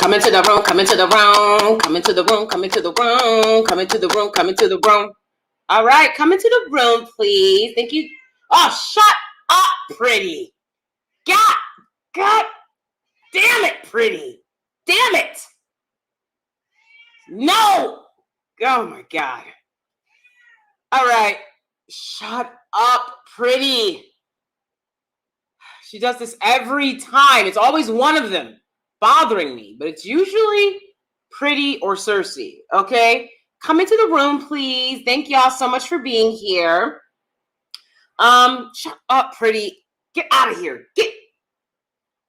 Come into the room, come into the room, come into the room, come into the room, come into the room, come into the room. All right, come into the room, please. Thank you. Oh, shut up, pretty. God damn it, pretty. Damn it. No. Oh, my God. All right. Shut up, pretty. She does this every time. It's always one of them bothering me, but it's usually Pretty or Cersei, okay? Come into the room, please. Thank y'all so much for being here. Shut up, Pretty. Get out of here.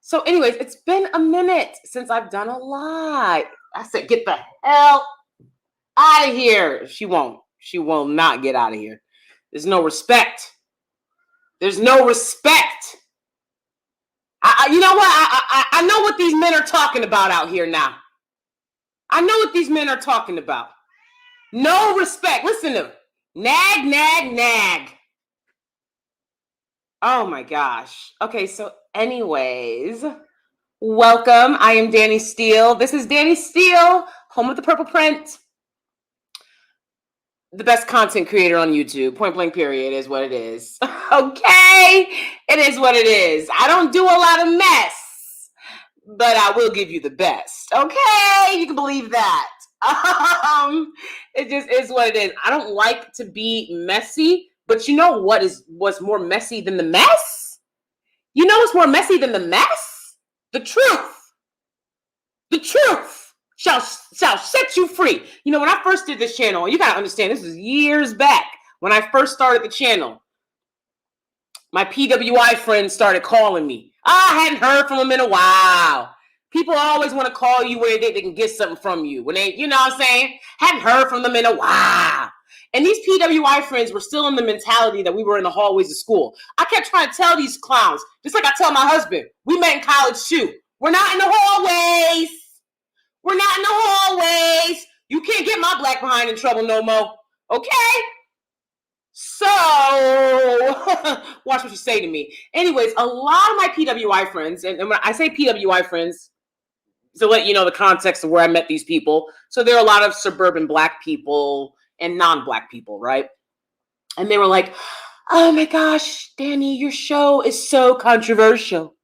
So anyways, it's been a minute since I've done a live. I said, get the hell out of here. She won't. She will not get out of here. There's no respect. There's no respect. You know what? I know what these men are talking about out here now. I know what these men are talking about. No respect. Listen to them. Nag, nag, nag. Oh my gosh. Okay, so anyways, welcome. I am DanieSteel. This is DanieSteel, home of the purple print. The best content creator on YouTube. Point blank period is what it is. Okay? It is what it is. I don't do a lot of mess, but I will give you the best. Okay? You can believe that. It just is what it is. I don't like to be messy, but you know what's more messy than the mess? You know what's more messy than the mess? The truth. The truth shall set you free. You know, when I first did this channel, you gotta understand, this was years back when I first started the channel. My PWI friends started calling me. I hadn't heard from them in a while. People always want to call you where they can get something from you. When they, you know what I'm saying? Hadn't heard from them in a while. And these PWI friends were still in the mentality that we were in the hallways of school. I kept trying to tell these clowns, just like I tell my husband, we met in college too. We're not in the hallways. We're not in the hallways. You can't get my black behind in trouble no more. Okay? So, watch what you say to me. Anyways, a lot of my PWI friends, and when I say PWI friends, to let you know the context of where I met these people. So there are a lot of suburban black people and non-black people, right? And they were like, oh my gosh, Danie, your show is so controversial.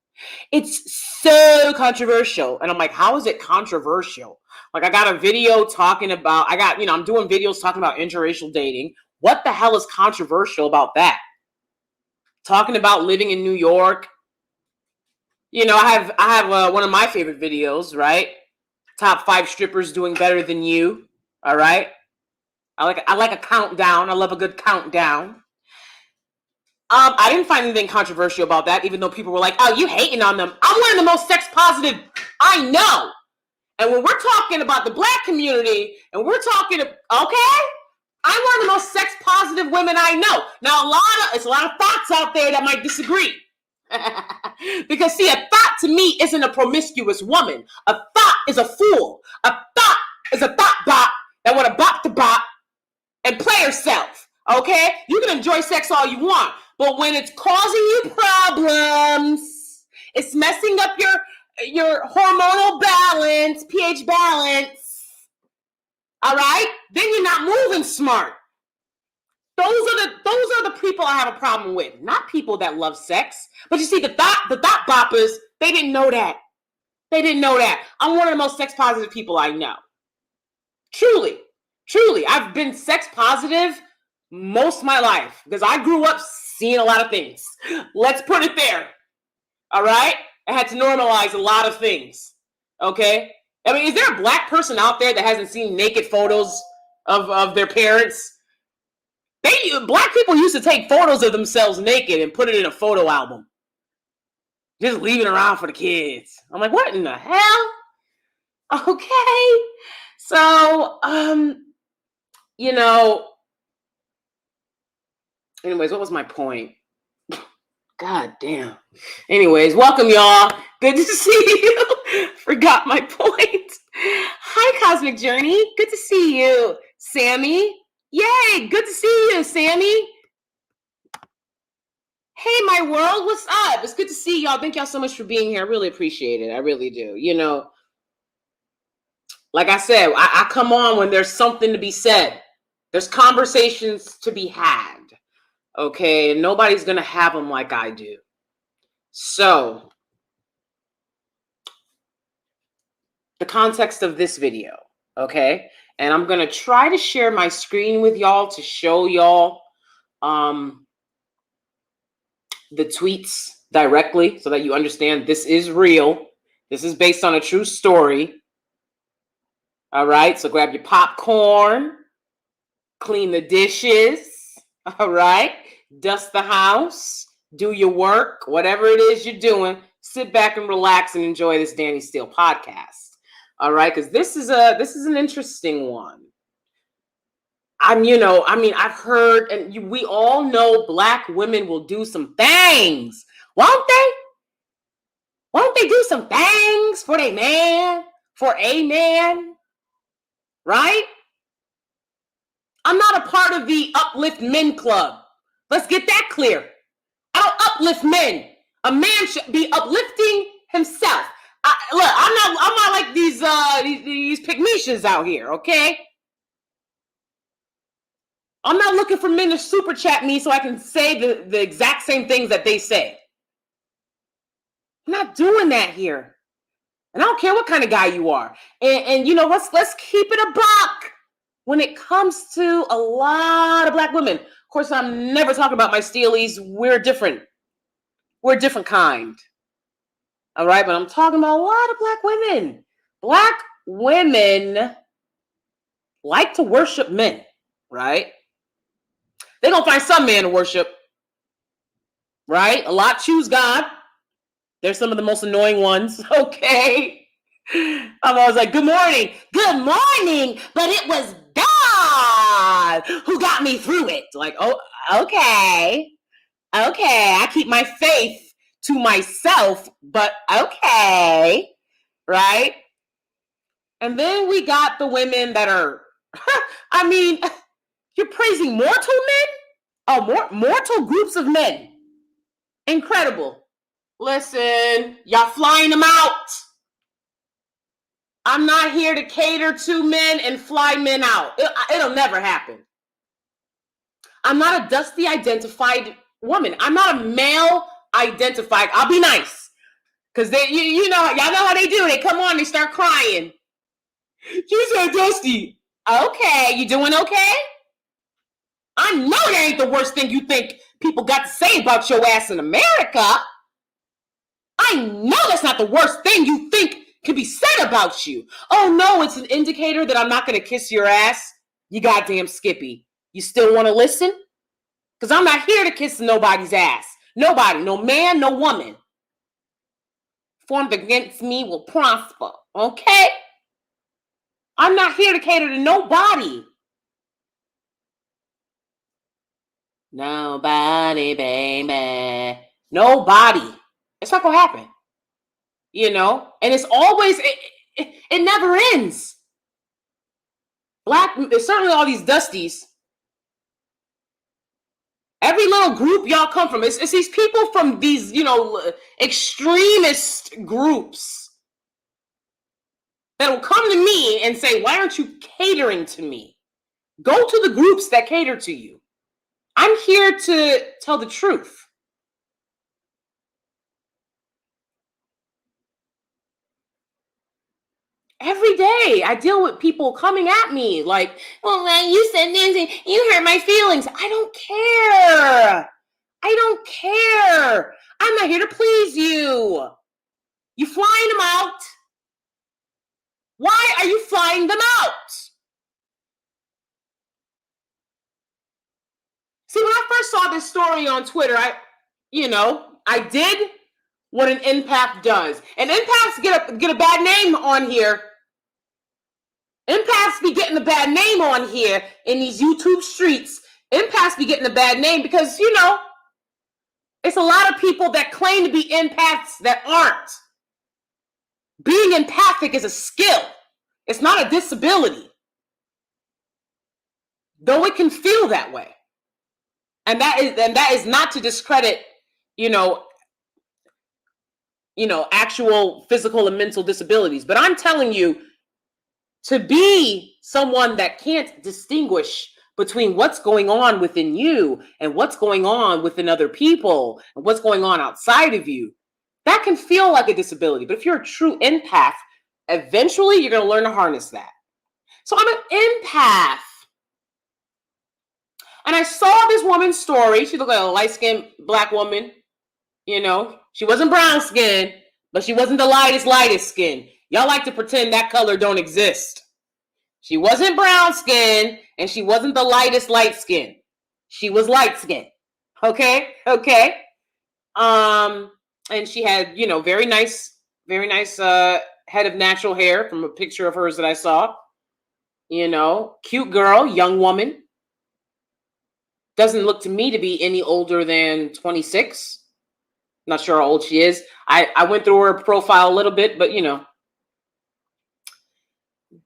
It's so controversial. And I'm like, how is it controversial? Like, I got a video talking about, I'm doing videos talking about interracial dating. What the hell is controversial about that? Talking about living in New York. You know, I have one of my favorite videos, right? Top 5 strippers doing better than you. All right. I like a countdown. I love a good countdown. I didn't find anything controversial about that, even though people were like, oh, you hating on them. I'm one of the most sex positive I know. And when we're talking about the black community and we're talking, okay, I'm one of the most sex positive women I know. Now, it's a lot of thoughts out there that might disagree. Because see, a thought to me isn't a promiscuous woman. A thought is a fool. A thought is a thought bot that want to bop the bot and play herself. Okay? You can enjoy sex all you want, but when it's causing you problems, it's messing up your hormonal balance, pH balance. All right? Then you're not moving smart. Those are the people I have a problem with, not people that love sex. But you see, the thought boppers, they didn't know that. They didn't know that. I'm one of the most sex positive people I know. Truly, I've been sex positive most of my life because I grew up seeing a lot of things. Let's put it there. All right? I had to normalize a lot of things. Okay? I mean, is there a black person out there that hasn't seen naked photos of their parents? Black people used to take photos of themselves naked and put it in a photo album. Just leave it around for the kids. I'm like, what in the hell? Okay. So, anyways, what was my point? God damn. Anyways, welcome y'all. Good to see you. Forgot my point. Hi, Cosmic Journey. Good to see you. Sammy. Yay, good to see you, Sammy. Hey, my world, what's up? It's good to see y'all. Thank y'all so much for being here. I really appreciate it. I really do. You know, Like I said, I come on when there's something to be said. There's conversations to be had. Okay, and nobody's gonna have them like I do. So, the context of this video, okay? And I'm gonna try to share my screen with y'all to show y'all the tweets directly so that you understand this is real. This is based on a true story. All right, so grab your popcorn, clean the dishes, all right? Dust the house, do your work, whatever it is you're doing, sit back and relax and enjoy this DanieSteel podcast. All right, because this is an interesting one. I've heard, and we all know Black women will do some things, won't they? Won't they do some things for a man? Right? I'm not a part of the Uplift Men Club. Let's get that clear. I don't uplift men. A man should be uplifting himself. Look, I'm not like these pygmishas out here, okay? I'm not looking for men to super chat me so I can say the exact same things that they say. I'm not doing that here. And I don't care what kind of guy you are. And let's keep it a buck when it comes to a lot of Black women. Of course, I'm never talking about my Steelies. We're different. We're a different kind. All right, but I'm talking about a lot of Black women. Black women like to worship men, right? They're going to find some man to worship, right? A lot choose God. They're some of the most annoying ones, okay? I'm always like, good morning, but it was God who got me through it. Like, oh, okay, I keep my faith to myself, but okay, right? And then we got the women that are, you're praising mortal men? Oh, mortal groups of men. Incredible. Listen, y'all flying them out. I'm not here to cater to men and fly men out. It'll never happen. I'm not a dusty identified woman. I'm not a male identified. I'll be nice. Because y'all know how they do. They come on, they start crying. She's so dusty. Okay, you doing okay? I know that ain't the worst thing you think people got to say about your ass in America. I know that's not the worst thing you think can be said about you. Oh no, it's an indicator that I'm not going to kiss your ass. You goddamn Skippy. You still want to listen? Because I'm not here to kiss nobody's ass. Nobody, no man, no woman. Formed against me will prosper, okay? I'm not here to cater to nobody. Nobody, baby. Nobody. It's not going to happen. And it's always, it never ends. Certainly all these dusties. Every little group y'all come from, it's these people from these, extremist groups that will come to me and say, why aren't you catering to me? Go to the groups that cater to you. I'm here to tell the truth. Every day I deal with people coming at me like, well, man, you said this, you hurt my feelings. I don't care. I'm not here to please you. You flying them out? Why are you flying them out? See, when I first saw this story on Twitter, I did what an empath does. And empaths get a bad name on here. Empaths be getting a bad name on here in these YouTube streets. Empaths be getting a bad name because, it's a lot of people that claim to be empaths that aren't. Being empathic is a skill. It's not a disability. Though it can feel that way. And that is not to discredit, actual physical and mental disabilities. But I'm telling you, To be someone that can't distinguish between what's going on within you and what's going on within other people and what's going on outside of you, that can feel like a disability. But if you're a true empath, eventually you're going to learn to harness that. So I'm an empath. And I saw this woman's story. She looked like a light-skinned black woman. You know, she wasn't brown skinned, but she wasn't the lightest skin. Y'all like to pretend that color don't exist. She wasn't brown skinned and she wasn't the lightest light skin. She was light skinned. Okay. And she had, you know, very nice head of natural hair from a picture of hers that I saw. You know, cute girl, young woman. Doesn't look to me to be any older than 26. Not sure how old she is. I went through her profile a little bit, but you know.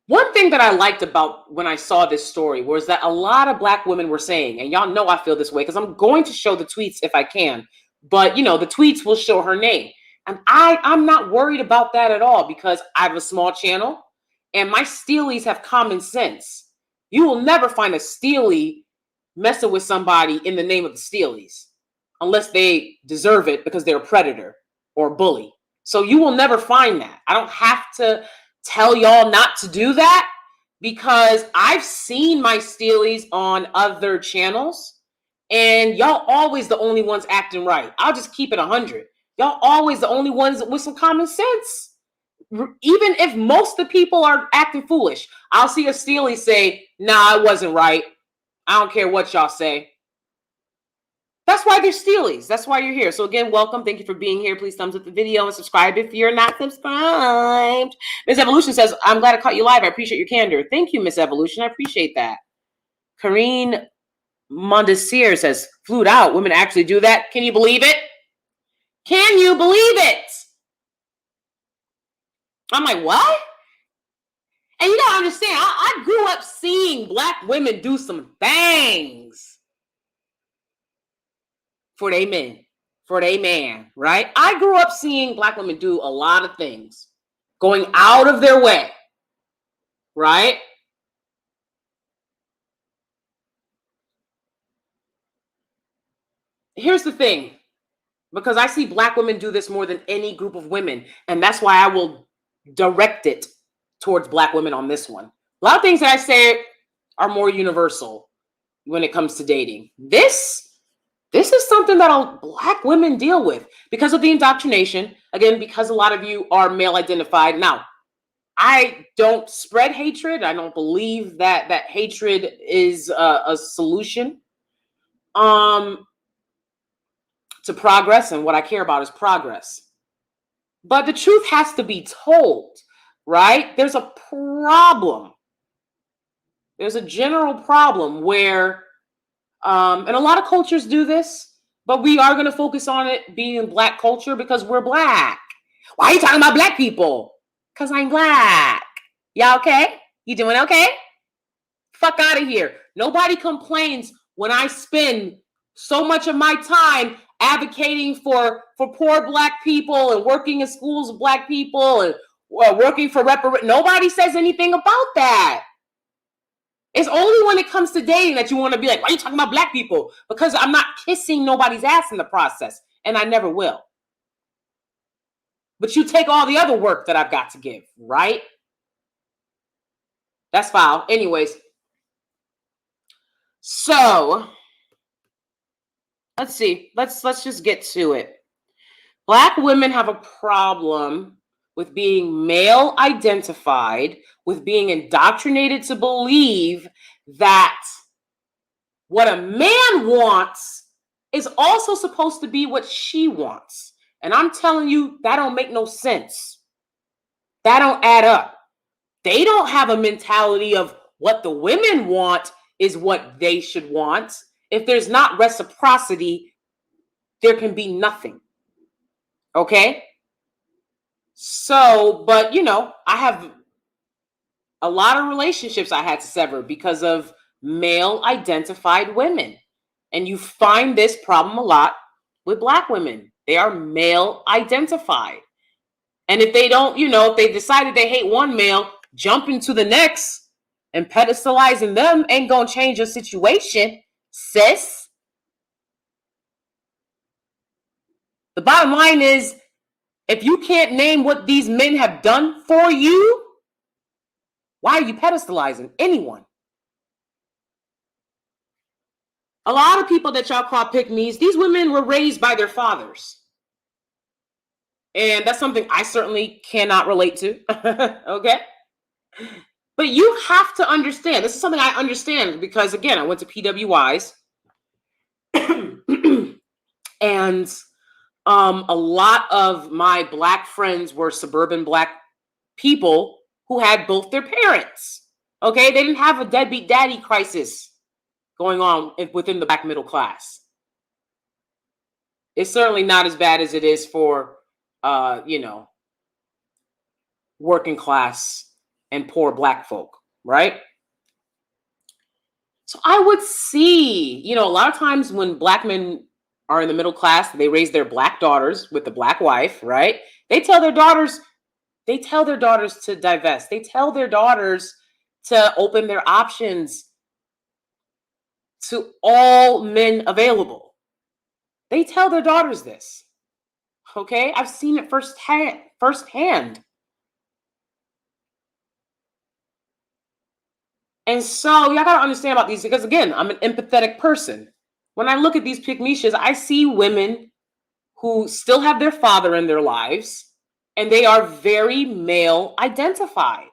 One thing that I liked about when I saw this story was that a lot of black women were saying, and y'all know I feel this way because I'm going to show the tweets if I can, but you know, the tweets will show her name. And I'm not worried about that at all because I have a small channel and my Steelies have common sense. You will never find a Steely messing with somebody in the name of the Steelies unless they deserve it because they're a predator or a bully. So you will never find that. I don't have to tell y'all not to do that because I've seen my Steelies on other channels and y'all always the only ones acting right. I'll just keep it 100. Y'all always the only ones with some common sense. Even if most of the people are acting foolish, I'll see a Steely say, nah, I wasn't right. I don't care what y'all say. That's why they're Steelies. That's why you're here. So again, welcome. Thank you for being here. Please thumbs up the video and subscribe if you're not subscribed. Miss Evolution says, I'm glad I caught you live. I appreciate your candor. Thank you, Miss Evolution. I appreciate that. Karine Mondesir says, flued out. Women actually do that. Can you believe it? Can you believe it? I'm like, what? And you gotta understand, I grew up seeing black women do some things for they men, for they man, right? I grew up seeing black women do a lot of things, going out of their way, right? Here's the thing, because I see black women do this more than any group of women, and that's why I will direct it towards black women on this one. A lot of things that I say are more universal when it comes to dating. This is something that all black women deal with because of the indoctrination. Again, because a lot of you are male identified. Now, I don't spread hatred. I don't believe that hatred is a solution to progress. And what I care about is progress. But the truth has to be told, right? There's a problem. There's a general problem where and a lot of cultures do this, but we are going to focus on it being black culture because we're black. Why are you talking about black people? Because I'm black. Y'all okay? You doing okay? Fuck out of here. Nobody complains when I spend so much of my time advocating for poor black people and working in schools of black people and working for nobody says anything about that. It's only when it comes to dating that you want to be like, why are you talking about black people? Because I'm not kissing nobody's ass in the process, and I never will. But you take all the other work that I've got to give, right? That's foul. Anyways, so let's see. Let's just get to it. Black women have a problem with being male identified, with being indoctrinated to believe that what a man wants is also supposed to be what she wants. And I'm telling you, that don't make no sense. That don't add up. They don't have a mentality of what the women want is what they should want. If there's not reciprocity, there can be nothing. Okay? So, but you know, I have a lot of relationships I had to sever because of male identified women. And you find this problem a lot with black women. They are male identified. And if they don't, you know, if they decided they hate one male, jumping to the next and pedestalizing them ain't gonna change your situation, sis. The bottom line is, if you can't name what these men have done for you, why are you pedestalizing anyone? A lot of people that y'all call pick-me's, these women were raised by their fathers. And that's something I certainly cannot relate to. Okay? But you have to understand. This is something I understand because, again, I went to PWIs. And a lot of my Black friends were suburban Black people who had both their parents. Okay? They didn't have a deadbeat daddy crisis going on within the Black middle class. It's certainly not as bad as it is for, working class and poor Black folk, right? So I would see, a lot of times when Black men are in the middle class, they raise their Black daughters with the Black wife, right? They tell their daughters to divest. They tell their daughters to open their options to all men available. They tell their daughters this. Okay? I've seen it firsthand. And so y'all gotta understand about these, because again, I'm an empathetic person. When I look at these pick-me-shas, I see women who still have their father in their lives, and they are very male identified.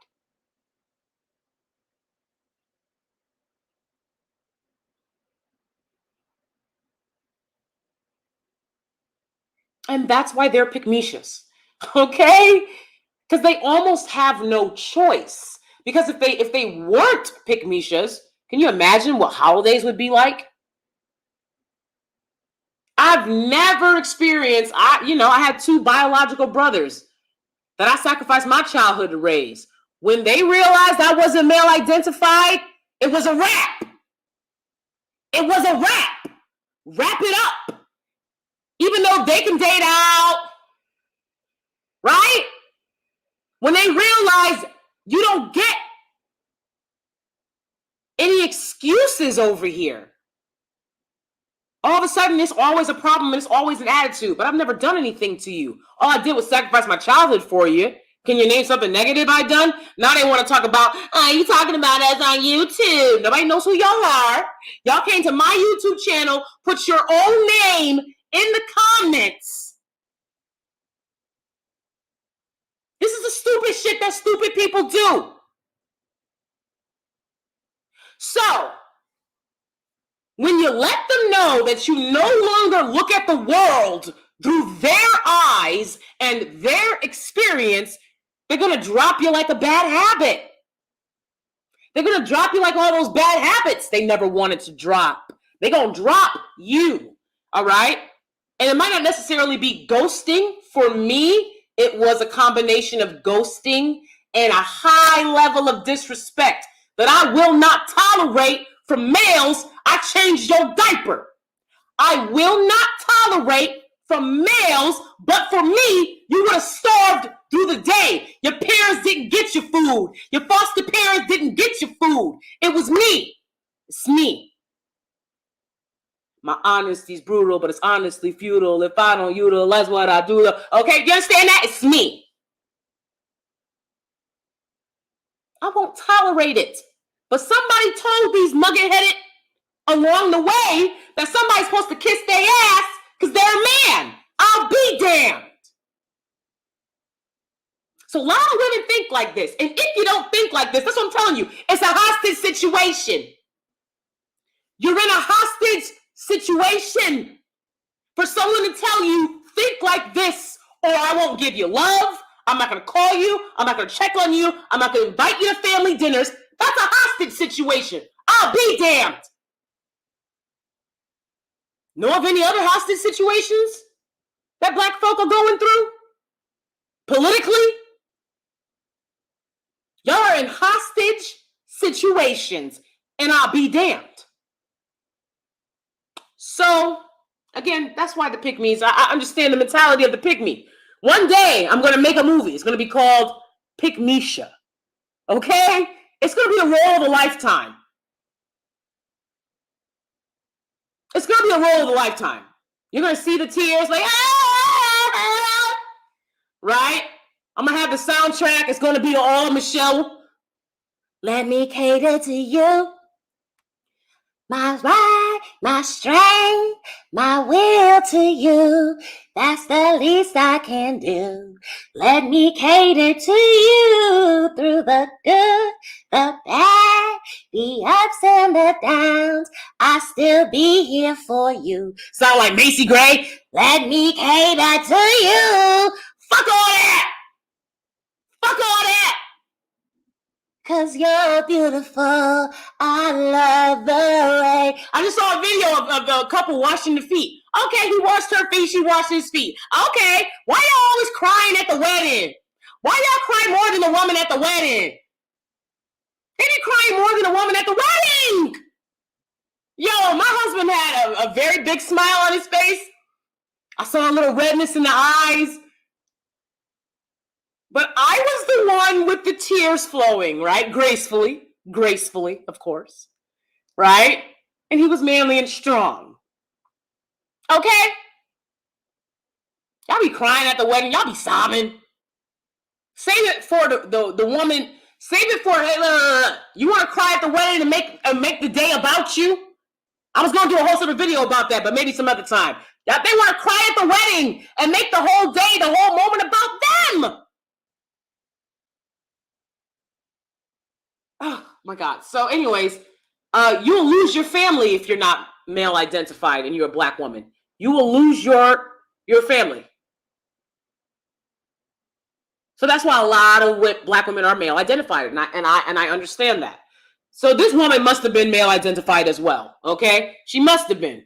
And that's why they're pick-me-shas, okay? Because they almost have no choice. Because if they weren't pick-me-shas, can you imagine what holidays would be like? I've never experienced, I had 2 biological brothers that I sacrificed my childhood to raise. When they realized I wasn't male identified, it was a wrap. It was a wrap. Wrap it up. Even though they can date out, right? When they realize you don't get any excuses over here, all of a sudden it's always a problem and it's always an attitude. But I've never done anything to you. All I did was sacrifice my childhood for you. Can you name something negative I done? Now they want to talk about, you talking about us on YouTube. Nobody knows who y'all are. Y'all came to my YouTube channel, put your own name in the comments. This is the stupid shit that stupid people do. So, when you let them know that you no longer look at the world through their eyes and their experience, they're going to drop you like a bad habit. They're going to drop you like all those bad habits they never wanted to drop. They're going to drop you, all right? And it might not necessarily be ghosting. For me, it was a combination of ghosting and a high level of disrespect that I will not tolerate from males. I changed your diaper. I will not tolerate from males, but for me, you would have starved through the day. Your parents didn't get you food. Your foster parents didn't get you food. It was me. It's me. My honesty's brutal, but it's honestly futile. If I don't utilize what I do, okay, you understand that? It's me. I won't tolerate it. But somebody told these muggy-headed along the way that somebody's supposed to kiss their ass because they're a man. I'll be damned. So a lot of women think like this. And if you don't think like this, that's what I'm telling you. It's a hostage situation. You're in a hostage situation for someone to tell you, think like this, or I won't give you love. I'm not going to call you. I'm not going to check on you. I'm not going to invite you to family dinners. That's a hostage situation. I'll be damned. Know of any other hostage situations that Black folk are going through? Politically? Y'all are in hostage situations, and I'll be damned. So, again, that's why the pick-me's. I understand the mentality of the pick-me. One day, I'm going to make a movie. It's going to be called Pick-me-sha. Okay? It's going to be a role of a lifetime. It's going to be a role of a lifetime. You're going to see the tears like, right? I'm going to have the soundtrack. It's going to be all Michelle. Let me cater to you. My right, my strength, my will to you. That's the least I can do. Let me cater to you through the good, the bad, the ups and the downs. I still be here for you. Sound like Macy Gray? Let me cater to you. Fuck all that. Fuck all that. 'Cause you're beautiful. I love the way. I just saw a video of the couple washing the feet. Okay, he washed her feet, she washed his feet. Okay, why y'all always crying at the wedding? Why y'all cry more than the woman at the wedding? They didn't cry more than the woman at the wedding. Yo, my husband had a very big smile on his face. I saw a little redness in the eyes. But I was the one with the tears flowing, right? Gracefully, of course, right? And he was manly and strong. Okay? Y'all be crying at the wedding. Y'all be sobbing. Save it for the woman. Save it for, you want to cry at the wedding and make the day about you? I was going to do a whole sort of video about that, but maybe some other time. They want to cry at the wedding and make the whole day, the whole moment about them. Oh my God. So anyways, you'll lose your family if you're not male identified and you're a black woman. You will lose your family. So that's why a lot of black women are male identified, and I understand that. So this woman must have been male identified as well. Okay, she must have been.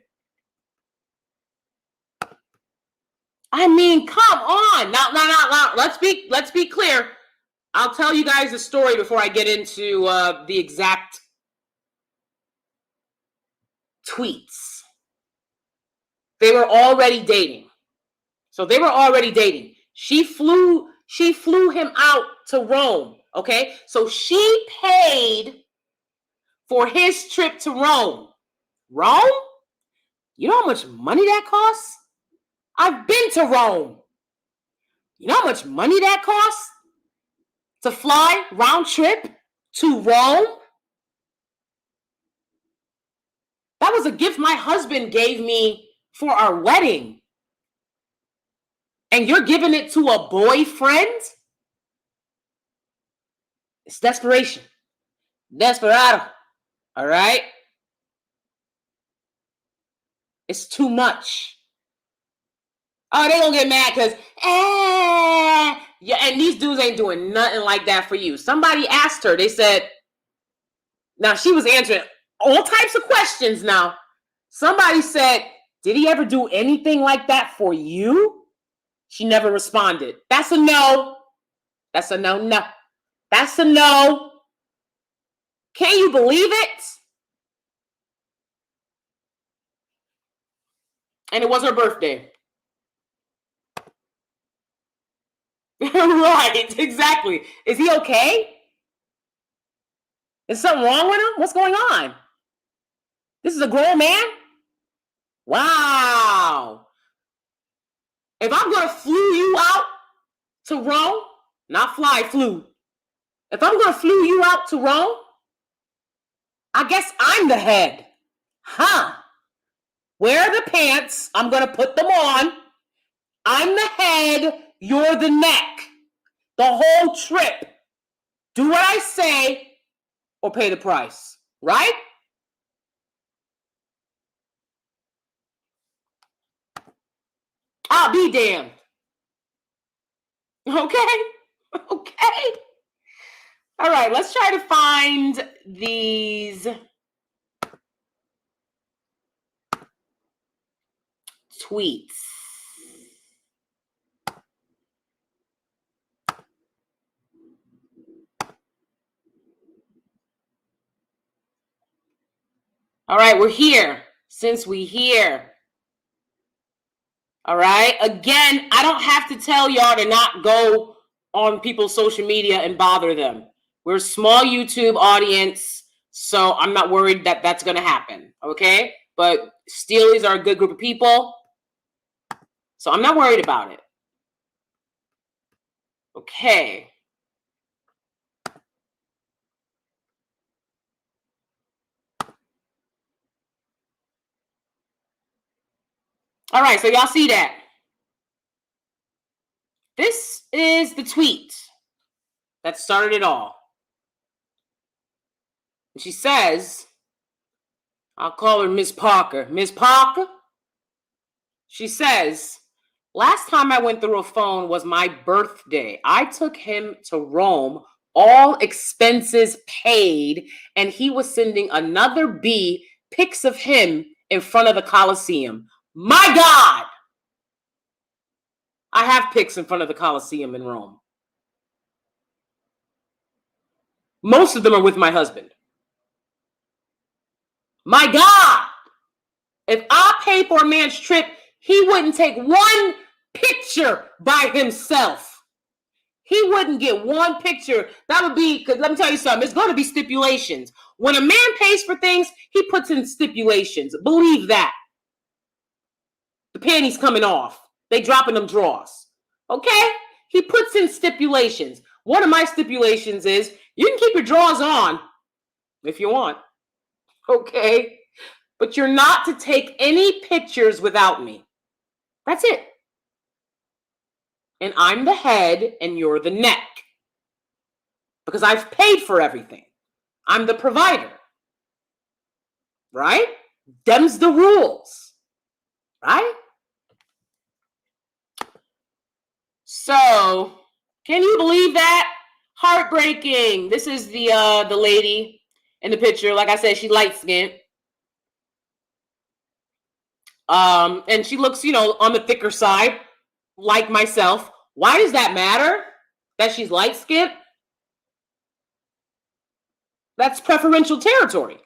I mean, come on. Now. Let's be clear. I'll tell you guys a story before I get into the exact tweets. They were already dating. So they were already dating. She flew him out to Rome, okay? So she paid for his trip to Rome. Rome? You know how much money that costs? I've been to Rome. You know how much money that costs? To fly round trip to Rome? That was a gift my husband gave me for our wedding. And you're giving it to a boyfriend? It's desperation. Desperado. All right? It's too much. Oh, they gonna get mad because, yeah, and these dudes ain't doing nothing like that for you. Somebody asked her, they said, now she was answering all types of questions now. Somebody said, did he ever do anything like that for you? She never responded. That's a no. That's a no. That's a no. Can you believe it? And it was her birthday. Right, exactly. Is he okay? Is something wrong with him? What's going on? This is a grown man? Wow. If I'm going to flew you out to Rome, not fly, flew. If I'm going to flew you out to Rome, I guess I'm the head. Huh. Wear the pants. I'm going to put them on. I'm the head. You're the neck. The whole trip. Do what I say or pay the price. Right? I'll be damned. Okay? Okay. All right, let's try to find these tweets. All right, we're here. Since we here. All right. Again, I don't have to tell y'all to not go on people's social media and bother them. We're a small YouTube audience, so I'm not worried that that's going to happen, okay? But Steelies are a good group of people, so I'm not worried about it. Okay. All right, so y'all see that. This is the tweet that started it all. And she says, I'll call her Miss Parker. Miss Parker? She says, last time I went through a phone was my birthday. I took him to Rome, all expenses paid, and he was sending another B pics of him in front of the Colosseum. My God! I have pics in front of the Colosseum in Rome. Most of them are with my husband. My God! If I paid for a man's trip, he wouldn't take one picture by himself. He wouldn't get one picture. That would be, because let me tell you something, it's going to be stipulations. When a man pays for things, he puts in stipulations. Believe that. The panties coming off. They dropping them drawers. Okay? He puts in stipulations. One of my stipulations is you can keep your drawers on if you want. Okay? But you're not to take any pictures without me. That's it. And I'm the head and you're the neck. Because I've paid for everything. I'm the provider. Right? Them's the rules. Right? So, can you believe that? Heartbreaking. This is the lady in the picture. Like I said, she's light-skinned. And she looks, on the thicker side, like myself. Why does that matter? That she's light-skinned? That's preferential territory.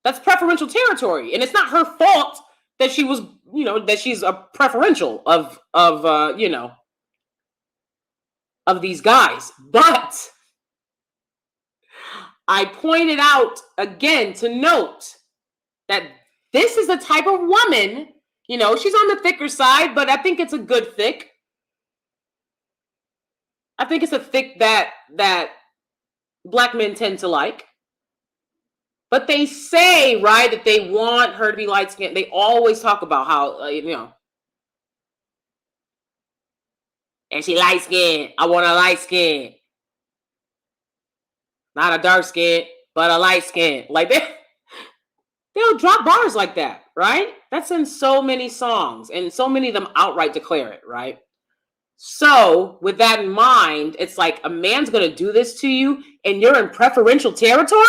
That's preferential territory. And it's not her fault that she was, that she's a preferential of these guys. But I pointed out again to note that this is the type of woman, she's on the thicker side, but I think it's a good thick. I think it's a thick that Black men tend to like. But they say, right, that they want her to be light-skinned. They always talk about how, and she light-skinned. I want a light-skinned. Not a dark-skinned, but a light-skinned. Like, they'll drop bars like that, right? That's in so many songs, and so many of them outright declare it, right? So, with that in mind, it's like a man's going to do this to you, and you're in preferential territory?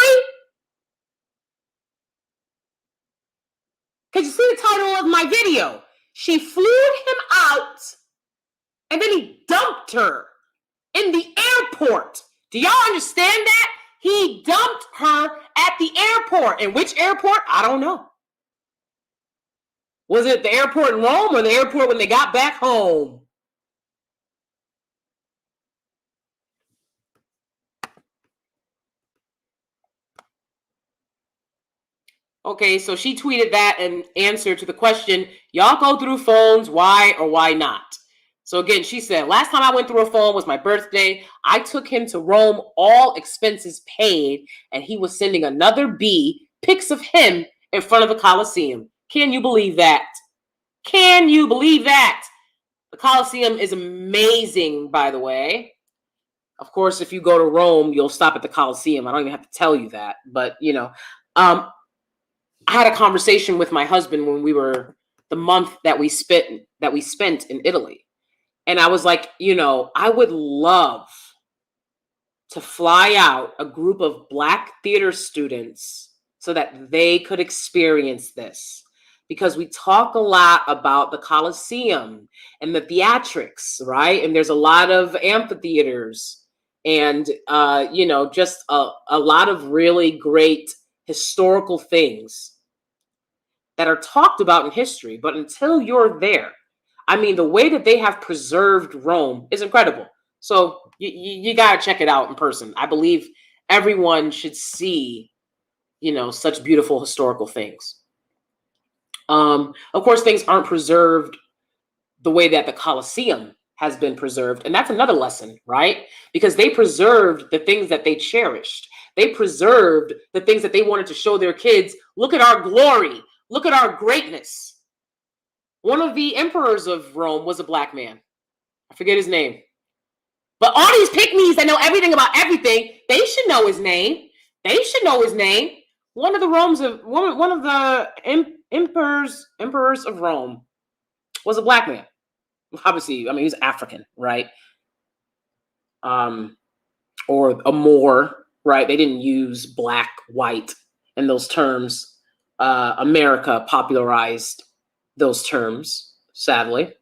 Because you see the title of my video. She flew him out, and then he dumped her in the airport. Do y'all understand that? He dumped her at the airport. In which airport? I don't know. Was it the airport in Rome or the airport when they got back home? Okay, so she tweeted that in answer to the question, y'all go through phones, why or why not? So again, she said, last time I went through a phone was my birthday. I took him to Rome, all expenses paid, and he was sending another B pics of him in front of the Colosseum. Can you believe that? Can you believe that? The Colosseum is amazing, by the way. Of course, if you go to Rome, you'll stop at the Colosseum. I don't even have to tell you that, but I had a conversation with my husband when we were the month that we spent in Italy. And I was like, I would love to fly out a group of Black theater students so that they could experience this. Because we talk a lot about the Colosseum and the theatrics, right? And there's a lot of amphitheaters and, just a lot of really great historical things that are talked about in history. But until you're there, I mean, the way that they have preserved Rome is incredible. So you got to check it out in person. I believe everyone should see, such beautiful historical things. Of course, things aren't preserved the way that the Colosseum has been preserved. And that's another lesson, right? Because they preserved the things that they cherished. They preserved the things that they wanted to show their kids. Look at our glory. Look at our greatness. One of the emperors of Rome was a black man. I forget his name. But all these pick-me's that know everything about everything, they should know his name. They should know his name. One of the emperors of Rome was a black man. Obviously, I mean, he's African, right? Or a Moor, right? They didn't use black, white in those terms. America popularized those terms, sadly.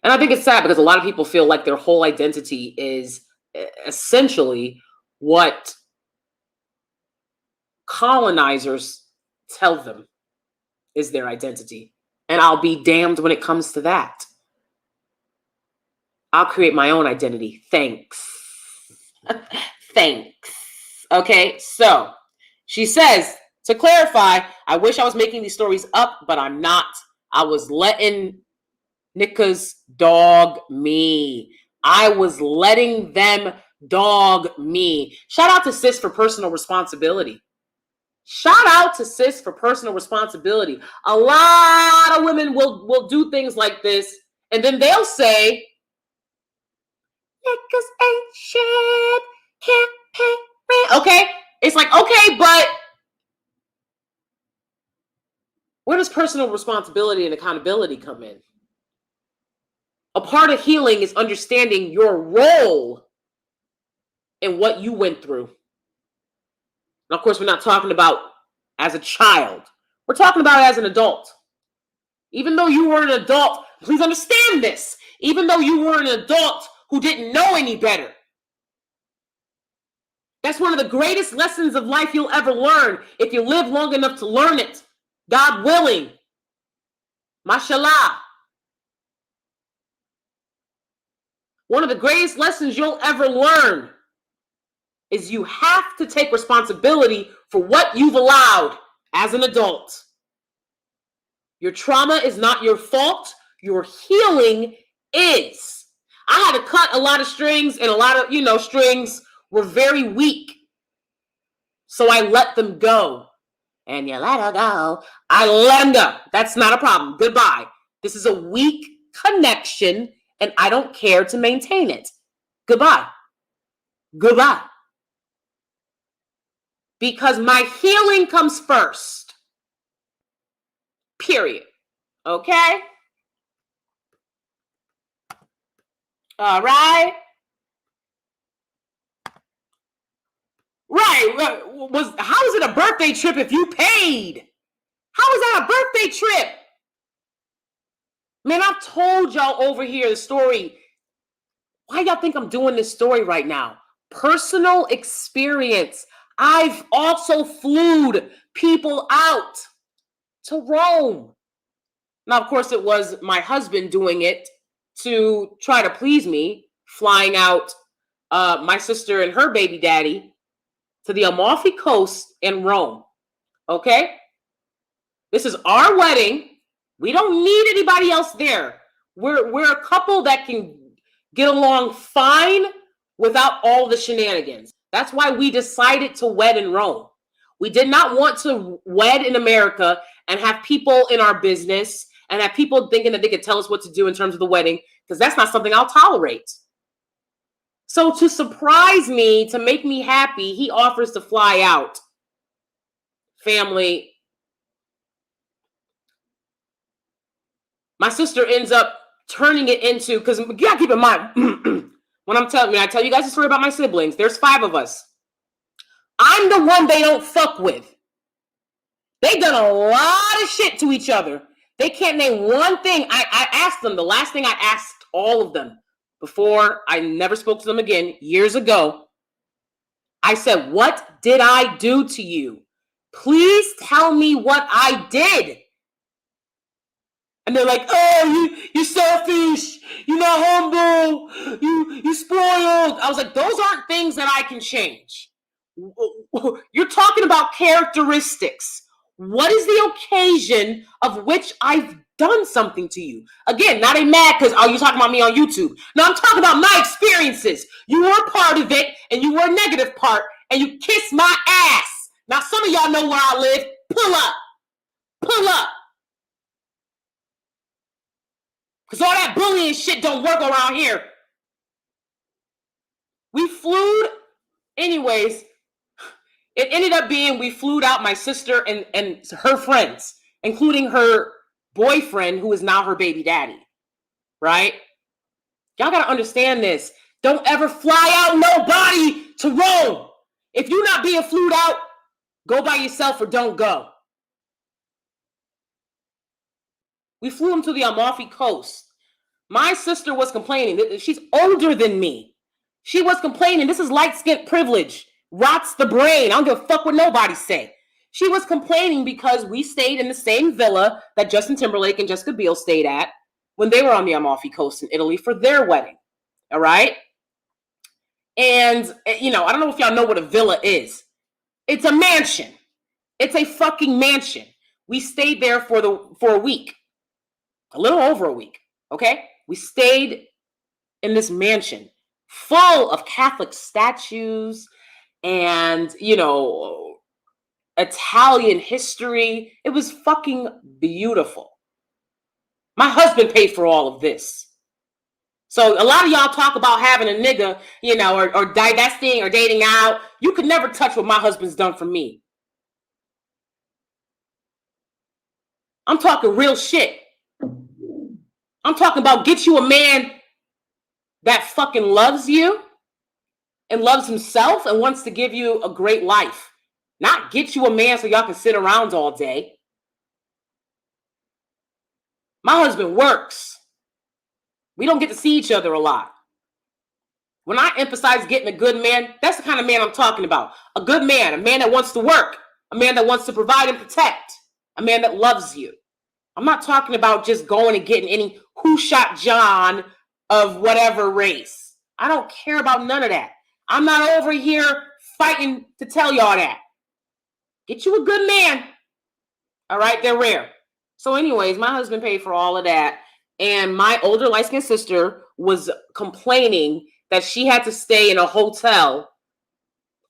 And I think it's sad because a lot of people feel like their whole identity is essentially what colonizers tell them is their identity. And I'll be damned when it comes to that. I'll create my own identity. Thanks. Thanks. Okay, so she says, to clarify, I wish I was making these stories up, but I'm not. I was letting niggas dog me. I was letting them dog me. Shout out to sis for personal responsibility. Shout out to sis for personal responsibility. A lot of women will do things like this, and then they'll say, niggas ain't shit, can't pay rent. Okay? It's like, okay, but where does personal responsibility and accountability come in? A part of healing is understanding your role in what you went through. And of course, we're not talking about as a child. We're talking about as an adult. Even though you were an adult, please understand this. Even though you were an adult who didn't know any better. That's one of the greatest lessons of life you'll ever learn if you live long enough to learn it. God willing. Mashallah. One of the greatest lessons you'll ever learn is you have to take responsibility for what you've allowed as an adult. Your trauma is not your fault. Your healing is. I had to cut a lot of strings, and a lot of, strings were very weak. So I let them go. And you let her go. I let them go. That's not a problem. Goodbye. This is a weak connection, and I don't care to maintain it. Goodbye. Goodbye. Because my healing comes first. Period. Okay? All right? Right. How is it a birthday trip if you paid? How is that a birthday trip? Man, I've told y'all over here the story. Why y'all think I'm doing this story right now? Personal experience. I've also flued people out to Rome. Now, of course, it was my husband doing it to try to please me, flying out my sister and her baby daddy to the Amalfi Coast in Rome. Okay? This is our wedding. We don't need anybody else there. We're a couple that can get along fine without all the shenanigans. That's why we decided to wed in Rome. We did not want to wed in America and have people in our business and have people thinking that they could tell us what to do in terms of the wedding, because that's not something I'll tolerate. So to surprise me, to make me happy, he offers to fly out. Family. My sister ends up turning it into, because you gotta keep in mind, when I tell you guys a story about my siblings, there's 5 of us. I'm the one they don't fuck with. They done a lot of shit to each other. They can't name one thing. I asked them, the last thing I asked all of them before I never spoke to them again years ago, I said, what did I do to you? Please tell me what I did. And they're like, oh, you're selfish, you're not humble, you spoiled. I was like, those aren't things that I can change. You're talking about characteristics. What is the occasion of which I've done something to you? Again, not a mad because, oh, you're talking about me on YouTube. No, I'm talking about my experiences. You were a part of it and you were a negative part and you kissed my ass. Now, some of y'all know where I live. Pull up. Pull up. Because all that bullying shit don't work around here. We flew, anyways, it ended up being we flew out my sister and her friends, including her boyfriend, who is now her baby daddy, right? Y'all got to understand this. Don't ever fly out nobody to Rome. If you're not being flew out, go by yourself or don't go. We flew him to the Amalfi Coast. My sister was complaining. She's older than me. She was complaining. This is light-skin privilege. Rots the brain. I don't give a fuck what nobody say. She was complaining because we stayed in the same villa that Justin Timberlake and Jessica Biel stayed at when they were on the Amalfi Coast in Italy for their wedding. All right? And, you know, I don't know if y'all know what a villa is. It's a mansion. It's a fucking mansion. We stayed there for a week. A little over a week. Okay? We stayed in this mansion full of Catholic statues and, you know, Italian history. It was fucking beautiful. My husband paid for all of this. So a lot of y'all talk about having a nigga, you know, or divesting or dating out. You could never touch what my husband's done for me. I'm talking real shit. I'm talking about get you a man that fucking loves you and loves himself and wants to give you a great life. Not get you a man so y'all can sit around all day. My husband works. We don't get to see each other a lot. When I emphasize getting a good man, that's the kind of man I'm talking about. A good man, a man that wants to work, a man that wants to provide and protect, a man that loves you. I'm not talking about just going and getting any who shot John of whatever race. I don't care about none of that. I'm not over here fighting to tell y'all that. Get you a good man. All right, they're rare. So anyways, my husband paid for all of that. And my older light-skinned sister was complaining that she had to stay in a hotel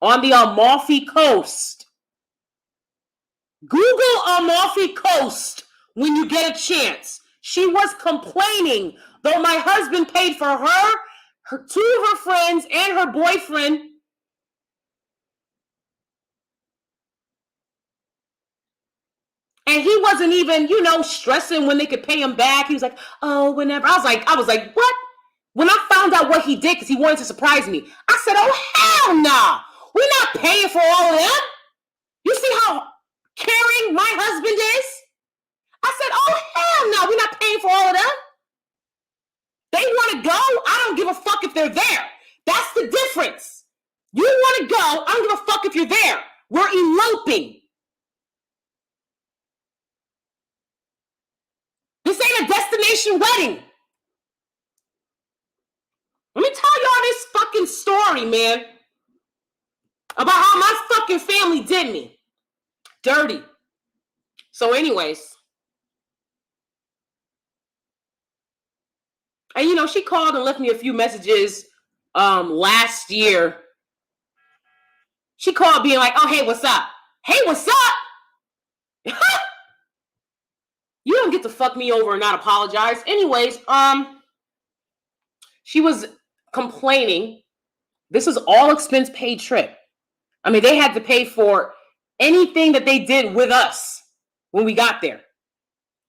on the Amalfi Coast. Google Amalfi Coast when you get a chance. She was complaining, though my husband paid for her, two of her friends, and her boyfriend. And he wasn't even, you know, stressing when they could pay him back. He was like, oh, whenever. I was like, what? When I found out what he did, because he wanted to surprise me, I said, oh, hell no. We're not paying for all of that. You see how caring my husband is? I said, oh, hell no. We're not paying for all of that. They want to go. I don't give a fuck if they're there. That's the difference. You want to go. I don't give a fuck if you're there. We're eloping. This ain't a destination wedding. Let me tell y'all this fucking story, man, about how my fucking family did me. Dirty. So anyways, and you know, she called and left me a few messages last year. She called being like, oh, hey, what's up? Hey, what's up? You don't get to fuck me over and not apologize. Anyways, she was complaining. This is all expense paid trip. I mean, they had to pay for anything that they did with us when we got there.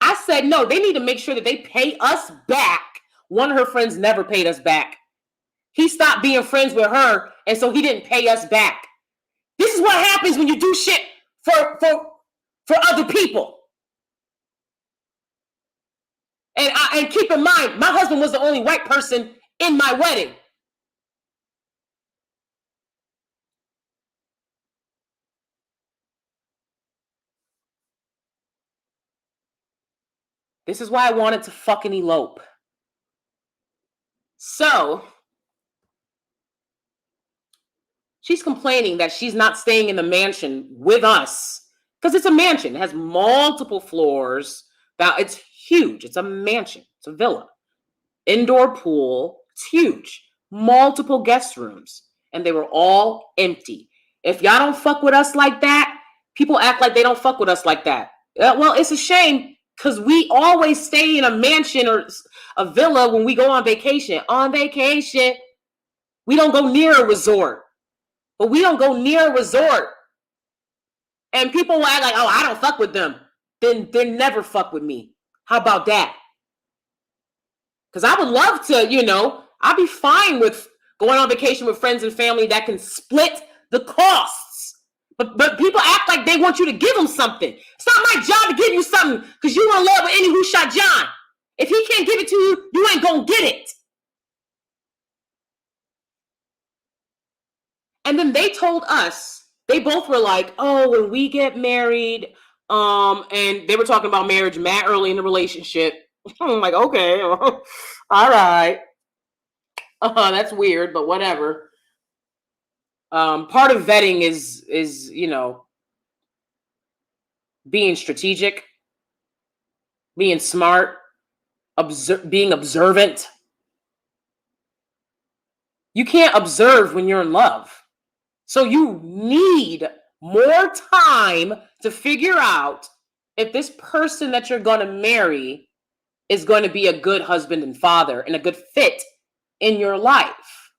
I said, no, they need to make sure that they pay us back. One of her friends never paid us back. He stopped being friends with her, and so he didn't pay us back. This is what happens when you do shit for other people. And keep in mind, my husband was the only white person in my wedding. This is why I wanted to fucking elope. So she's complaining that she's not staying in the mansion with us because it's a mansion. It has multiple floors. Now it's huge. It's a mansion. It's a villa. Indoor pool. It's huge. Multiple guest rooms. And they were all empty. If y'all don't fuck with us like that, people act like they don't fuck with us like that. Well, it's a shame because we always stay in a mansion or a villa when we go on vacation. On vacation, we don't go near a resort. But we don't go near a resort. And people will act like, oh, I don't fuck with them. Then they never fuck with me. How about that? Because I would love to, I'd be fine with going on vacation with friends and family that can split the costs. But people act like they want you to give them something. It's not my job to give you something because you want to love with any who shot John. If he can't give it to you, you ain't going to get it. And then they told us, they both were like, oh, when we get married, and they were talking about marriage mad early in the relationship. I'm like, okay, all right. That's weird, but whatever. Part of vetting is being strategic, being smart, being observant. You can't observe when you're in love. So you need more time to figure out if this person that you're going to marry is going to be a good husband and father and a good fit in your life.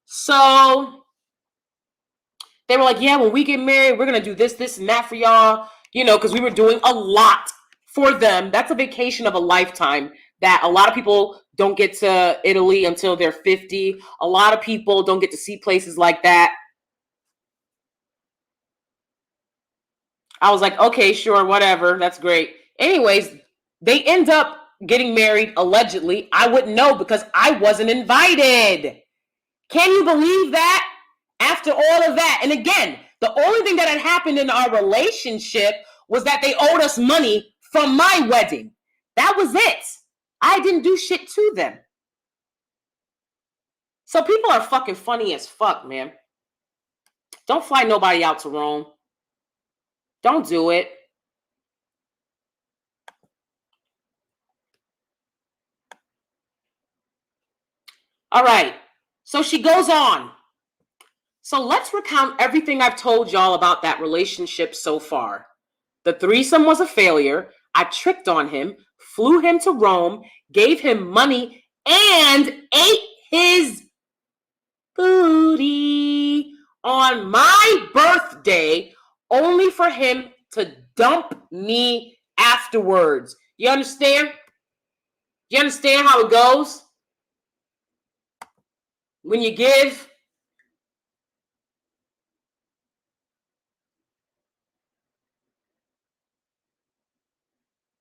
So they were like, yeah, when we get married, we're going to do this, this, and that for y'all, because we were doing a lot for them. That's a vacation of a lifetime that a lot of people don't get to Italy until they're 50. A lot of people don't get to see places like that. I was like, okay, sure, whatever. That's great. Anyways, they end up getting married, allegedly. I wouldn't know because I wasn't invited. Can you believe that? After all of that. And again, the only thing that had happened in our relationship was that they owed us money from my wedding. That was it. I didn't do shit to them. So people are fucking funny as fuck, man. Don't fly nobody out to Rome. Don't do it. All right. So she goes on. So let's recount everything I've told y'all about that relationship so far. The threesome was a failure. I tricked on him, flew him to Rome, gave him money, and ate his booty on my birthday, only for him to dump me afterwards. You understand? You understand how it goes? When you give,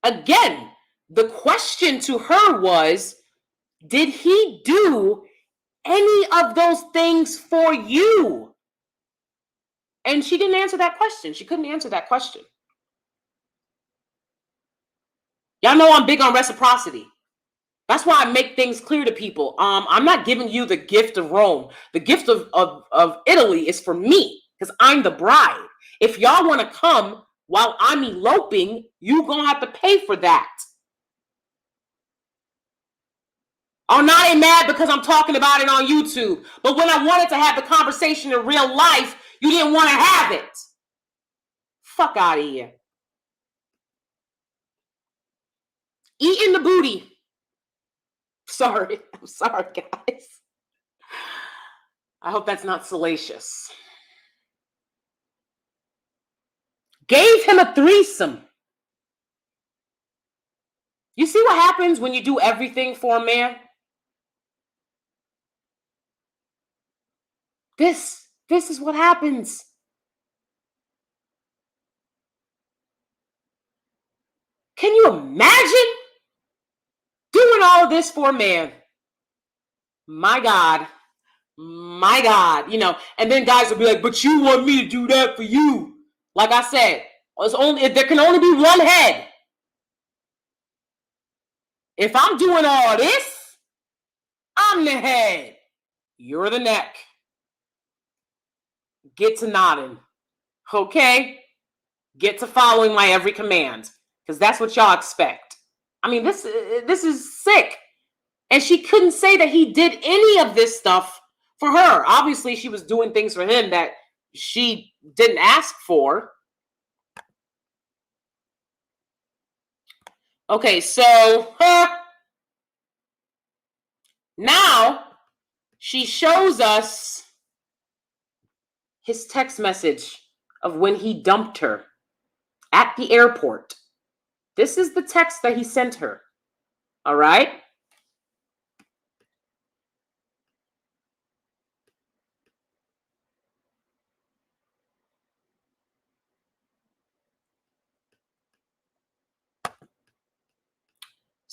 again, the question to her was, did he do any of those things for you? And she didn't answer that question. She couldn't answer that question. Y'all know I'm big on reciprocity. That's why I make things clear to people. I'm not giving you the gift of Rome. The gift of Italy is for me because I'm the bride. If y'all want to come while I'm eloping, you're going to have to pay for that. I'm not mad because I'm talking about it on YouTube. But when I wanted to have the conversation in real life, you didn't want to have it. Fuck out of here. Eating the booty. Sorry. I'm sorry, guys. I hope that's not salacious. Gave him a threesome. You see what happens when you do everything for a man? This is what happens. Can you imagine doing all of this for a man? My God. My God. And then guys will be like, but you want me to do that for you. Like I said, there can only be one head. If I'm doing all this, I'm the head. You're the neck. Get to nodding. Okay? Get to following my every command. Because that's what y'all expect. I mean, this is sick. And she couldn't say that he did any of this stuff for her. Obviously, she was doing things for him that she didn't ask for. Okay, so now she shows us his text message of when he dumped her at the airport. This is the text that he sent her. All right?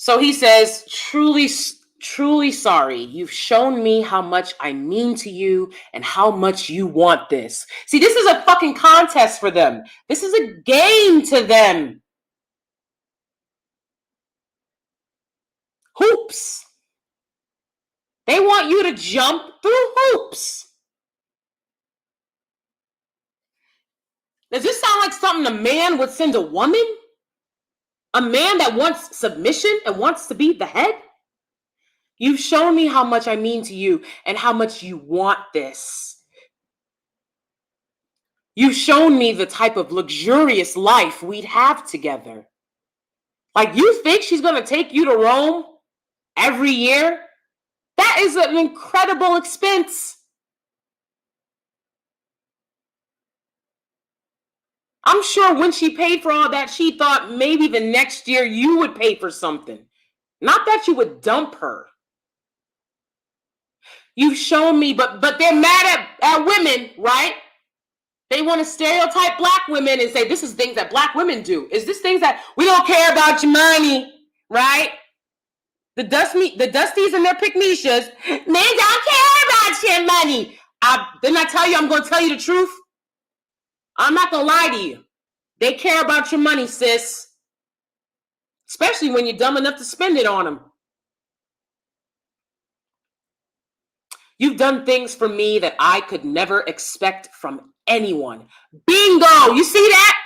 So he says, truly sorry. You've shown me how much I mean to you and how much you want this. See, this is a fucking contest for them. This is a game to them. Hoops. They want you to jump through hoops. Does this sound like something a man would send a woman? A man that wants submission and wants to be the head? You've shown me how much I mean to you and how much you want this. You've shown me the type of luxurious life we'd have together. Like, you think she's going to take you to Rome every year? That is an incredible expense. I'm sure when she paid for all that, she thought maybe the next year you would pay for something. Not that you would dump her. You've shown me, but they're mad at women, right? They want to stereotype black women and say this is things that black women do. Is this things that we don't care about your money, right? The Dusties and their Pygmishas, men don't care about your money. Didn't I tell you I'm going to tell you the truth? I'm not going to lie to you. They care about your money, sis. Especially when you're dumb enough to spend it on them. You've done things for me that I could never expect from anyone. Bingo! You see that?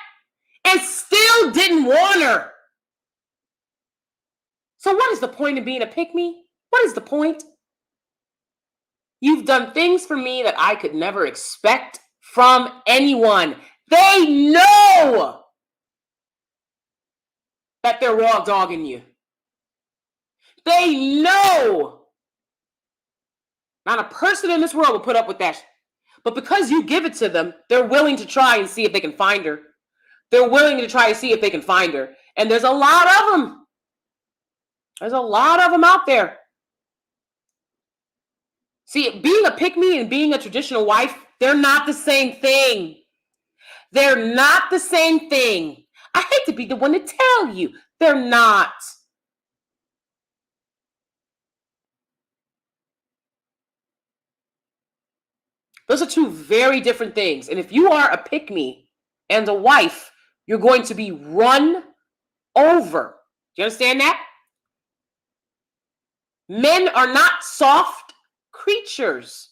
And still didn't want her. So what is the point of being a pick-me? What is the point? You've done things for me that I could never expect from anyone. They know that they're raw dogging you. They know. Not a person in this world will put up with that. But because you give it to them, they're willing to try and see if they can find her. They're willing to try and see if they can find her. And there's a lot of them. There's a lot of them out there. See, being a pick-me and being a traditional wife, they're not the same thing. They're not the same thing. I hate to be the one to tell you. They're not. Those are two very different things. And if you are a pick-me and a wife, you're going to be run over. Do you understand that? Men are not soft creatures.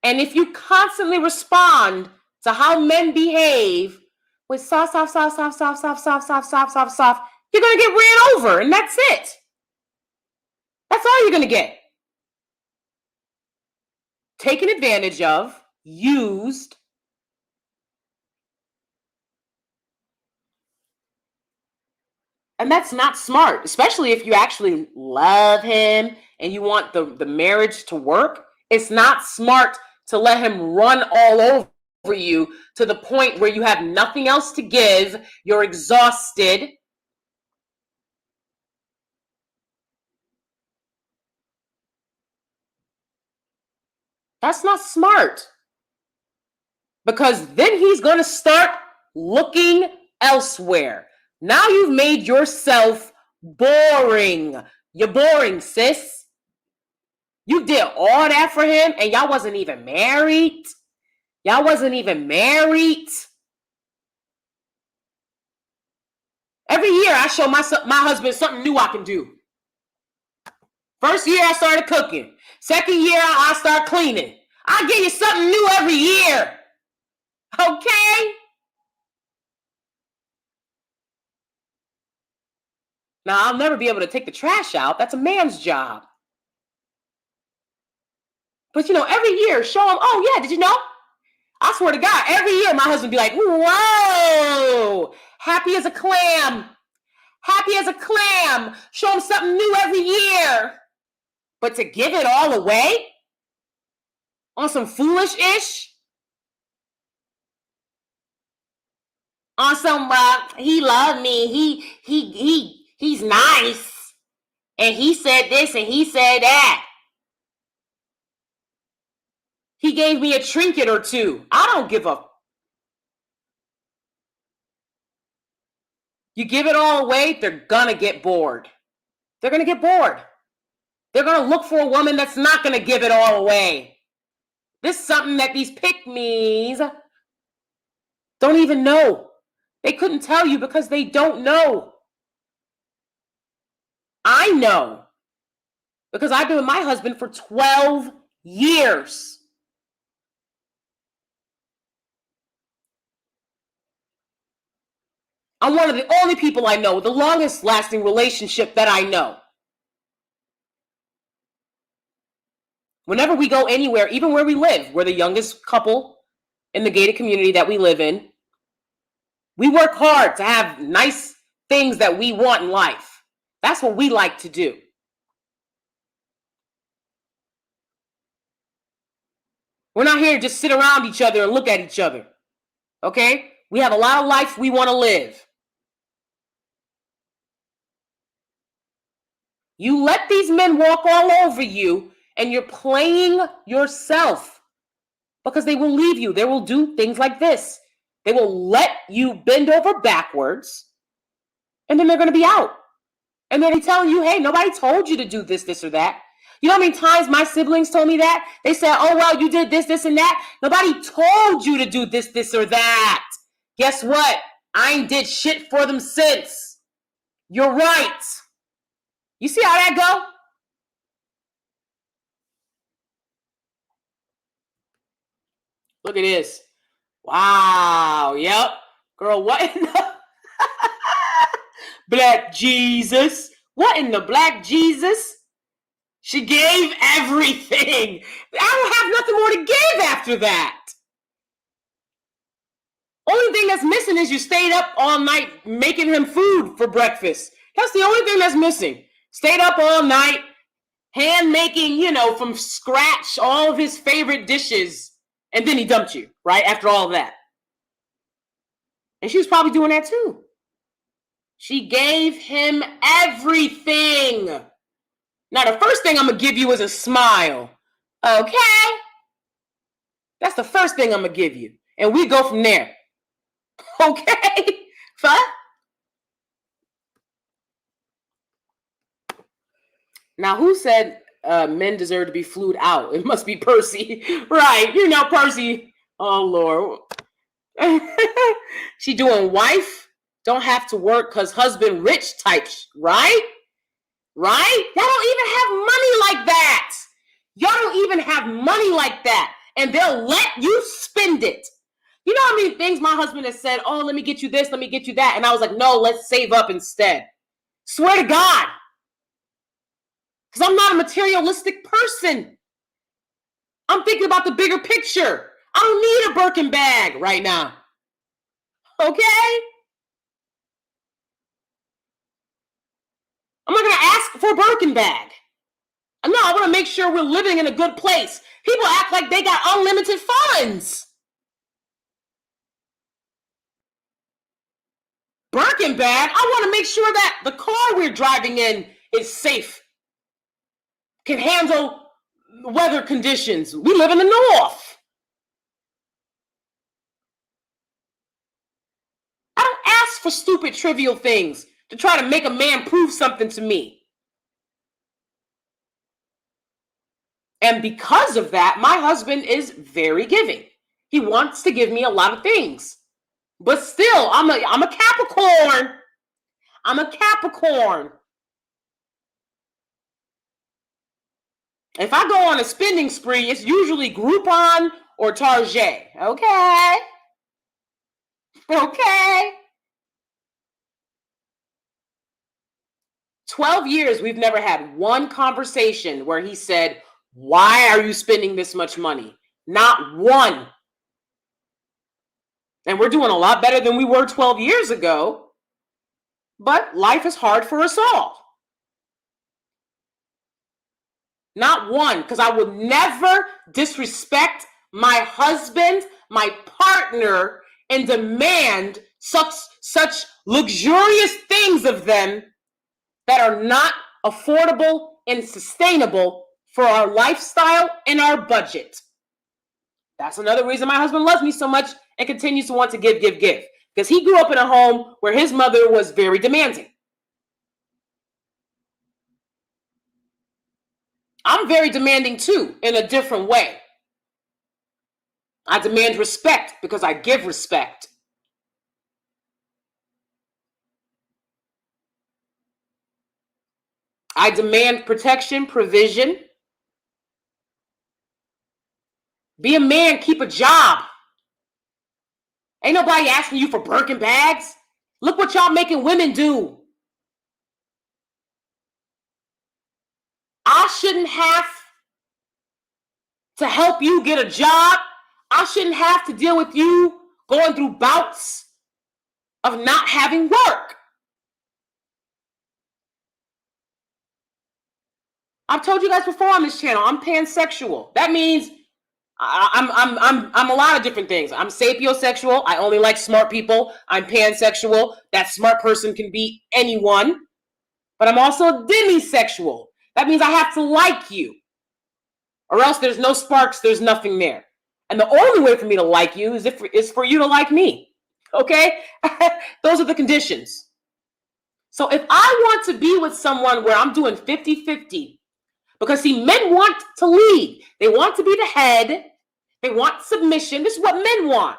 And if you constantly respond to how men behave with soft, you're going to get ran over, and that's it. That's all you're going to get. Taken advantage of, used. And that's not smart, especially if you actually love him and you want the marriage to work. It's not smart to let him run all over you to the point where you have nothing else to give. You're exhausted. That's not smart. Because then he's going to start looking elsewhere. Now you've made yourself boring. You're boring, sis. You did all that for him and y'all wasn't even married. Y'all wasn't even married. Every year I show my husband something new I can do. First year I started cooking. Second year I start cleaning. I give you something new every year. Okay? Now, I'll never be able to take the trash out. That's a man's job. But, every year, show him, oh, yeah, did you know? I swear to God, every year, my husband be like, whoa, happy as a clam. Happy as a clam. Show him something new every year. But to give it all away on some foolish-ish, on some, he loved me, he's nice, and he said this and he said that. He gave me a trinket or two. I don't give a. You give it all away, they're gonna get bored. They're gonna get bored. They're gonna look for a woman that's not gonna give it all away. This is something that these pick-me's don't even know. They couldn't tell you because they don't know. I know. Because I've been with my husband for 12 years. I'm one of the only people I know, the longest lasting relationship that I know. Whenever we go anywhere, even where we live, we're the youngest couple in the gated community that we live in. We work hard to have nice things that we want in life. That's what we like to do. We're not here to just sit around each other and look at each other. Okay? We have a lot of life we want to live. You let these men walk all over you and you're playing yourself because they will leave you. They will do things like this. They will let you bend over backwards and then they're going to be out. And they'll be telling you, hey, nobody told you to do this, this, or that. You know how many times my siblings told me that? They said, oh, well, you did this, this, and that. Nobody told you to do this, this, or that. Guess what? I ain't did shit for them since. You're right. You see how that go? Look at this. Wow. Yep. Girl, what in the Black Jesus? What in the Black Jesus? She gave everything. I don't have nothing more to give after that. Only thing that's missing is you stayed up all night making him food for breakfast. That's the only thing that's missing. Stayed up all night, hand making, from scratch, all of his favorite dishes. And then he dumped you, right? After all of that. And she was probably doing that too. She gave him everything. Now, the first thing I'm going to give you is a smile. Okay? That's the first thing I'm going to give you. And we go from there. Okay? Fine? Now, who said men deserve to be flued out? It must be Percy. Right. Percy. Oh, Lord. She doing wife, don't have to work because husband rich types, right? Right? Y'all don't even have money like that. Y'all don't even have money like that. And they'll let you spend it. You know how many things my husband has said, oh, let me get you this, let me get you that. And I was like, no, let's save up instead. Swear to God. Because I'm not a materialistic person. I'm thinking about the bigger picture. I don't need a Birkin bag right now. Okay? I'm not going to ask for a Birkin bag. No, I want to make sure we're living in a good place. People act like they got unlimited funds. Birkin bag? I want to make sure that the car we're driving in is safe. Can handle weather conditions. We live in the north. I don't ask for stupid, trivial things to try to make a man prove something to me. And because of that, my husband is very giving. He wants to give me a lot of things. But still, I'm a Capricorn. I'm a Capricorn. If I go on a spending spree, it's usually Groupon or Target. Okay. Okay. 12 years, we've never had one conversation where he said, why are you spending this much money? Not one. And we're doing a lot better than we were 12 years ago. But life is hard for us all. Not one, because I would never disrespect my husband, my partner, and demand such luxurious things of them that are not affordable and sustainable for our lifestyle and our budget. That's another reason my husband loves me so much and continues to want to give. Because he grew up in a home where his mother was very demanding. I'm very demanding too, in a different way. I demand respect because I give respect. I demand protection, provision. Be a man, keep a job. Ain't nobody asking you for Birkin bags. Look what y'all making women do. I shouldn't have to help you get a job. I shouldn't have to deal with you going through bouts of not having work. I've told you guys before on this channel, I'm pansexual. That means I'm a lot of different things. I'm sapiosexual. I only like smart people. I'm pansexual. That smart person can be anyone. But I'm also demisexual. That means I have to like you. Or else there's no sparks, there's nothing there. And the only way for me to like you is for you to like me. Okay? Those are the conditions. So if I want to be with someone where I'm doing 50-50, because see, men want to lead. They want to be the head. They want submission. This is what men want.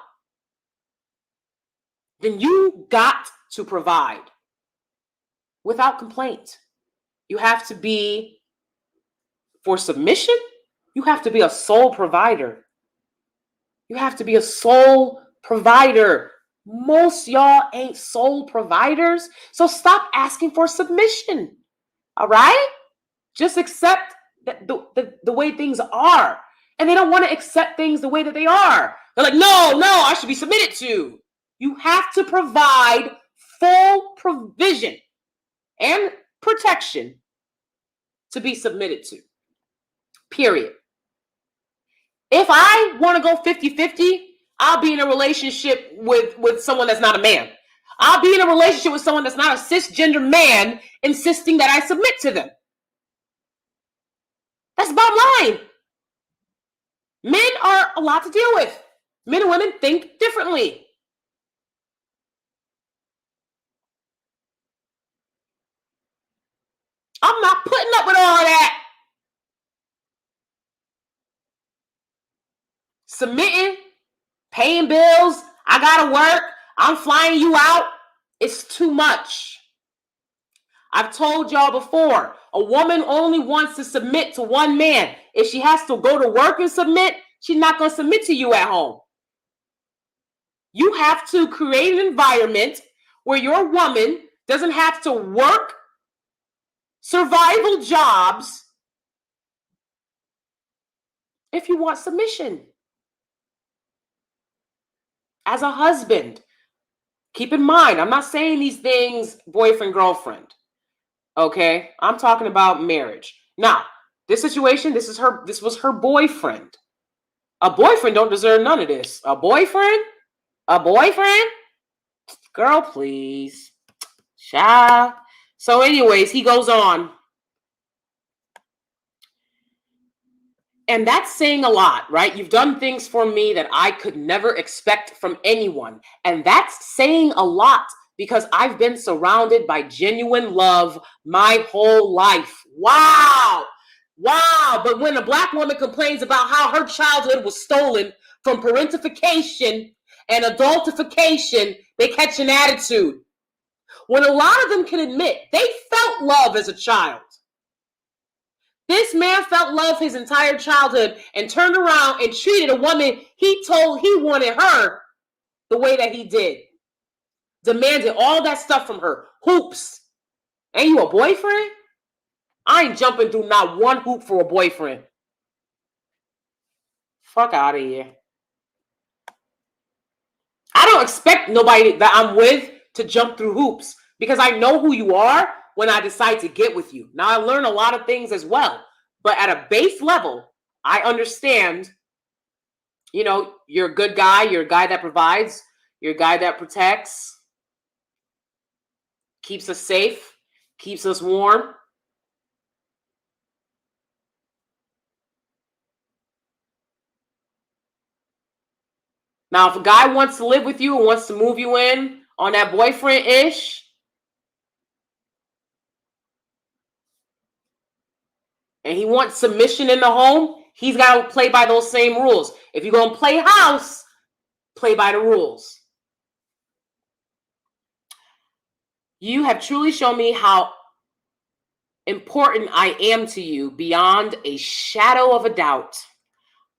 Then you got to provide without complaint. You have to be, for submission, you have to be a sole provider. You have to be a sole provider. Most y'all ain't sole providers. So stop asking for submission. All right? Just accept that the way things are. And they don't want to accept things the way that they are. They're like, no, I should be submitted to. You have to provide full provision and protection to be submitted to. Period. If I want to go 50-50, I'll be in a relationship with someone that's not a man. I'll be in a relationship with someone that's not a cisgender man insisting that I submit to them. That's the bottom line. Men are a lot to deal with. Men and women think differently. I'm not putting up with all that. Submitting, paying bills, I gotta work, I'm flying you out. It's too much. I've told y'all before, a woman only wants to submit to one man. If she has to go to work and submit, she's not going to submit to you at home. You have to create an environment where your woman doesn't have to work survival jobs if you want submission. As a husband, keep in mind, I'm not saying these things boyfriend, girlfriend. Okay? I'm talking about marriage. Now, this situation, this was her boyfriend. A boyfriend don't deserve none of this. A boyfriend? Girl, please. Child. So anyways, he goes on. And that's saying a lot, right? You've done things for me that I could never expect from anyone. And that's saying a lot because I've been surrounded by genuine love my whole life. Wow. But when a Black woman complains about how her childhood was stolen from parentification and adultification, they catch an attitude. When a lot of them can admit they felt love as a child. This man felt love his entire childhood and turned around and treated a woman he told he wanted her the way that he did. Demanded all that stuff from her. Hoops. Ain't you a boyfriend? I ain't jumping through not one hoop for a boyfriend. Fuck out of here. I don't expect nobody that I'm with to jump through hoops because I know who you are when I decide to get with you. Now, I learn a lot of things as well, but at a base level, I understand, you're a good guy. You're a guy that provides. You're a guy that protects, keeps us safe, keeps us warm. Now, if a guy wants to live with you and wants to move you in on that boyfriend-ish, and he wants submission in the home, he's got to play by those same rules. If you're going to play house, play by the rules. You have truly shown me how important I am to you beyond a shadow of a doubt.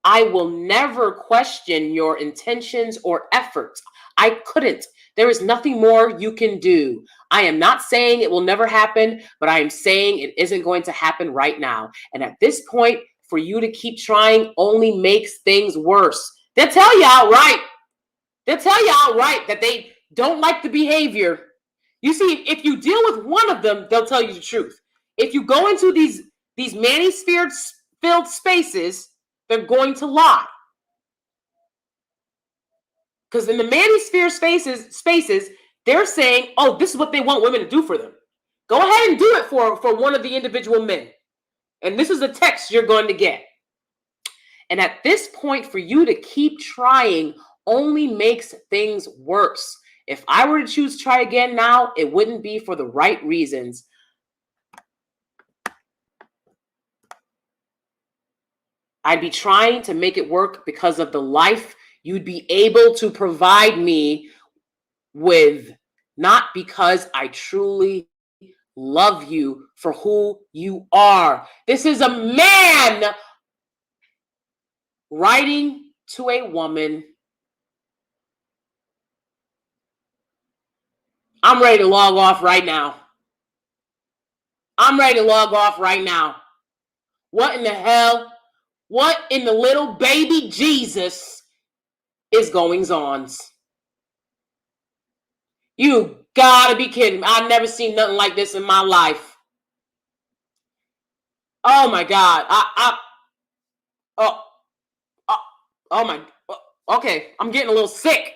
I will never question your intentions or efforts. I couldn't. There is nothing more you can do. I am not saying it will never happen, but I am saying it isn't going to happen right now. And at this point, for you to keep trying only makes things worse. They'll tell you outright. They'll tell you outright that they don't like the behavior. You see, if you deal with one of them, they'll tell you the truth. If you go into these manosphere-filled spaces, they're going to lie. Because in the manosphere spaces, they're saying, oh, this is what they want women to do for them. Go ahead and do it for one of the individual men. And this is the text you're going to get. And at this point, for you to keep trying only makes things worse. If I were to choose to try again now, it wouldn't be for the right reasons. I'd be trying to make it work because of the life you'd be able to provide me with, not because I truly love you for who you are. This is a man writing to a woman. I'm ready to log off right now. I'm ready to log off right now. What in the hell? What in the little baby Jesus is goings on? You gotta be kidding me. I've never seen nothing like this in my life. Oh my God. Okay. I'm getting a little sick.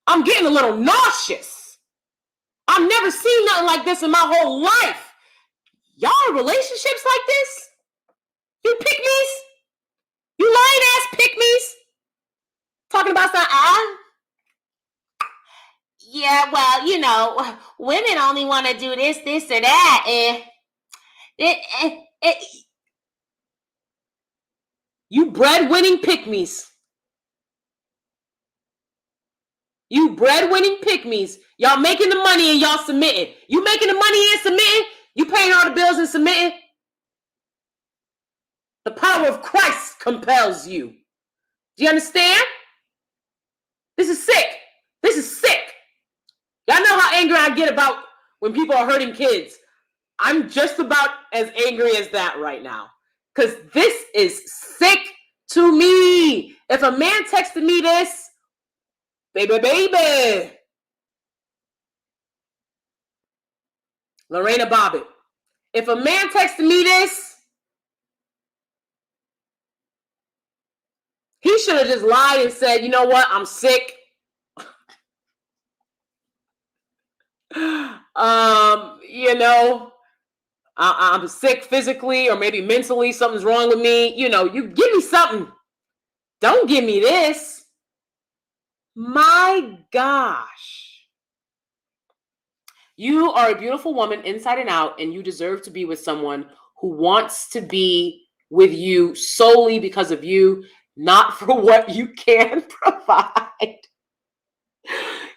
I'm getting a little nauseous. I've never seen nothing like this in my whole life. Y'all in relationships like this? You pick-me's? You lying ass pick-me's? Talking about some, yeah, well, women only want to do this, or that. You breadwinning pick-me's. You breadwinning pick-me's. Y'all making the money and y'all submitting. You making the money and submitting? You paying all the bills and submitting? The power of Christ compels you. Do you understand? This is sick. This is sick. Y'all know how angry I get about when people are hurting kids. I'm just about as angry as that right now. Because this is sick to me. If a man texted me this, baby. Lorena Bobbitt. If a man texted me this, he should have just lied and said, you know what, I'm sick. I'm sick physically or maybe mentally, something's wrong with me. You give me something. Don't give me this. My gosh. You are a beautiful woman inside and out, and you deserve to be with someone who wants to be with you solely because of you, not for what you can provide.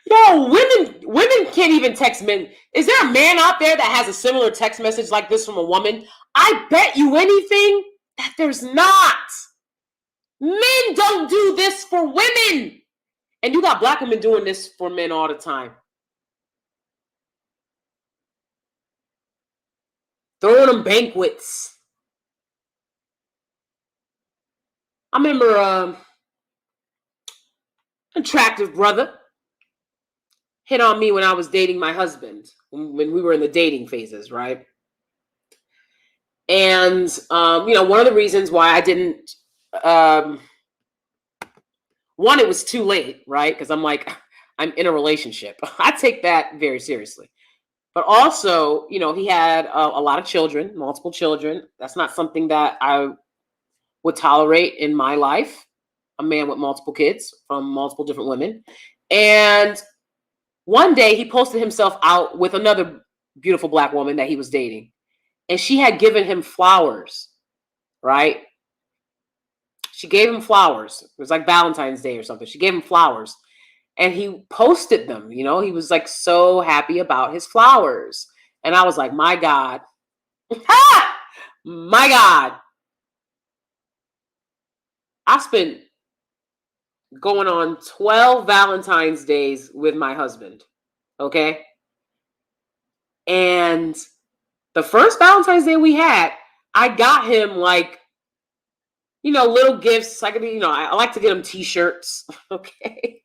Yo, women can't even text men. Is there a man out there that has a similar text message like this from a woman? I bet you anything that there's not. Men don't do this for women. And you got black women doing this for men all the time. Throwing them banquets. I remember attractive brother hit on me when I was dating my husband, when we were in the dating phases, right? And one of the reasons why I didn't one, it was too late, right? Because I'm like, I'm in a relationship. I take that very seriously. But also, he had a lot of children, multiple children. That's not something that I would tolerate in my life. A man with multiple kids from multiple different women. And one day he posted himself out with another beautiful black woman that he was dating. And she had given him flowers, right? She gave him flowers. It was like Valentine's Day or something. She gave him flowers. And he posted them, he was like so happy about his flowers. And I was like, my God. My God. I spent going on 12 Valentine's days with my husband. Okay. And the first Valentine's Day we had, I got him like, little gifts. I like to get him t-shirts. Okay.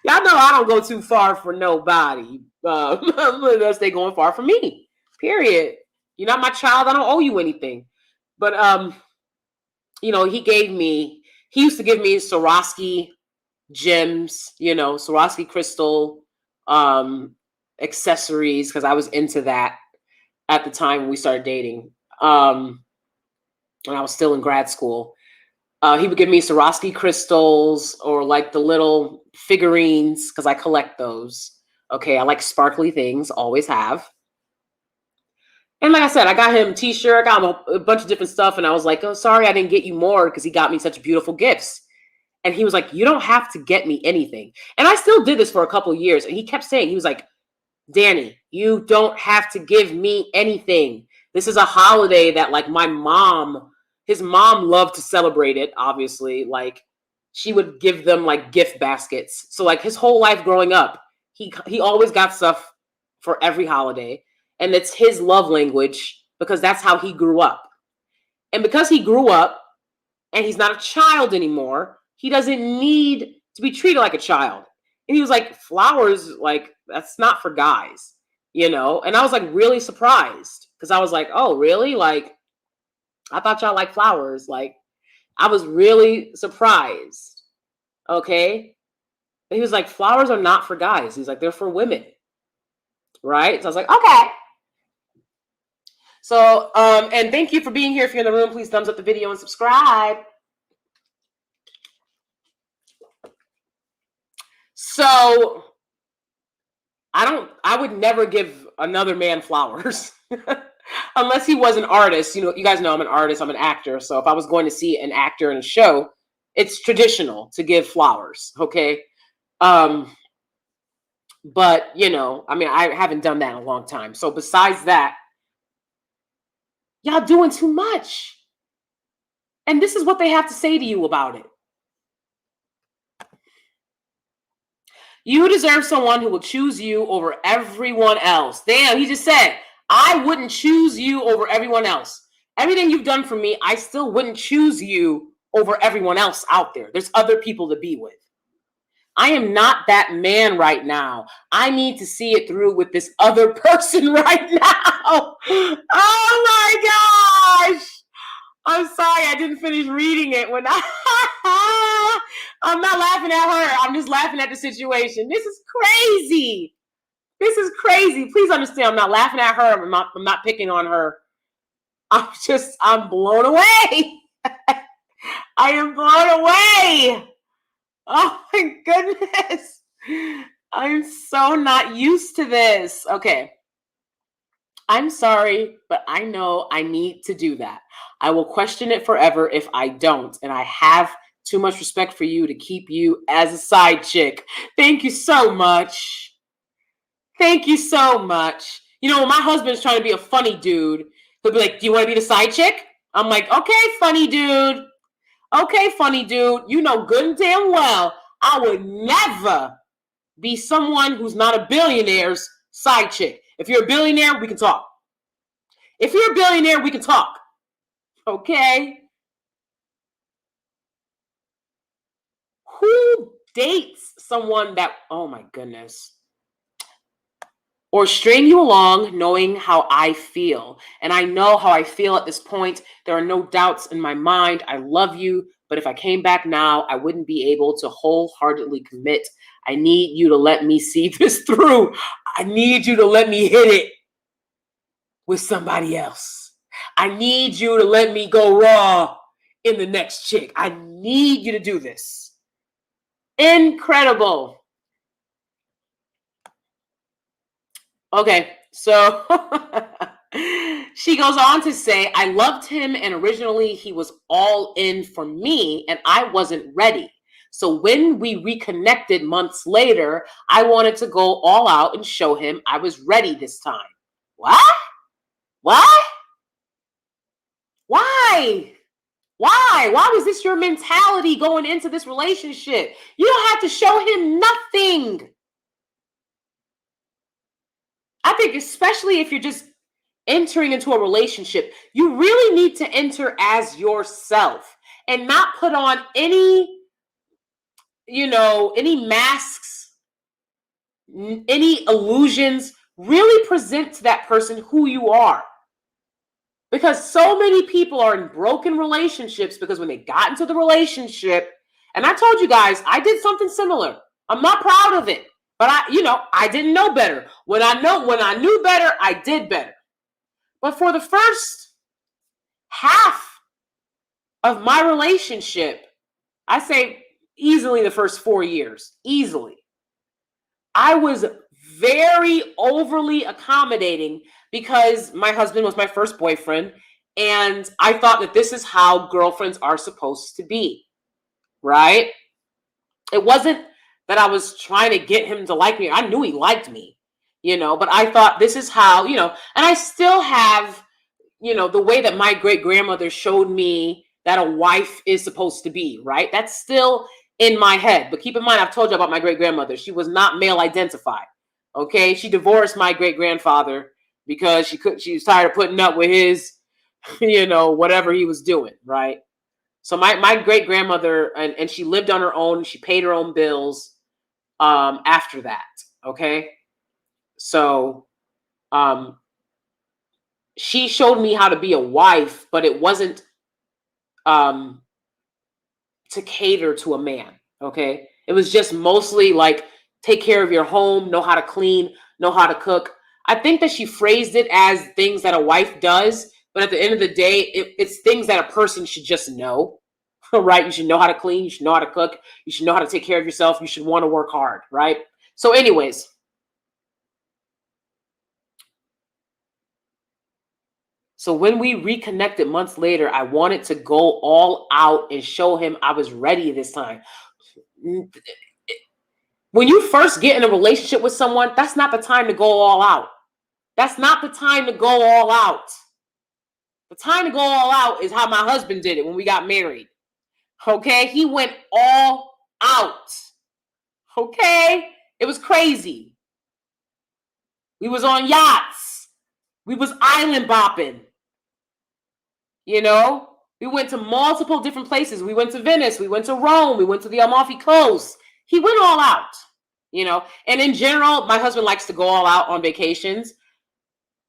Y'all know I don't go too far for nobody. Unless they going far for me. Period. You're not my child. I don't owe you anything. But he used to give me Swarovski gems, Swarovski crystal accessories, because I was into that at the time when we started dating. When I was still in grad school. He would give me Swarovski crystals or like the little figurines, because I collect those. Okay, I like sparkly things, always have. And like I said, I got him a t-shirt, I got him a bunch of different stuff, and I was like, oh, sorry I didn't get you more, because he got me such beautiful gifts. And he was like, you don't have to get me anything. And I still did this for a couple of years, and he kept saying, he was like, Danie, you don't have to give me anything. This is a holiday that like his mom loved to celebrate it, obviously. Like, she would give them like gift baskets. So like his whole life growing up, he always got stuff for every holiday. And it's his love language, because that's how he grew up. And because he grew up and he's not a child anymore, he doesn't need to be treated like a child. And he was like, flowers, like, that's not for guys, And I was like really surprised, because I was like, oh, really? Like, I thought y'all like flowers. Like, I was really surprised. Okay. And he was like, flowers are not for guys. He's like, they're for women. Right. So I was like, okay. So, and thank you for being here. If you're in the room, please thumbs up the video and subscribe. So I would never give another man flowers. Unless he was an artist. You guys know I'm an artist, I'm an actor. So if I was going to see an actor in a show, it's traditional to give flowers, okay? But, I haven't done that in a long time. So besides that, y'all doing too much. And this is what they have to say to you about it. You deserve someone who will choose you over everyone else. Damn, he just said, I wouldn't choose you over everyone else. Everything you've done for me, I still wouldn't choose you over everyone else out there. There's other people to be with. I am not that man right now. I need to see it through with this other person right now. Oh my gosh. I'm sorry, I didn't finish reading it when I'm not laughing at her. I'm just laughing at the situation. This is crazy. This is crazy. Please understand, I'm not laughing at her. I'm not picking on her. I'm blown away. I am blown away. Oh my goodness. I'm so not used to this. Okay. I'm sorry, but I know I need to do that. I will question it forever if I don't, and I have Too much respect for you to keep you as a side chick. Thank you so much. Thank you so much. You know, when my husband's trying to be a funny dude, he'll be like, do you want to be the side chick? I'm like, okay, funny dude. Okay, funny dude. You know good and damn well I would never be someone who's not a billionaire's side chick. If you're a billionaire, we can talk. If you're a billionaire, we can talk. Okay? Who dates someone that, oh my goodness, or string you along knowing how I feel? And I know how I feel at this point. There are no doubts in my mind. I love you. But if I came back now, I wouldn't be able to wholeheartedly commit. I need you to let me see this through. I need you to let me hit it with somebody else. I need you to let me go raw in the next chick. I need you to do this. Incredible. Okay, so she goes on to say, I loved him and originally he was all in for me and I wasn't ready. So when we reconnected months later, I wanted to go all out and show him I was ready this time. What? What? Why? Why? Why was this your mentality going into this relationship? You don't have to show him nothing. I think especially if you're just entering into a relationship, you really need to enter as yourself and not put on any, any masks, any illusions. Really present to that person who you are. Because so many people are in broken relationships because when they got into the relationship, and I told you guys, I did something similar. I'm not proud of it, but I didn't know better. When I knew better, I did better. But for the first half of my relationship, I say easily the first 4 years, easily, I was very overly accommodating because my husband was my first boyfriend. And I thought that this is how girlfriends are supposed to be, right? It wasn't that I was trying to get him to like me. I knew he liked me, but I thought this is how, and I still have, the way that my great grandmother showed me that a wife is supposed to be, right? That's still in my head. But keep in mind, I've told you about my great grandmother. She was not male identified. Okay. She divorced my great grandfather because she was tired of putting up with his, whatever he was doing. Right. So my great grandmother, and she lived on her own. She paid her own bills after that. Okay. So she showed me how to be a wife, but it wasn't to cater to a man. Okay. It was just mostly like, take care of your home, know how to clean, know how to cook. I think that she phrased it as things that a wife does, but at the end of the day, it's things that a person should just know, right? You should know how to clean, you should know how to cook, you should know how to take care of yourself, you should want to work hard, right? So anyways, so when we reconnected months later, I wanted to go all out and show him I was ready this time. When you first get in a relationship with someone, that's not the time to go all out. That's not the time to go all out. The time to go all out is how my husband did it when we got married. Okay? He went all out. Okay? It was crazy. We was on yachts. We was island bopping. We went to multiple different places. We went to Venice. We went to Rome. We went to the Amalfi Coast. He went all out, and in general, my husband likes to go all out on vacations.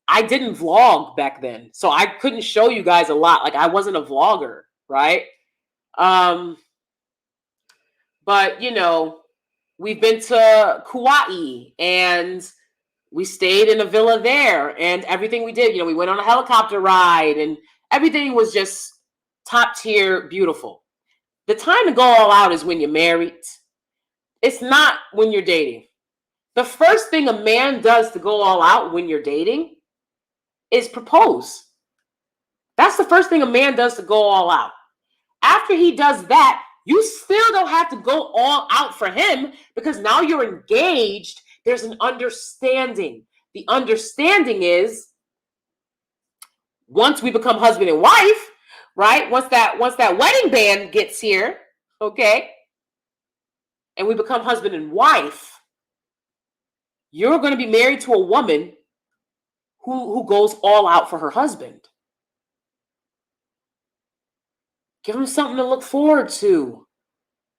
I didn't vlog back then, so I couldn't show you guys a lot. Like I wasn't a vlogger, right? But we've been to Kauai and we stayed in a villa there, and everything we did, we went on a helicopter ride and everything was just top tier, beautiful. The time to go all out is when you're married. It's not when you're dating. The first thing a man does to go all out when you're dating is propose. That's the first thing a man does to go all out. After he does that, You still don't have to go all out for him because now you're engaged. There's an understanding. The understanding is once we become husband and wife, right? Once that wedding band gets here, okay, and we become husband and wife, you're going to be married to a woman who goes all out for her husband. Give him something to look forward to.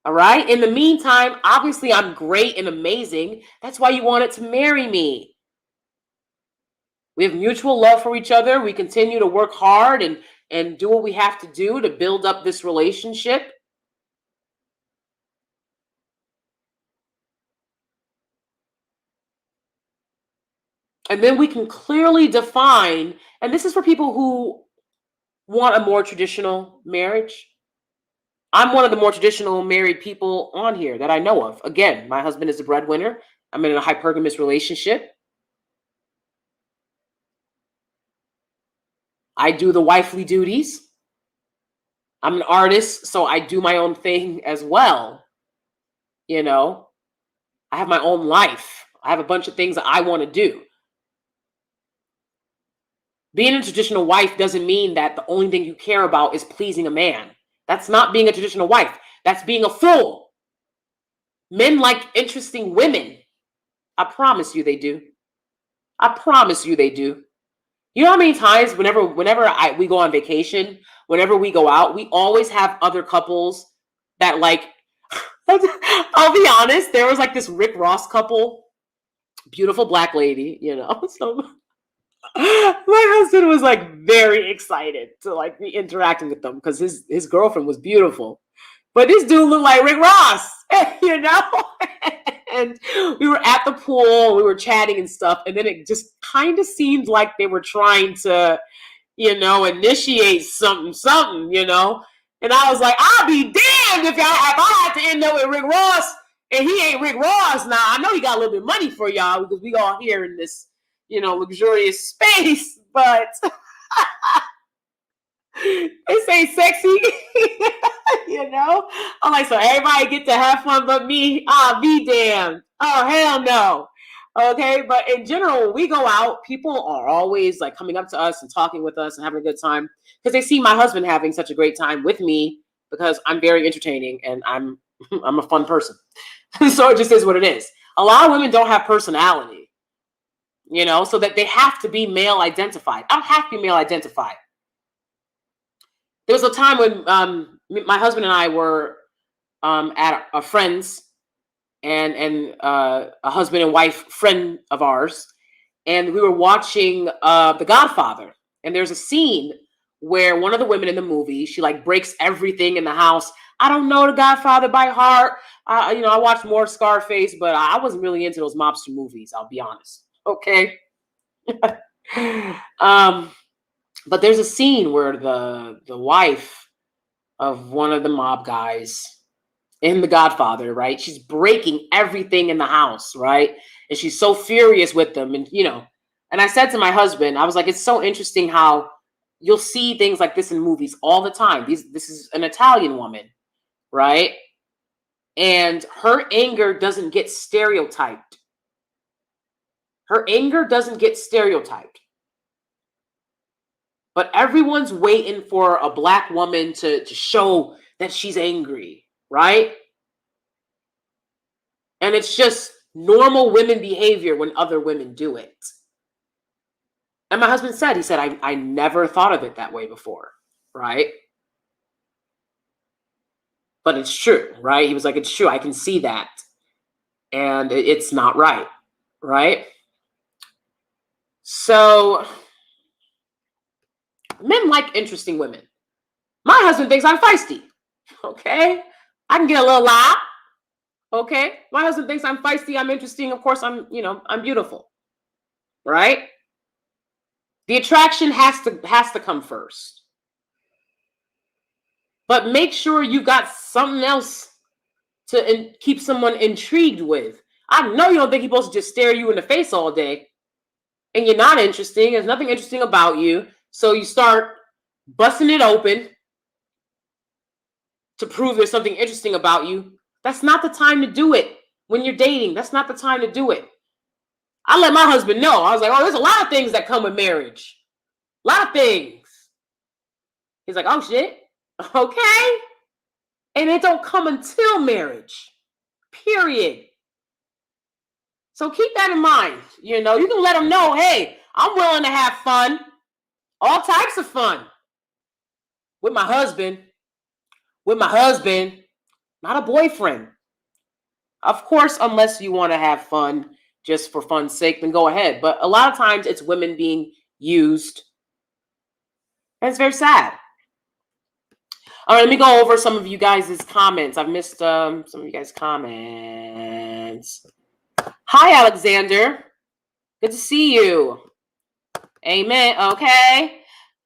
All right. In the meantime, obviously, I'm great and amazing. That's why you wanted to marry me. We have mutual love for each other. We continue to work hard and do what we have to do to build up this relationship. And then we can clearly define, and this is for people who want a more traditional marriage. I'm one of the more traditional married people on here that I know of. Again, my husband is the breadwinner. I'm in a hypergamous relationship. I do the wifely duties. I'm an artist, so I do my own thing as well. You know, I have my own life. I have a bunch of things that I want to do. Being a traditional wife doesn't mean that the only thing you care about is pleasing a man. That's not being a traditional wife. That's being a fool. Men like interesting women. I promise you they do. I promise you they do. You know how many times whenever we go on vacation, whenever we go out, we always have other couples that like, I'll be honest, there was like this Rick Ross couple, beautiful black lady, you know. So my husband was like very excited to like be interacting with them because his girlfriend was beautiful. But this dude looked like Rick Ross, you know? And we were at the pool, we were chatting and stuff, and then it just kind of seemed like they were trying to, you know, initiate something, you know? And I was like, I'll be damned if I had to end up with Rick Ross and he ain't Rick Ross. Now, I know he got a little bit of money for y'all because we all here in this, you know, luxurious space, but this ain't sexy. You know, I'm like, so everybody get to have fun but me. Ah, be damned. Oh, hell no. Okay, but in general, when we go out, people are always like coming up to us and talking with us and having a good time because they see my husband having such a great time with me because I'm very entertaining and I'm a fun person. So it just is what it is. A lot of women don't have personality, you know, so that they have to be male identified. I don't have to be male identified. There was a time when my husband and I were at a friend's and a husband and wife friend of ours, and we were watching The Godfather. And there's a scene where one of the women in the movie, she like breaks everything in the house. I don't know The Godfather by heart. You know, I watched more Scarface, but I wasn't really into those mobster movies. I'll be honest. Okay. But there's a scene where the wife of one of the mob guys in The Godfather, right? She's breaking everything in the house, right? And she's so furious with them. And, you know, and I said to my husband, I was like, it's so interesting how you'll see things like this in movies all the time. This is an Italian woman, right? And her anger doesn't get stereotyped. Her anger doesn't get stereotyped. But everyone's waiting for a black woman to show that she's angry, right? And it's just normal women behavior when other women do it. And my husband said, he said, I never thought of it that way before, right? But it's true, right? He was like, it's true. I can see that. And it's not right, right? So men like interesting women. My husband thinks I'm feisty. Okay. I can get a little loud. Okay. My husband thinks I'm feisty. I'm interesting. Of course, I'm beautiful. Right. The attraction has to come first. But make sure you got something else to keep someone intrigued with. I know you don't think he's supposed to just stare you in the face all day. And you're not interesting. There's nothing interesting about you. So you start busting it open. to prove there's something interesting about you, that's not the time to do it. When you're dating, that's not the time to do it. I let my husband know. I was like, oh, there's a lot of things that come with marriage. A lot of things. He's like, oh, shit. Okay. And it don't come until marriage. Period. So keep that in mind. You know, you can let them know, hey, I'm willing to have fun. All types of fun. With my husband. Not a boyfriend. Of course, unless you want to have fun just for fun's sake, then go ahead. But a lot of times it's women being used. And it's very sad. All right, let me go over some of you guys' comments. I've missed some of you guys' comments. Hi, Alexander. Good to see you. Amen. Okay.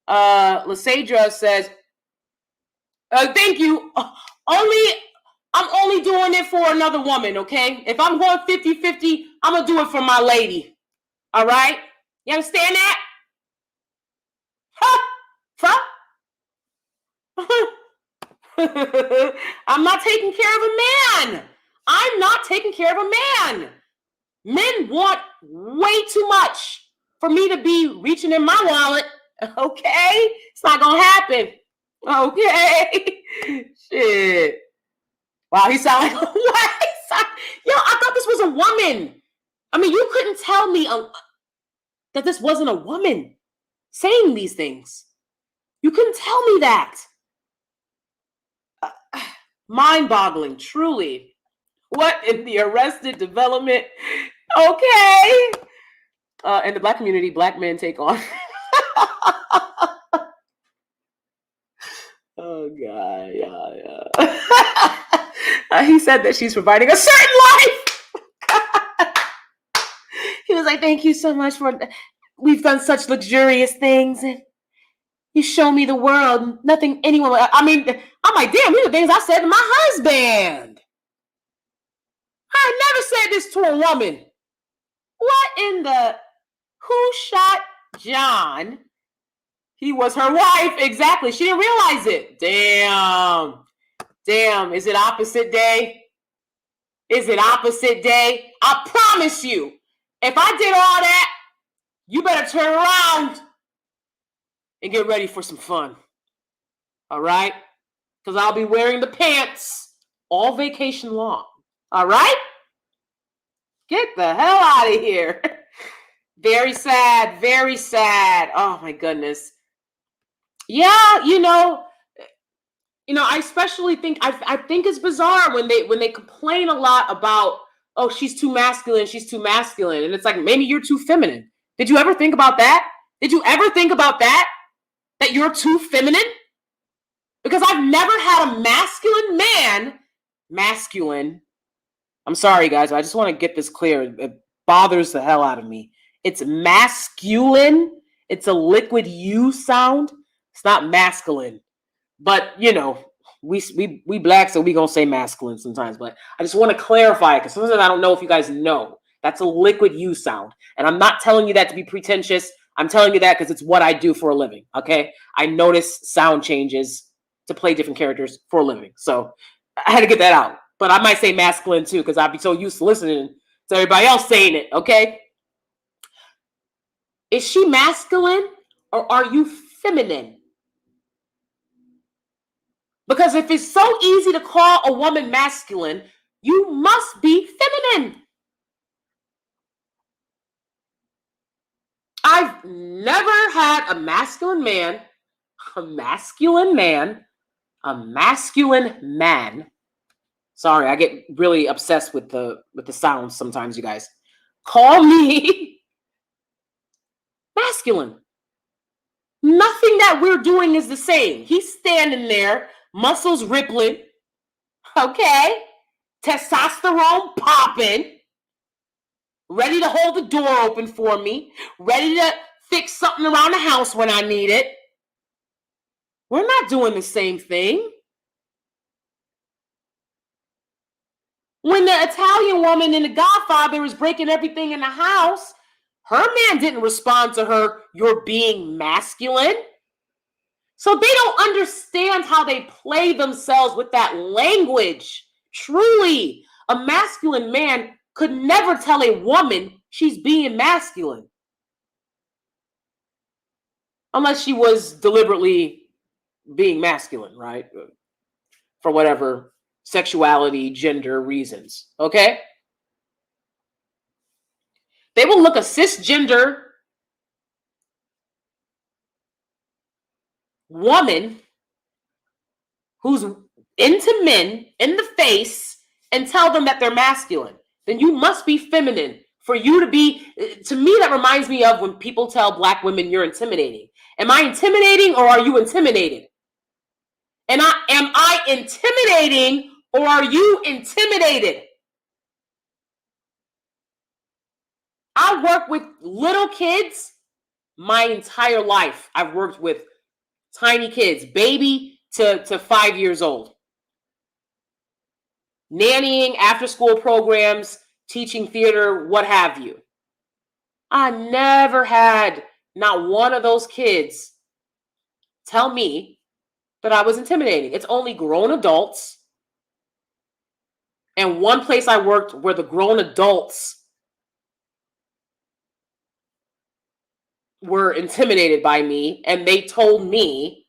Lysadra says, thank you. I'm only doing it for another woman, okay? If I'm going 50-50, I'm going to do it for my lady. All right? You understand that? I'm not taking care of a man. I'm not taking care of a man. Men want way too much for me to be reaching in my wallet. Okay? It's not going to happen. Okay? Shit. Wow, he sounded like, what? Yo, I thought this was a woman. I mean, you couldn't tell me that this wasn't a woman saying these things. You couldn't tell me that. Mind-boggling, truly. What in the Arrested Development? Okay. In the Black community, Black men take on. Oh, God. Yeah. He said that she's providing a certain life. He was like, thank you so much for, we've done such luxurious things. And you show me the world. Nothing anyone, I mean, I'm like, damn, these are things I said to my husband. I never said this to a woman. What in the, who shot John? He was her wife. Exactly. She didn't realize it. Damn. Is it opposite day? I promise you, if I did all that, you better turn around and get ready for some fun. All right? Because I'll be wearing the pants all vacation long. All right? Get the hell out of here. Very sad. Very sad. Oh, my goodness. Yeah, I especially think, I think it's bizarre when they complain a lot about, oh, she's too masculine. And it's like, maybe you're too feminine. Did you ever think about that? That you're too feminine? Because I've never had a masculine. I'm sorry, guys. I just want to get this clear. It bothers the hell out of me. It's masculine. It's a liquid U sound. It's not masculine. But, we Black, so we going to say masculine sometimes. But I just want to clarify it because sometimes I don't know if you guys know. That's a liquid U sound. And I'm not telling you that to be pretentious. I'm telling you that because it's what I do for a living, okay? I notice sound changes to play different characters for a living. So I had to get that out. But I might say masculine too because I'd be so used to listening to everybody else saying it, okay? Is she masculine or are you feminine? Because if it's so easy to call a woman masculine, you must be feminine. I've never had a masculine man. Sorry, I get really obsessed with the sounds sometimes, you guys. Call me masculine. Nothing that we're doing is the same. He's standing there, muscles rippling, okay? Testosterone popping, ready to hold the door open for me, ready to fix something around the house when I need it. We're not doing the same thing. When the Italian woman in The Godfather was breaking everything in the house, her man didn't respond to her, you're being masculine. So they don't understand how they play themselves with that language. Truly, a masculine man could never tell a woman she's being masculine unless she was deliberately being masculine, right? For whatever sexuality, gender reasons. Okay? They will look a cisgender woman who's into men in the face and tell them that they're masculine. Then you must be feminine for you to be. To me, that reminds me of when people tell black women you're intimidating. Am I intimidating or are you intimidated? And am I intimidating or are you intimidated? I work with little kids my entire life. I've worked with tiny kids, baby to 5 years old. Nannying, after school programs, teaching theater, what have you. I never had not one of those kids tell me that I was intimidating. It's only grown adults. And one place I worked where the grown adults were intimidated by me, and they told me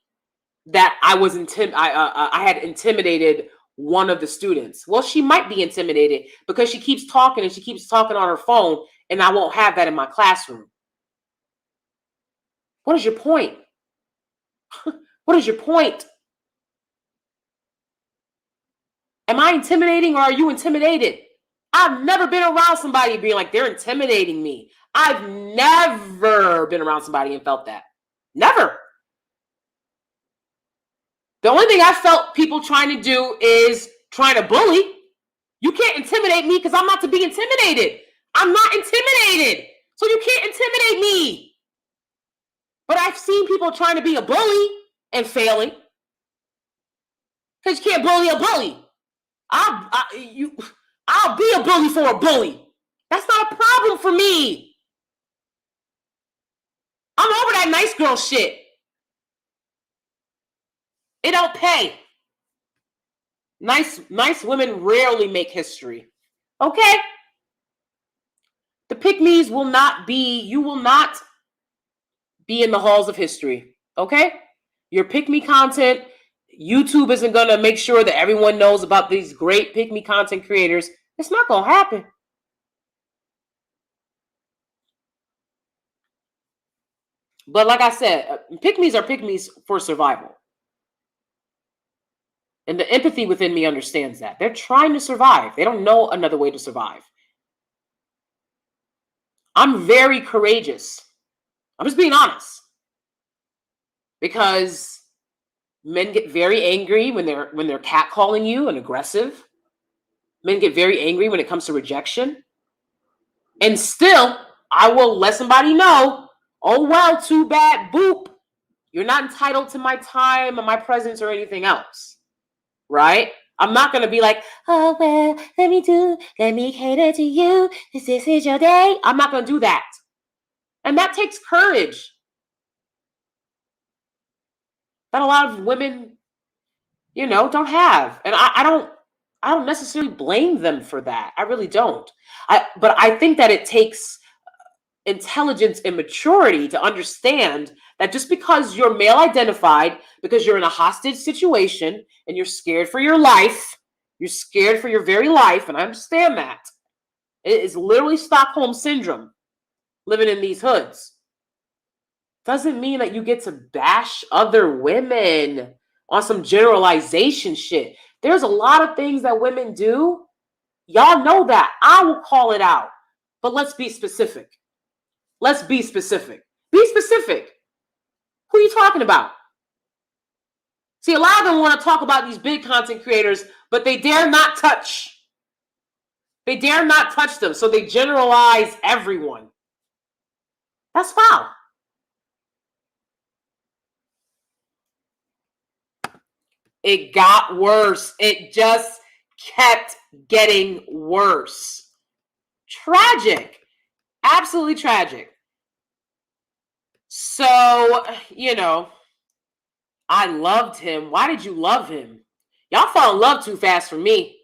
that I was I had intimidated one of the students. Well, she might be intimidated because she keeps talking and she keeps talking on her phone, and I won't have that in my classroom. What is your point? What is your point? Am I intimidating or are you intimidated? I've never been around somebody being like, they're intimidating me. I've never been around somebody and felt that. Never. The only thing I felt people trying to do is trying to bully. You can't intimidate me because I'm not to be intimidated. I'm not intimidated. So you can't intimidate me. But I've seen people trying to be a bully and failing. Because you can't bully a bully. I'll be a bully for a bully. That's not a problem for me. I'm over that nice girl shit. It don't pay. Nice women rarely make history. Okay? The pick-me's will not be, you will not be in the halls of history. Okay? Your pick-me content, YouTube isn't going to make sure that everyone knows about these great pick-me content creators. It's not going to happen. But like I said, pick-me's are pick-me's for survival. And the empathy within me understands that. They're trying to survive. They don't know another way to survive. I'm very courageous. I'm just being honest. Because men get very angry when they're catcalling you and aggressive. Men get very angry when it comes to rejection. And still, I will let somebody know, oh, well, too bad, boop. You're not entitled to my time or my presence or anything else. Right? I'm not going to be like, oh, well, let me cater to you. This is your day. I'm not going to do that. And that takes courage. That a lot of women, don't have. And I don't necessarily blame them for that. I really don't. But I think that it takes intelligence and maturity to understand that just because you're male identified, because you're in a hostage situation and you're scared for your life, you're scared for your very life, and I understand that. It is literally Stockholm syndrome living in these hoods. Doesn't mean that you get to bash other women on some generalization shit. There's a lot of things that women do. Y'all know that. I will call it out. But let's be specific. Let's be specific. Be specific. Who are you talking about? See, a lot of them want to talk about these big content creators, but they dare not touch. They dare not touch them, so they generalize everyone. That's foul. It got worse. It just kept getting worse. Tragic. Absolutely tragic. So, I loved him. Why did you love him? Y'all fall in love too fast for me.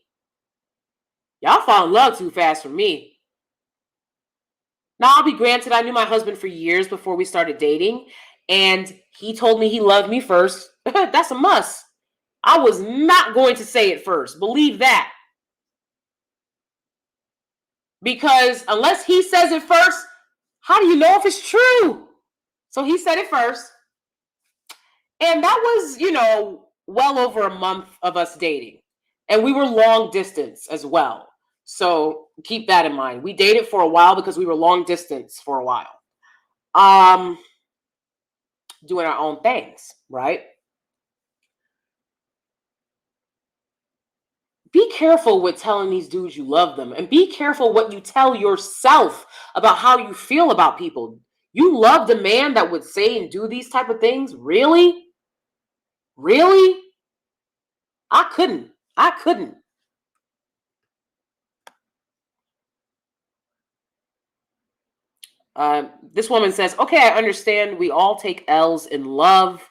Y'all fall in love too fast for me. Now, I'll be granted, I knew my husband for years before we started dating, and he told me he loved me first. That's a must. I was not going to say it first. Believe that. Because unless he says it first, how do you know if it's true? So he said it first. And that was, well over a month of us dating. And we were long distance as well. So keep that in mind. We dated for a while because we were long distance for a while. Doing our own things, right? Be careful with telling these dudes you love them, and be careful what you tell yourself about how you feel about people. You loved a man that would say and do these type of things? Really? Really? I couldn't. This woman says, okay, I understand we all take L's in love.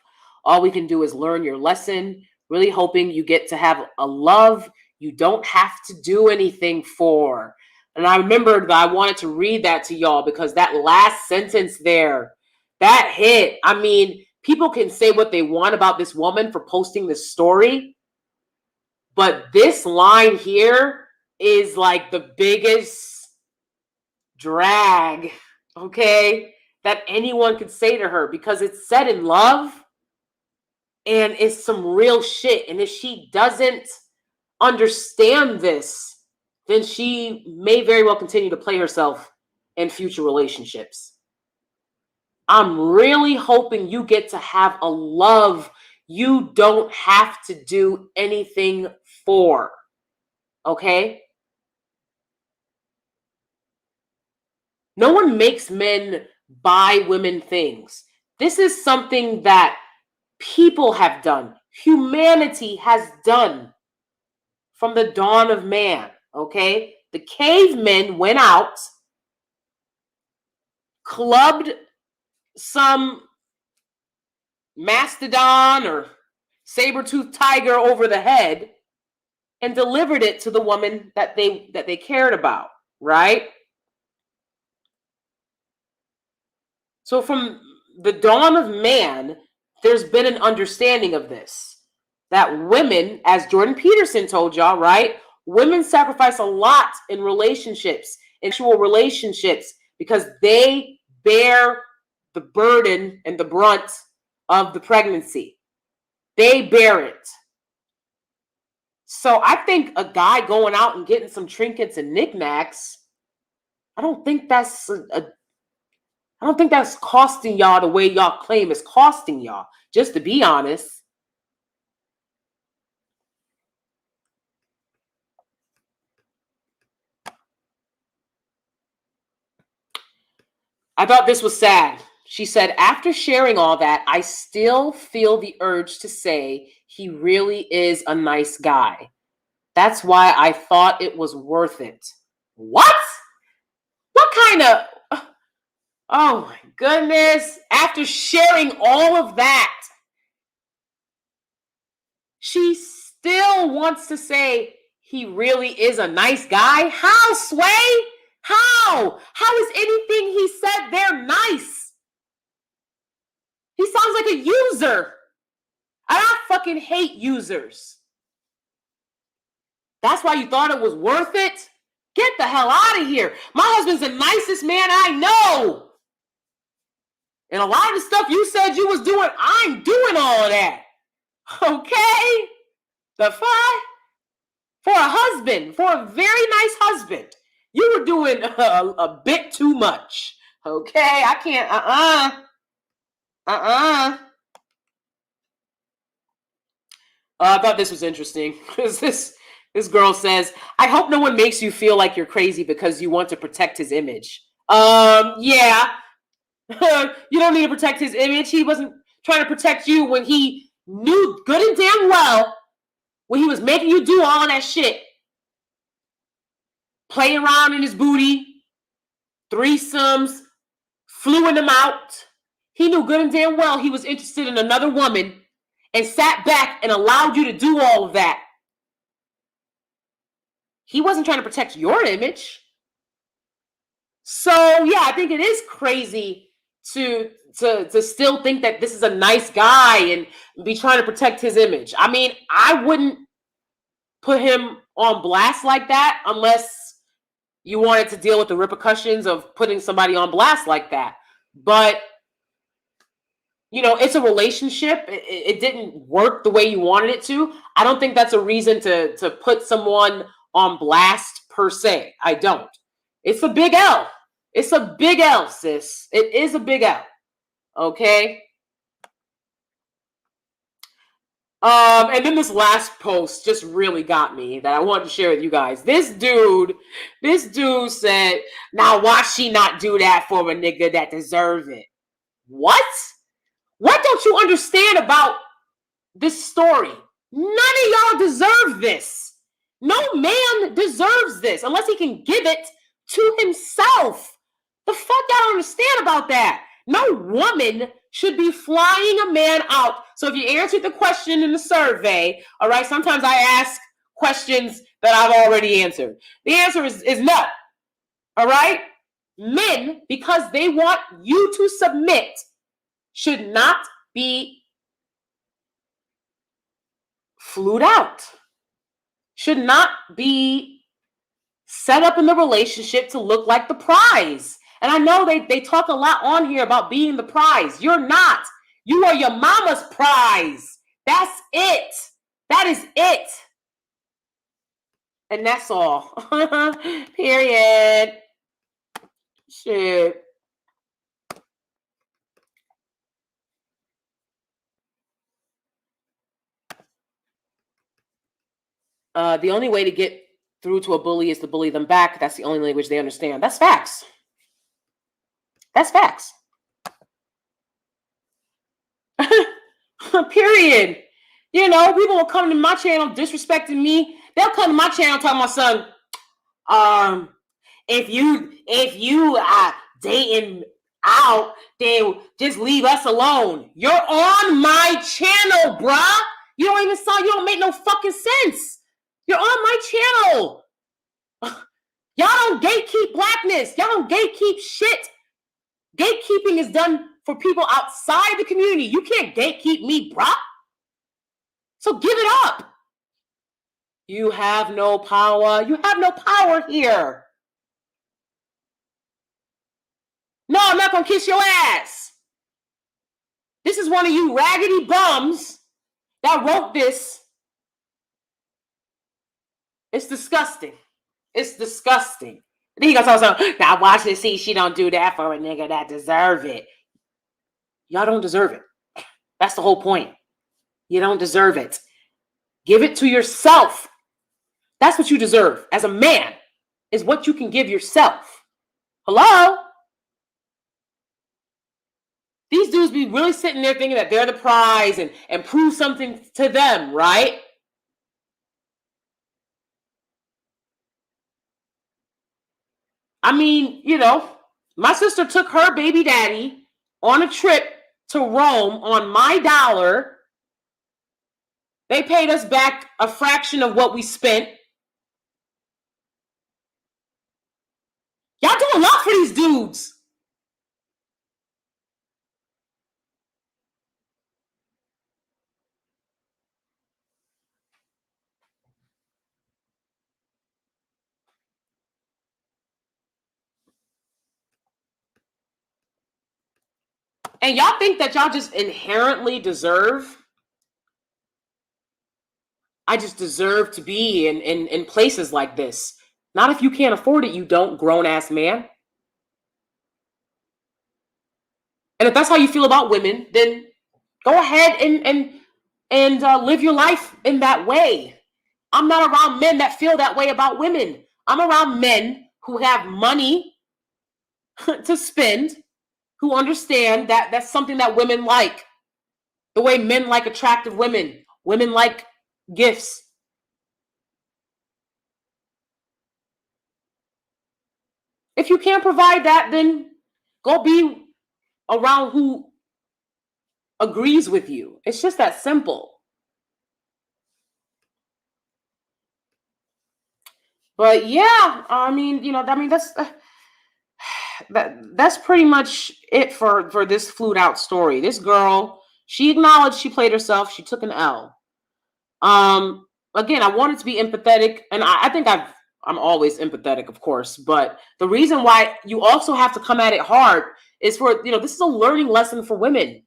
All we can do is learn your lesson. Really hoping you get to have a love you don't have to do anything for. And I remembered that I wanted to read that to y'all because that last sentence there, that hit. I mean, people can say what they want about this woman for posting this story, but this line here is like the biggest drag, okay, that anyone could say to her, because it's said in love and it's some real shit. And if she doesn't understand this, then she may very well continue to play herself in future relationships. I'm really hoping you get to have a love you don't have to do anything for. Okay? No one makes men buy women things. This is something that people have done. Humanity has done from the dawn of man. Okay? The cavemen went out, clubbed some mastodon or saber-toothed tiger over the head and delivered it to the woman that they cared about, right? So from the dawn of man, there's been an understanding of this, that women, as Jordan Peterson told y'all, right? Women sacrifice a lot in relationships, in actual relationships, because they bear the burden and the brunt of the pregnancy. They bear it. So I think a guy going out and getting some trinkets and knickknacks, I don't think that's costing y'all the way y'all claim it's costing y'all, just to be honest. I thought this was sad. She said, after sharing all that, I still feel the urge to say he really is a nice guy. That's why I thought it was worth it. What? What kind of... Oh my goodness. After sharing all of that, she still wants to say he really is a nice guy? How, Sway? How? How is anything he said there nice? He sounds like a user. And I fucking hate users. That's why you thought it was worth it? Get the hell out of here. My husband's the nicest man I know. And a lot of the stuff you said you was doing, I'm doing all of that. Okay? The fuck? For a husband, for a very nice husband, you were doing a bit too much. Okay? I can't, I thought this was interesting because this girl says, I hope no one makes you feel like you're crazy because you want to protect his image. Yeah. You don't need to protect his image. He wasn't trying to protect you when he knew good and damn well when he was making you do all of that shit. Playing around in his booty, threesomes, fluing them out. He knew good and damn well he was interested in another woman, and sat back and allowed you to do all of that. He wasn't trying to protect your image. So yeah, I think it is crazy to still think that this is a nice guy and be trying to protect his image. I mean, I wouldn't put him on blast like that unless you wanted to deal with the repercussions of putting somebody on blast like that. But you know, it's a relationship. It didn't work the way you wanted it to. I don't think that's a reason to put someone on blast per se. I don't. It's a big L. It's a big L, sis. It is a big L. Okay. And then this last post just really got me that I wanted to share with you guys. This dude said, "Now why she not do that for a nigga that deserve it?" What? What don't you understand about this story? None of y'all deserve this. No man deserves this unless he can give it to himself. The fuck y'all don't understand about that? No woman should be flying a man out. So if you answered the question in the survey, all right, sometimes I ask questions that I've already answered. The answer is no. All right? Men, because they want you to submit, should not be flued out, should not be set up in the relationship to look like the prize. And I know they talk a lot on here about being the prize. You're not. You are your mama's prize. That's it. That is it. And that's all. Period. Shit. The only way to get through to a bully is to bully them back. That's the only language they understand. That's facts. That's facts. Period. You know, people will come to my channel disrespecting me. They'll come to my channel talking about, son, if you dating out, then just leave us alone. You're on my channel, bruh. You don't make no fucking sense. You're on my channel. Y'all don't gatekeep blackness. Y'all don't gatekeep shit. Gatekeeping is done for people outside the community. You can't gatekeep me, bruh. So give it up. You have no power. You have no power here. No, I'm not going to kiss your ass. This is one of you raggedy bums that wrote this. It's disgusting. It's disgusting. And then he goes, now watch this, see, she don't do that for a nigga that deserve it. Y'all don't deserve it. That's the whole point. You don't deserve it. Give it to yourself. That's what you deserve as a man, is what you can give yourself. Hello? These dudes be really sitting there thinking that they're the prize and prove something to them, right? I mean, you know, my sister took her baby daddy on a trip to Rome on my dollar. They paid us back a fraction of what we spent. Y'all do a lot for these dudes. And y'all think that y'all just inherently deserve, I just deserve to be in places like this. Not if you can't afford it, you don't, grown-ass man. And if that's how you feel about women, then go ahead and live your life in that way. I'm not around men that feel that way about women. I'm around men who have money to spend, who understand that that's something that women like. The way men like attractive women. Women like gifts. If you can't provide that, then go be around who agrees with you. It's just that simple. But yeah, I mean, that's pretty much it for this flued out story. This girl, she acknowledged she played herself. She took an L. Again, I wanted to be empathetic, and I think I'm always empathetic, of course. But the reason why you also have to come at it hard is for this is a learning lesson for women,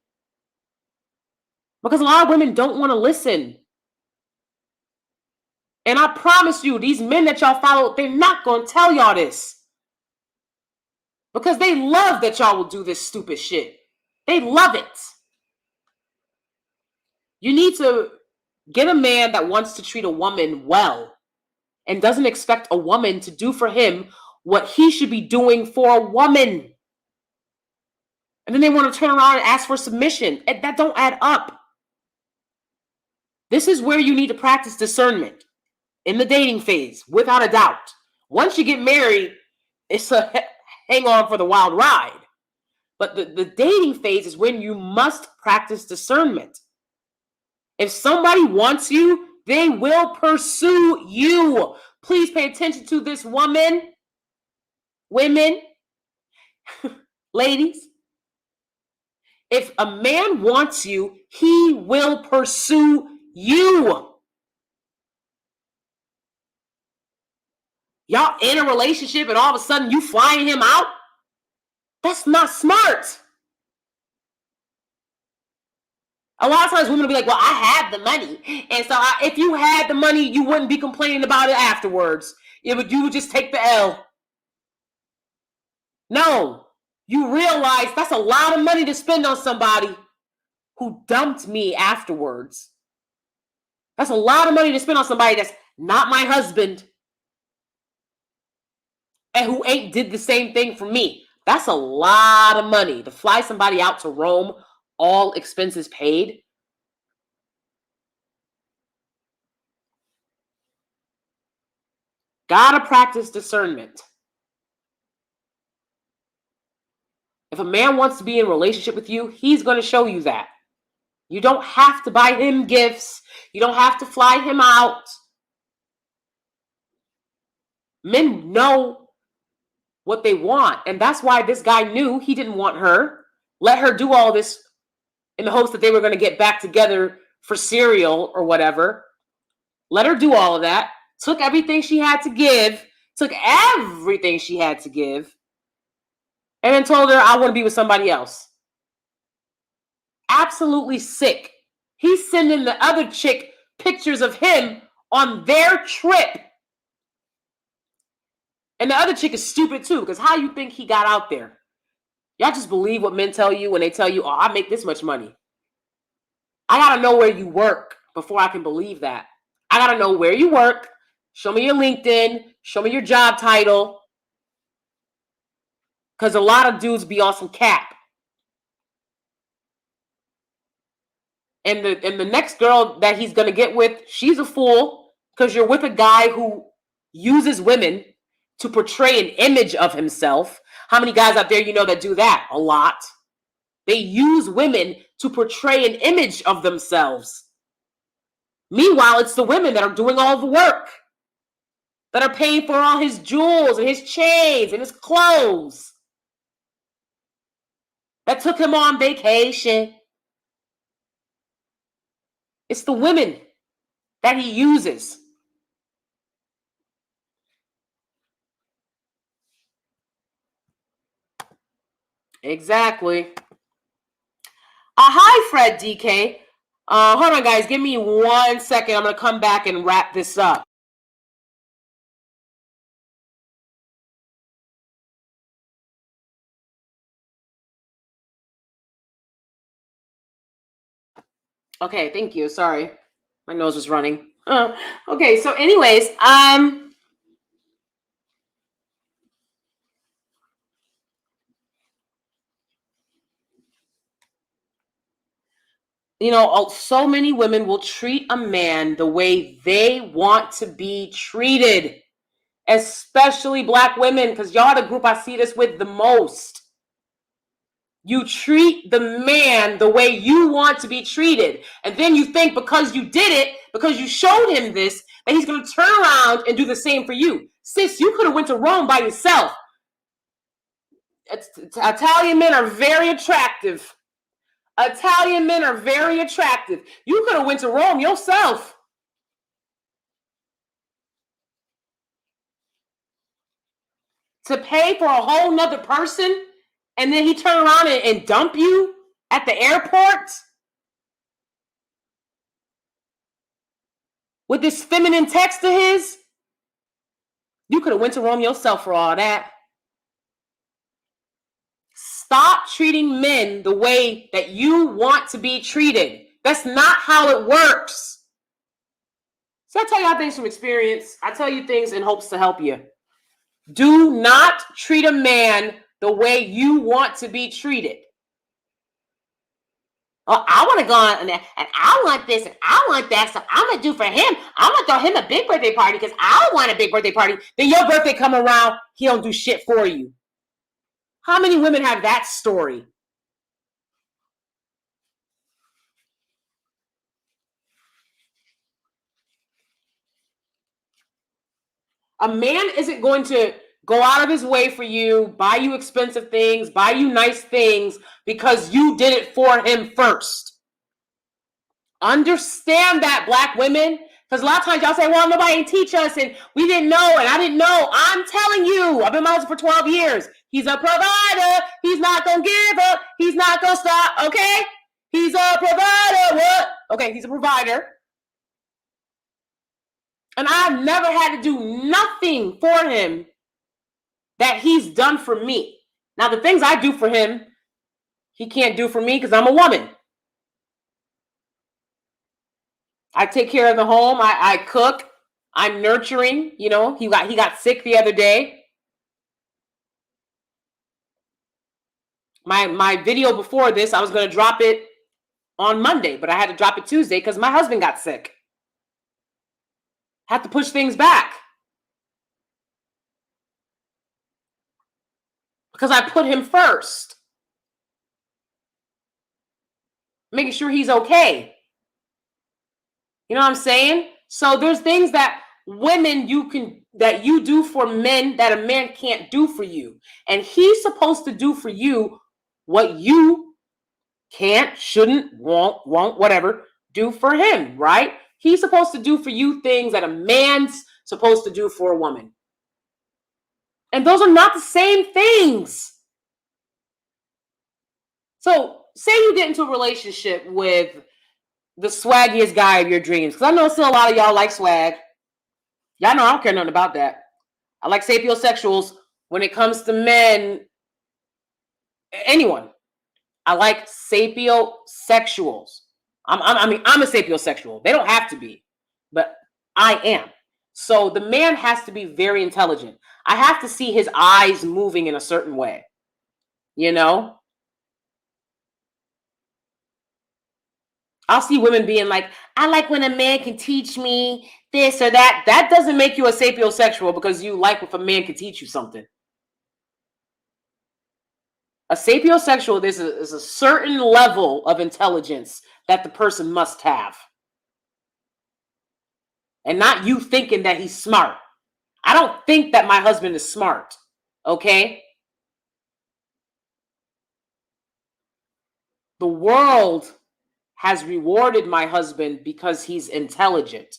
because a lot of women don't want to listen. And I promise you, these men that y'all follow, they're not going to tell y'all this. Because they love that y'all will do this stupid shit. They love it. You need to get a man that wants to treat a woman well and doesn't expect a woman to do for him what he should be doing for a woman. And then they want to turn around and ask for submission. That don't add up. This is where you need to practice discernment in the dating phase, without a doubt. Once you get married, it's a hang on for the wild ride. But the dating phase is when you must practice discernment. If somebody wants you, they will pursue you. Please pay attention to this, women, ladies. If a man wants you, he will pursue you. Y'all in a relationship and all of a sudden you flying him out? That's not smart. A lot of times women will be like, well, I have the money. And so if you had the money, you wouldn't be complaining about it afterwards. You would just take the L. No, you realize that's a lot of money to spend on somebody who dumped me afterwards. That's a lot of money to spend on somebody that's not my husband and who ain't did the same thing for me. That's a lot of money to fly somebody out to Rome, all expenses paid. Gotta practice discernment. If a man wants to be in a relationship with you, he's going to show you that. You don't have to buy him gifts. You don't have to fly him out. Men know what they want. And that's why this guy knew he didn't want her. Let her do all this in the hopes that they were going to get back together for cereal or whatever. Let her do all of that. Took everything she had to give. And then told her, I want to be with somebody else. Absolutely sick. He's sending the other chick pictures of him on their trip. And the other chick is stupid too, because how you think he got out there? Y'all just believe what men tell you when they tell you, oh, I make this much money. I got to know where you work before I can believe that. I got to know where you work. Show me your LinkedIn. Show me your job title. Because a lot of dudes be on some cap. And the next girl that he's going to get with, she's a fool, because you're with a guy who uses women to portray an image of himself. How many guys out there you know that do that? A lot. They use women to portray an image of themselves. Meanwhile, it's the women that are doing all the work, that are paying for all his jewels and his chains and his clothes, that took him on vacation. It's the women that he uses. Exactly. Hi, Fred DK. Hold on, guys. Give me 1 second. I'm going to come back and wrap this up. Okay, thank you. Sorry. My nose was running. Okay, so anyways, so many women will treat a man the way they want to be treated, especially Black women, because y'all are the group I see this with the most. You treat the man the way you want to be treated. And then you think because you did it, because you showed him this, that he's going to turn around and do the same for you. Sis, you could have went to Rome by yourself. Italian men are very attractive. Italian men are very attractive. You could have went to Rome yourself. To pay for a whole nother person, and then he turn around and dump you at the airport with this feminine text of his. You could have went to Rome yourself for all that. Stop treating men the way that you want to be treated. That's not how it works. So I tell y'all things from experience. I tell you things in hopes to help you. Do not treat a man the way you want to be treated. Oh, I want to go on and I want this and I want that, so I'm going to do for him. I'm going to throw him a big birthday party because I want a big birthday party. Then your birthday come around, he don't do shit for you. How many women have that story? A man isn't going to go out of his way for you, buy you expensive things, buy you nice things because you did it for him first. Understand that, Black women. Because a lot of times y'all say, well, nobody didn't teach us and we didn't know and I didn't know. I'm telling you, I've been my husband for 12 years. He's a provider. He's not going to give up. He's not going to stop, okay? He's a provider. What? Okay, he's a provider. And I've never had to do nothing for him that he's done for me. Now, the things I do for him, he can't do for me because I'm a woman. I take care of the home. I cook. I'm nurturing. You know, he got sick the other day. My video before this, I was going to drop it on Monday, but I had to drop it Tuesday because my husband got sick. Had to push things back because I put him first, making sure he's okay. You know what I'm saying? So there's things that women that you do for men that a man can't do for you. And he's supposed to do for you what you can't, shouldn't, won't, whatever, do for him, right? He's supposed to do for you things that a man's supposed to do for a woman. And those are not the same things. So say you get into a relationship with the swaggiest guy of your dreams. Because I know still a lot of y'all like swag. Y'all know I don't care nothing about that. I like sapiosexuals when it comes to men. Anyone. I like sapiosexuals. I'm a sapiosexual. They don't have to be, but I am. So the man has to be very intelligent. I have to see his eyes moving in a certain way. You know? I'll see women being like, I like when a man can teach me this or that. That doesn't make you a sapiosexual because you like if a man can teach you something. A sapiosexual is a certain level of intelligence that the person must have. And not you thinking that he's smart. I don't think that my husband is smart. Okay? The world has rewarded my husband because he's intelligent.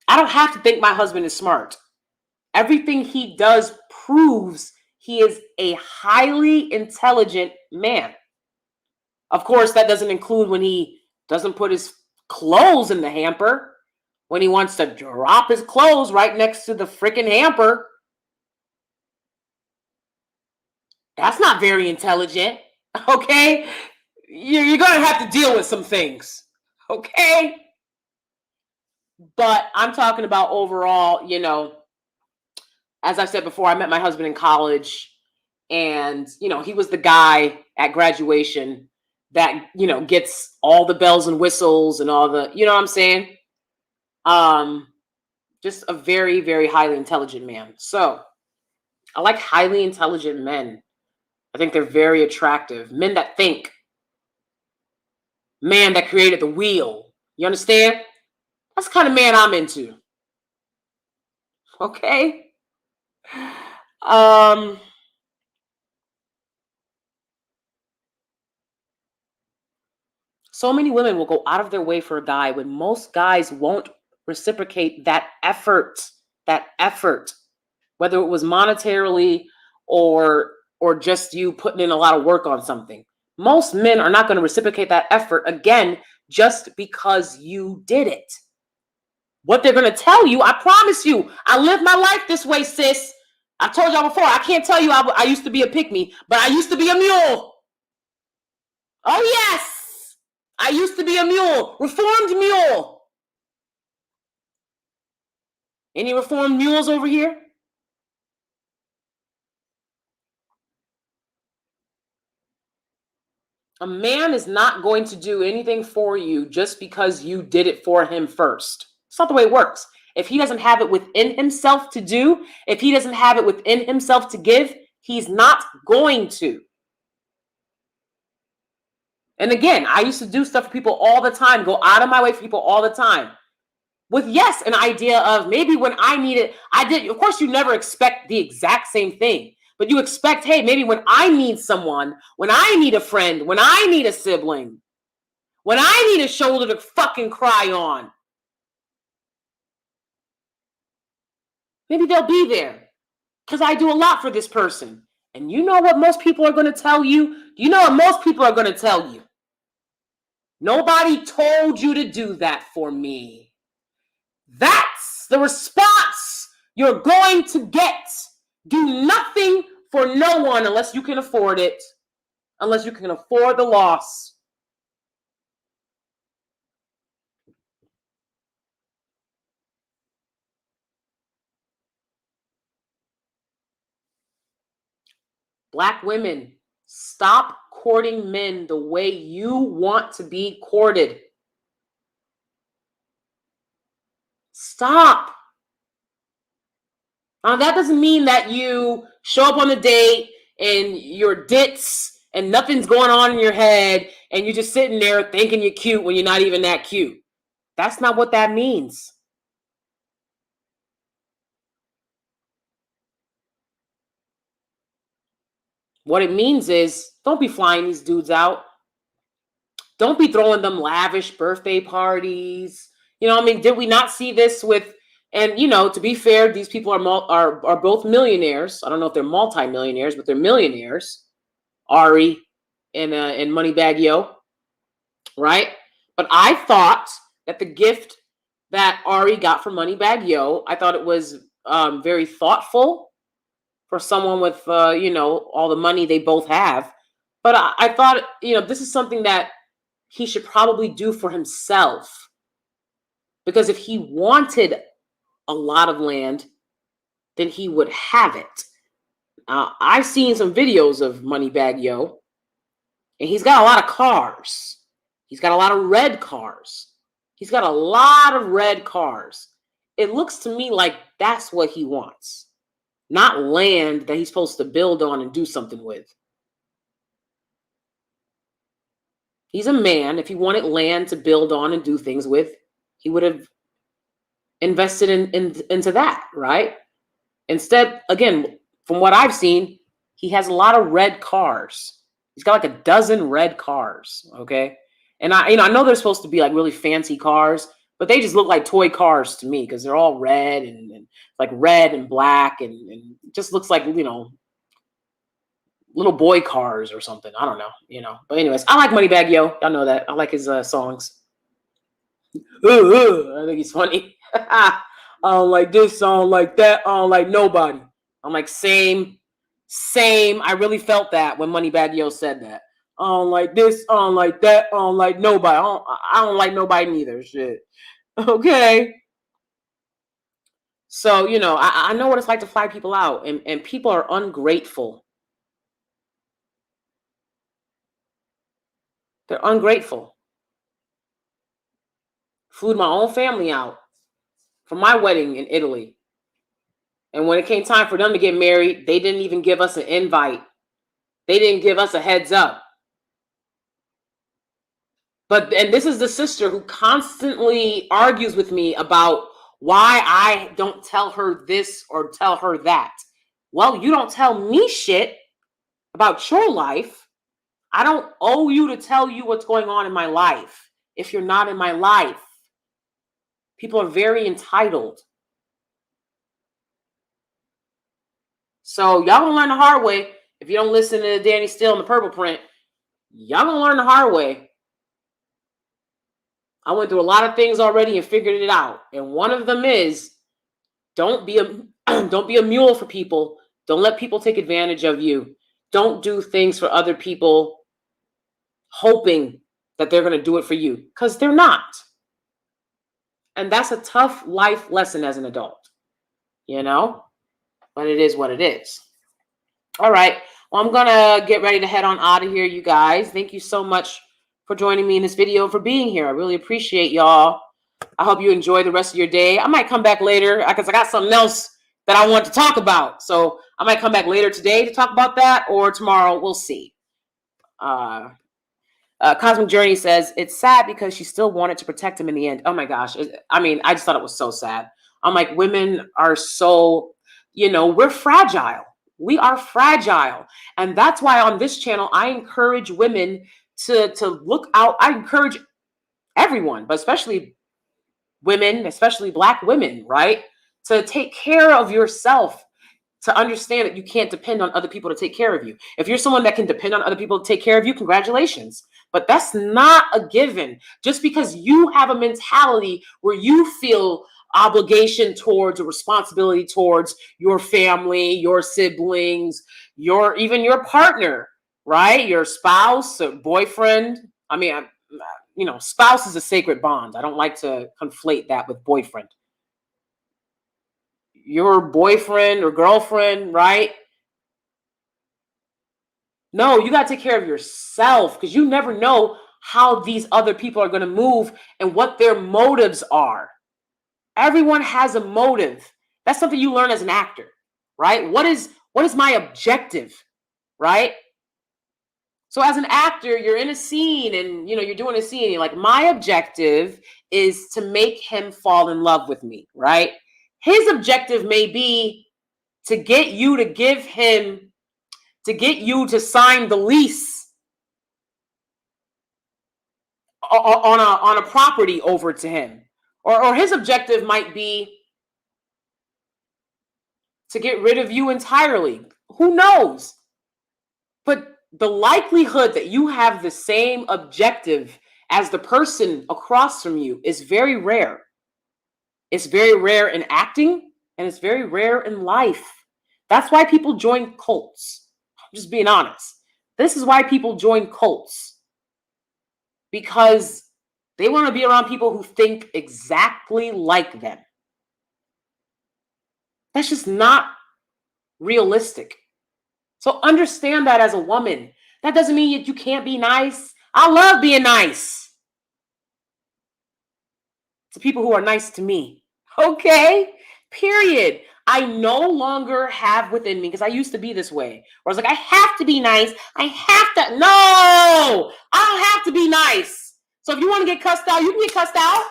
I don't have to think my husband is smart. Everything he does proves he is a highly intelligent man. Of course, that doesn't include when he doesn't put his clothes in the hamper, when he wants to drop his clothes right next to the freaking hamper. That's not very intelligent, okay? You're going to have to deal with some things, okay? But I'm talking about overall, you know, as I said before, I met my husband in college and, you know, he was the guy at graduation that, you know, gets all the bells and whistles and all the, you know what I'm saying? Just a very, very highly intelligent man. So I like highly intelligent men. I think they're very attractive. Men that think. Man that created the wheel. You understand? That's the kind of man I'm into. Okay? Um, so many women will go out of their way for a guy when most guys won't reciprocate that effort. That effort. Whether it was monetarily or just you putting in a lot of work on something. Most men are not going to reciprocate that effort again just because you did it. What they're going to tell you, I promise you, I live my life this way, sis. I told y'all before, I can't tell you I used to be a pick-me, but I used to be a mule. Oh, yes. I used to be a mule, reformed mule. Any reformed mules over here? A man is not going to do anything for you just because you did it for him first. It's not the way it works. If he doesn't have it within himself to do, if he doesn't have it within himself to give, he's not going to. And again, I used to do stuff for people all the time, go out of my way for people all the time. With, yes, an idea of maybe when I need it, I did. Of course, you never expect the exact same thing. But you expect, hey, maybe when I need someone, when I need a friend, when I need a sibling, when I need a shoulder to fucking cry on, maybe they'll be there because I do a lot for this person. And you know what most people are going to tell you? You know what most people are going to tell you? Nobody told you to do that for me. That's the response you're going to get. Do nothing for no one unless you can afford it, unless you can afford the loss. Black women, stop courting men the way you want to be courted. Stop. Now, that doesn't mean that you show up on a date and you're ditz and nothing's going on in your head and you're just sitting there thinking you're cute when you're not even that cute. That's not what that means. What it means is don't be flying these dudes out. Don't be throwing them lavish birthday parties. You know, I mean, did we not see this with, and you know, to be fair, these people are both millionaires. I don't know if they're multi-millionaires, but they're millionaires. Ari and Moneybag Yo, right? But I thought that the gift that Ari got from Moneybag Yo, I thought it was very thoughtful for someone with you know, all the money they both have. But I thought, you know, this is something that he should probably do for himself. Because if he wanted a lot of land, then he would have it. I've seen some videos of Moneybag Yo, and he's got a lot of cars. He's got a lot of red cars. He's got a lot of red cars. It looks to me like that's what he wants, not land that he's supposed to build on and do something with. He's a man. If he wanted land to build on and do things with, he would have invested into that, right? Instead, again, from what I've seen, he has a lot of red cars. He's got like a dozen red cars, okay? And I know they're supposed to be like really fancy cars, but they just look like toy cars to me because they're all red and like red and black and just looks like, you know, little boy cars or something. I don't know, you know. But anyways, I like Moneybag Yo. Y'all know that. I like his songs. I think he's funny. I don't like this, I don't like that, I don't like nobody. I'm like, same. I really felt that when Moneybag Yo said that. I don't like this, I don't like that, I don't like nobody. I don't like nobody neither. Shit. Okay. So, you know, I know what it's like to fly people out, and people are ungrateful. They're ungrateful. Flew my own family out for my wedding in Italy. And when it came time for them to get married, they didn't even give us an invite. They didn't give us a heads up. And this is the sister who constantly argues with me about why I don't tell her this or tell her that. Well, you don't tell me shit about your life. I don't owe you to tell you what's going on in my life if you're not in my life. People are very entitled. So y'all gonna learn the hard way. If you don't listen to DanieSteel and the purple print, y'all gonna learn the hard way. I went through a lot of things already and figured it out. And one of them is don't be a mule for people. Don't let people take advantage of you. Don't do things for other people hoping that they're going to do it for you, because they're not. And that's a tough life lesson as an adult, you know, but it is what it is. All right. Well, I'm going to get ready to head on out of here, you guys. Thank you so much for joining me in this video and for being here. I really appreciate y'all. I hope you enjoy the rest of your day. I might come back later because I got something else that I want to talk about. So I might come back later today to talk about that, or tomorrow. We'll see. Cosmic Journey says, it's sad because she still wanted to protect him in the end. Oh my gosh. I just thought it was so sad. I'm like, women are so, we're fragile. We are fragile. And that's why on this channel, I encourage women to look out. I encourage everyone, but especially women, especially Black women, right? To take care of yourself, to understand that you can't depend on other people to take care of you. If you're someone that can depend on other people to take care of you, congratulations. But that's not a given. Just because you have a mentality where you feel obligation towards or responsibility towards your family, your siblings, even your partner, right? Your spouse or boyfriend. Spouse is a sacred bond. I don't like to conflate that with boyfriend. Your boyfriend or girlfriend, right? No, you got to take care of yourself, because you never know how these other people are going to move and what their motives are. Everyone has a motive. That's something you learn as an actor, right? What is my objective, right? So as an actor, you're in a scene and, you're doing a scene. And you're like, my objective is to make him fall in love with me, right? His objective may be to get you to sign the lease on a property over to him. Or his objective might be to get rid of you entirely. Who knows? But the likelihood that you have the same objective as the person across from you is very rare. It's very rare in acting, and it's very rare in life. That's why people join cults. I'm just being honest. This is why people join cults. Because they want to be around people who think exactly like them. That's just not realistic. So understand that as a woman. That doesn't mean that you can't be nice. I love being nice to people who are nice to me. Okay? Period. I no longer have within me, because I used to be this way, where I was like, I have to be nice. I have to. No, I don't have to be nice. So if you want to get cussed out, you can get cussed out.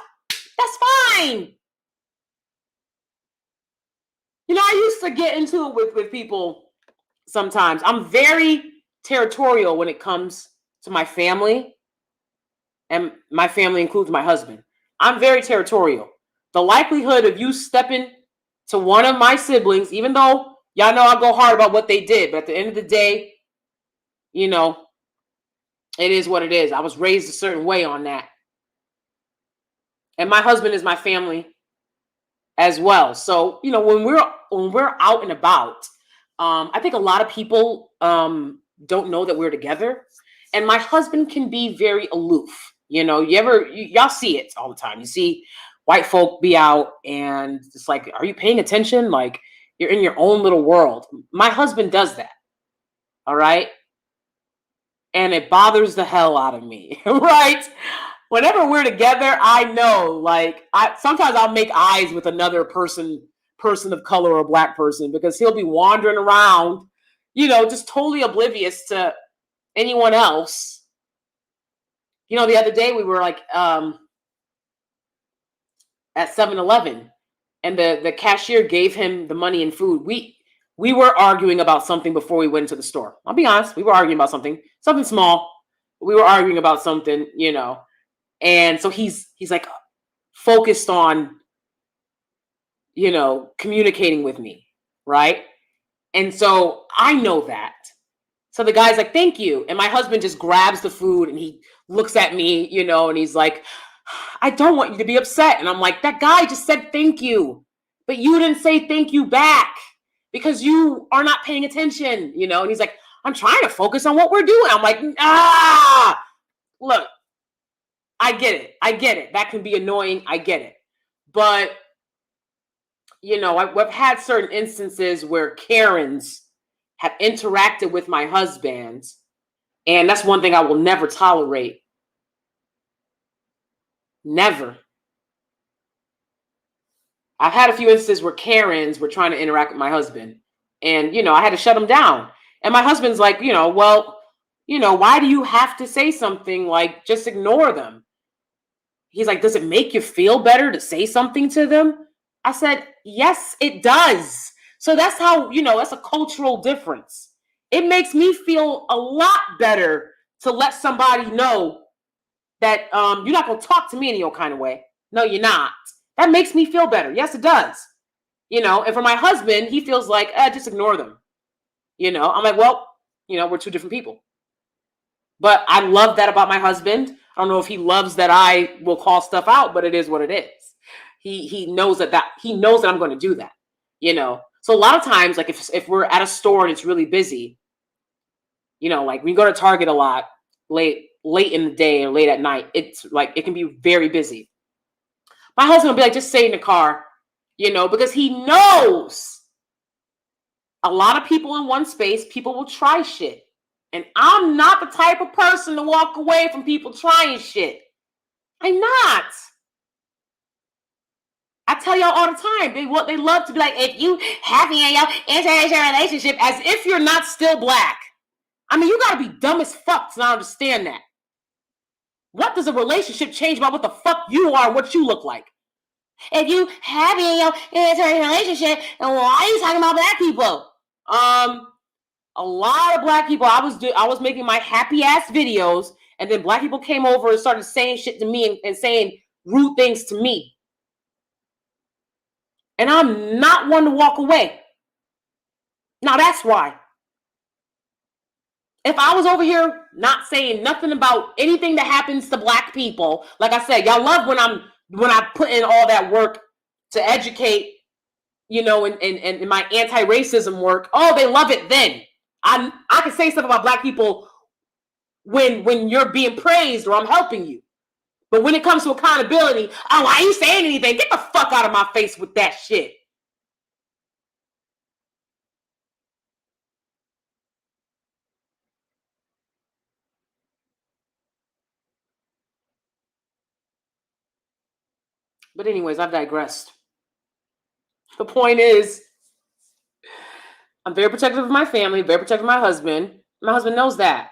That's fine. I used to get into it with people sometimes. I'm very territorial when it comes to my family, and my family includes my husband. I'm very territorial. The likelihood of you stepping to one of my siblings, even though y'all know I go hard about what they did, but at the end of the day, it is what it is. I was raised a certain way on that. And my husband is my family as well. So, when we're out and about, I think a lot of people don't know that we're together. And my husband can be very aloof. Y'all see it all the time. You see white folk be out and it's like, are you paying attention? Like, you're in your own little world. My husband does that. All right. And it bothers the hell out of me. Right. Whenever we're together, I know, like, sometimes I'll make eyes with another person of color or Black person, because he'll be wandering around, just totally oblivious to anyone else. The other day we were like at 7-Eleven, and the cashier gave him the money and food. We were arguing about something before we went to the store. I'll be honest, we were arguing about something small. We were arguing about something, and so he's like focused on, communicating with me, right? And so I know that. So the guy's like, thank you. And my husband just grabs the food and he looks at me, and he's like, I don't want you to be upset. And I'm like, that guy just said thank you, but you didn't say thank you back because you are not paying attention, And he's like, I'm trying to focus on what we're doing. I'm like, look, I get it. That can be annoying. I get it. But, I've had certain instances where Karens have interacted with my husband, and that's one thing I will never tolerate. Never. I've had a few instances where Karens were trying to interact with my husband, and, I had to shut them down. And my husband's like, well, why do you have to say something? Like, just ignore them. He's like, does it make you feel better to say something to them? I said, yes, it does. So that's how, that's a cultural difference. It makes me feel a lot better to let somebody know that you're not going to talk to me any old kind of way. No, you're not. That makes me feel better. Yes, it does. And for my husband, he feels like, just ignore them. I'm like, well, we're two different people. But I love that about my husband. I don't know if he loves that I will call stuff out, but it is what it is. He knows that I'm going to do that, So a lot of times, like if we're at a store and it's really busy, like we go to Target a lot late in the day or late at night, it's like it can be very busy. My husband will be like, just stay in the car, because he knows a lot of people in one space, people will try shit. And I'm not the type of person to walk away from people trying shit. I'm not. I tell y'all all the time, they love to be like, if you happy in your interracial relationship, as if you're not still black. I mean, you gotta be dumb as fuck to not understand that. What does a relationship change about what the fuck you are, what you look like? If you happy in your interracial relationship, then why are you talking about black people? A lot of black people, I was making my happy ass videos, and then black people came over and started saying shit to me and saying rude things to me. And I'm not one to walk away. Now that's why. If I was over here not saying nothing about anything that happens to black people, like I said, y'all love when I put in all that work to educate, in my anti-racism work. Oh, they love it then. I can say stuff about black people when you're being praised or I'm helping you. But when it comes to accountability, oh, why are you saying anything? Get the fuck out of my face with that shit. But anyways, I've digressed. The point is, I'm very protective of my family, very protective of my husband. My husband knows that.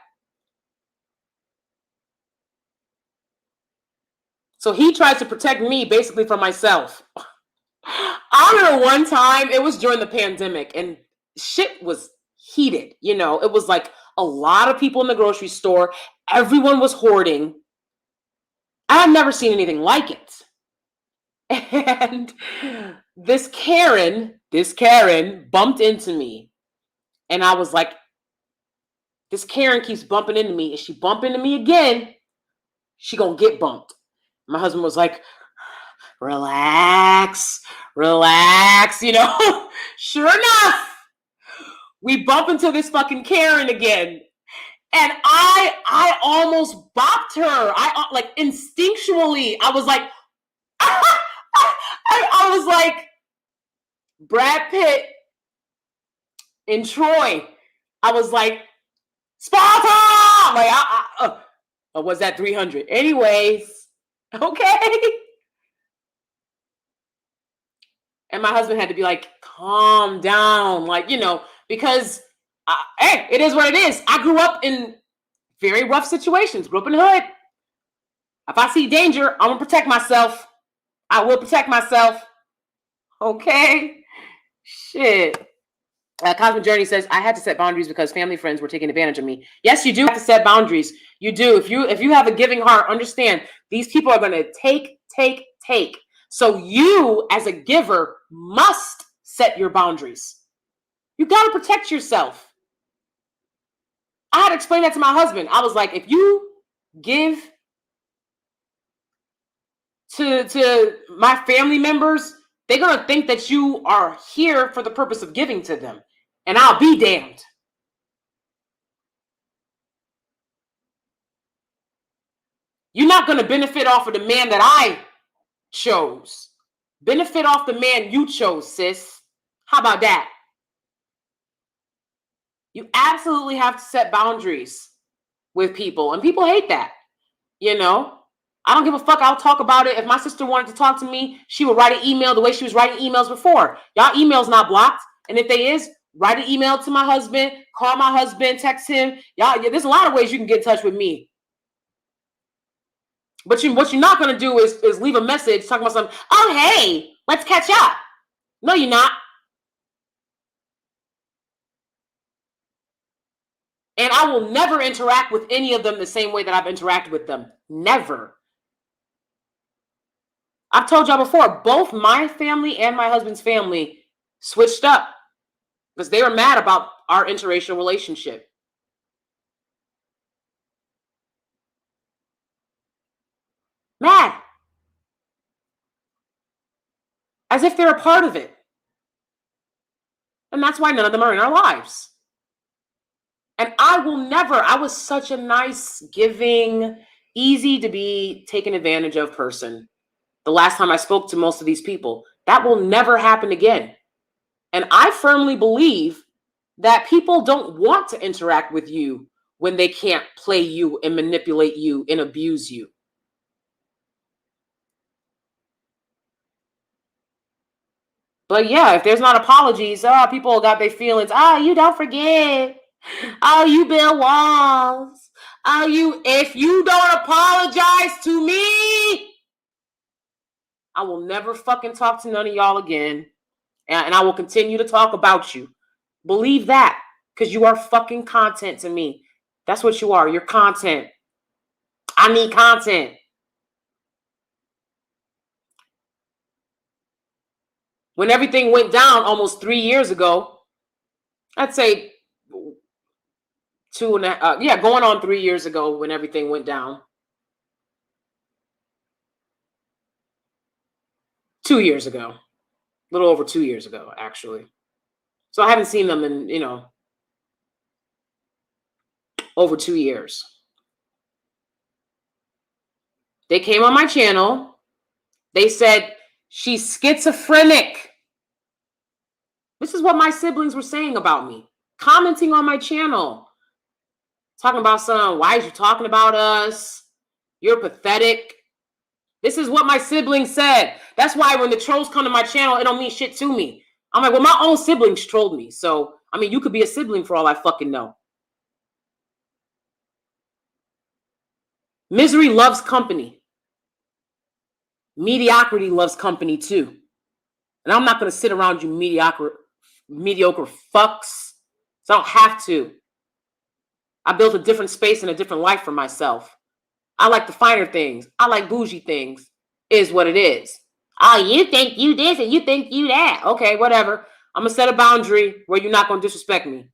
So he tries to protect me basically from myself. I remember one time, it was during the pandemic, and shit was heated. It was like a lot of people in the grocery store. Everyone was hoarding. I've never seen anything like it. And this Karen bumped into me. And I was like, this Karen keeps bumping into me. If she bump into me again, she gonna get bumped. My husband was like, relax. Sure enough, we bump into this fucking Karen again. And I almost bopped her. I like instinctually, I was like, I was like Brad Pitt in Troy. I was like, Sparta! Like, or was that 300? Anyways, okay. And my husband had to be like, calm down. Like, because Hey, it is what it is. I grew up in very rough situations. Grew up in the hood. If I see danger, I'm gonna protect myself. I will protect myself. Okay. Shit. Cosmic Journey says, I had to set boundaries because family friends were taking advantage of me. Yes, you do have to set boundaries. You do. If you have a giving heart, understand these people are going to take. So you, as a giver, must set your boundaries. You got to protect yourself. I had to explain that to my husband. I was like, if you give to my family members, they're going to think that you are here for the purpose of giving to them. And I'll be damned. You're not going to benefit off of the man that I chose. Benefit off the man you chose, sis. How about that? You absolutely have to set boundaries with people. And people hate that. You know? I don't give a fuck. I'll talk about it. If my sister wanted to talk to me, she would write an email the way she was writing emails before. Y'all email's not blocked. And if they is, write an email to my husband, call my husband, text him. Y'all, there's a lot of ways you can get in touch with me. But what you're not going to do is leave a message talking about something. Oh, hey, let's catch up. No, you're not. And I will never interact with any of them the same way that I've interacted with them. Never. I've told y'all before, both my family and my husband's family switched up because they were mad about our interracial relationship. Mad. As if they're a part of it. And that's why none of them are in our lives. And I was such a nice, giving, easy to be taken advantage of person. The last time I spoke to most of these people, that will never happen again. And I firmly believe that people don't want to interact with you when they can't play you and manipulate you and abuse you. But yeah, if there's not apologies, people got their feelings. You don't forget. You build walls. If you don't apologize to me, I will never fucking talk to none of y'all again. And I will continue to talk about you. Believe that, because you are fucking content to me. That's what you are. You're content. I need content. When everything went down almost 3 years ago, I'd say going on 3 years ago when everything went down. 2 years ago. A little over 2 years ago, actually. So I haven't seen them in, over 2 years. They came on my channel. They said, she's schizophrenic. This is what my siblings were saying about me. Commenting on my channel. Talking about why is you talking about us? You're pathetic. This is what my siblings said. That's why when the trolls come to my channel, it don't mean shit to me. I'm like, well, my own siblings trolled me. So, I mean, you could be a sibling for all I fucking know. Misery loves company. Mediocrity loves company too. And I'm not going to sit around you mediocre fucks. So I don't have to. I built a different space and a different life for myself. I like the finer things. I like bougie things. Is what it is. You think you this and you think you that. Okay, whatever. I'm going to set a boundary where you're not going to disrespect me.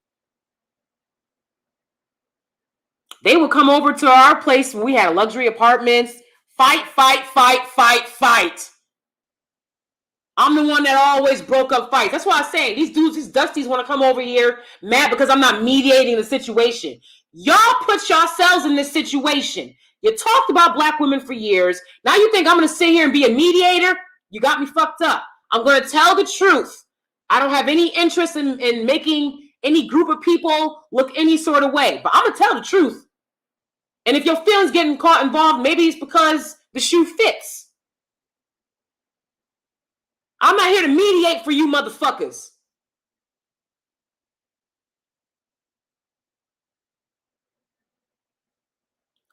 They would come over to our place when we had luxury apartments. Fight. I'm the one that always broke up fights. That's why I say these dudes, these dusties want to come over here mad because I'm not mediating the situation. Y'all put yourselves in this situation. You talked about black women for years. Now you think I'm going to sit here and be a mediator? You got me fucked up. I'm going to tell the truth. I don't have any interest in making any group of people look any sort of way. But I'm going to tell the truth. And if your feelings getting caught involved, maybe it's because the shoe fits. I'm not here to mediate for you motherfuckers.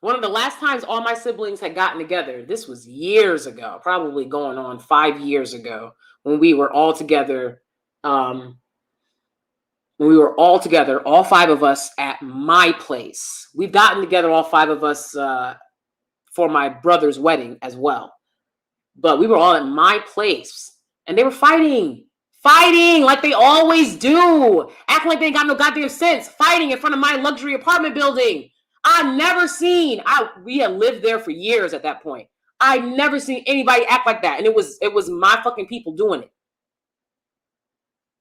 One of the last times all my siblings had gotten together, this was years ago, probably going on 5 years ago, when we were all together. When we were all together, all 5 of us at my place. We've gotten together, all 5 of us, for my brother's wedding as well. But we were all at my place, and they were fighting like they always do, acting like they ain't got no goddamn sense, fighting in front of my luxury apartment building. We had lived there for years at that point. I never seen anybody act like that, and it was my fucking people doing it.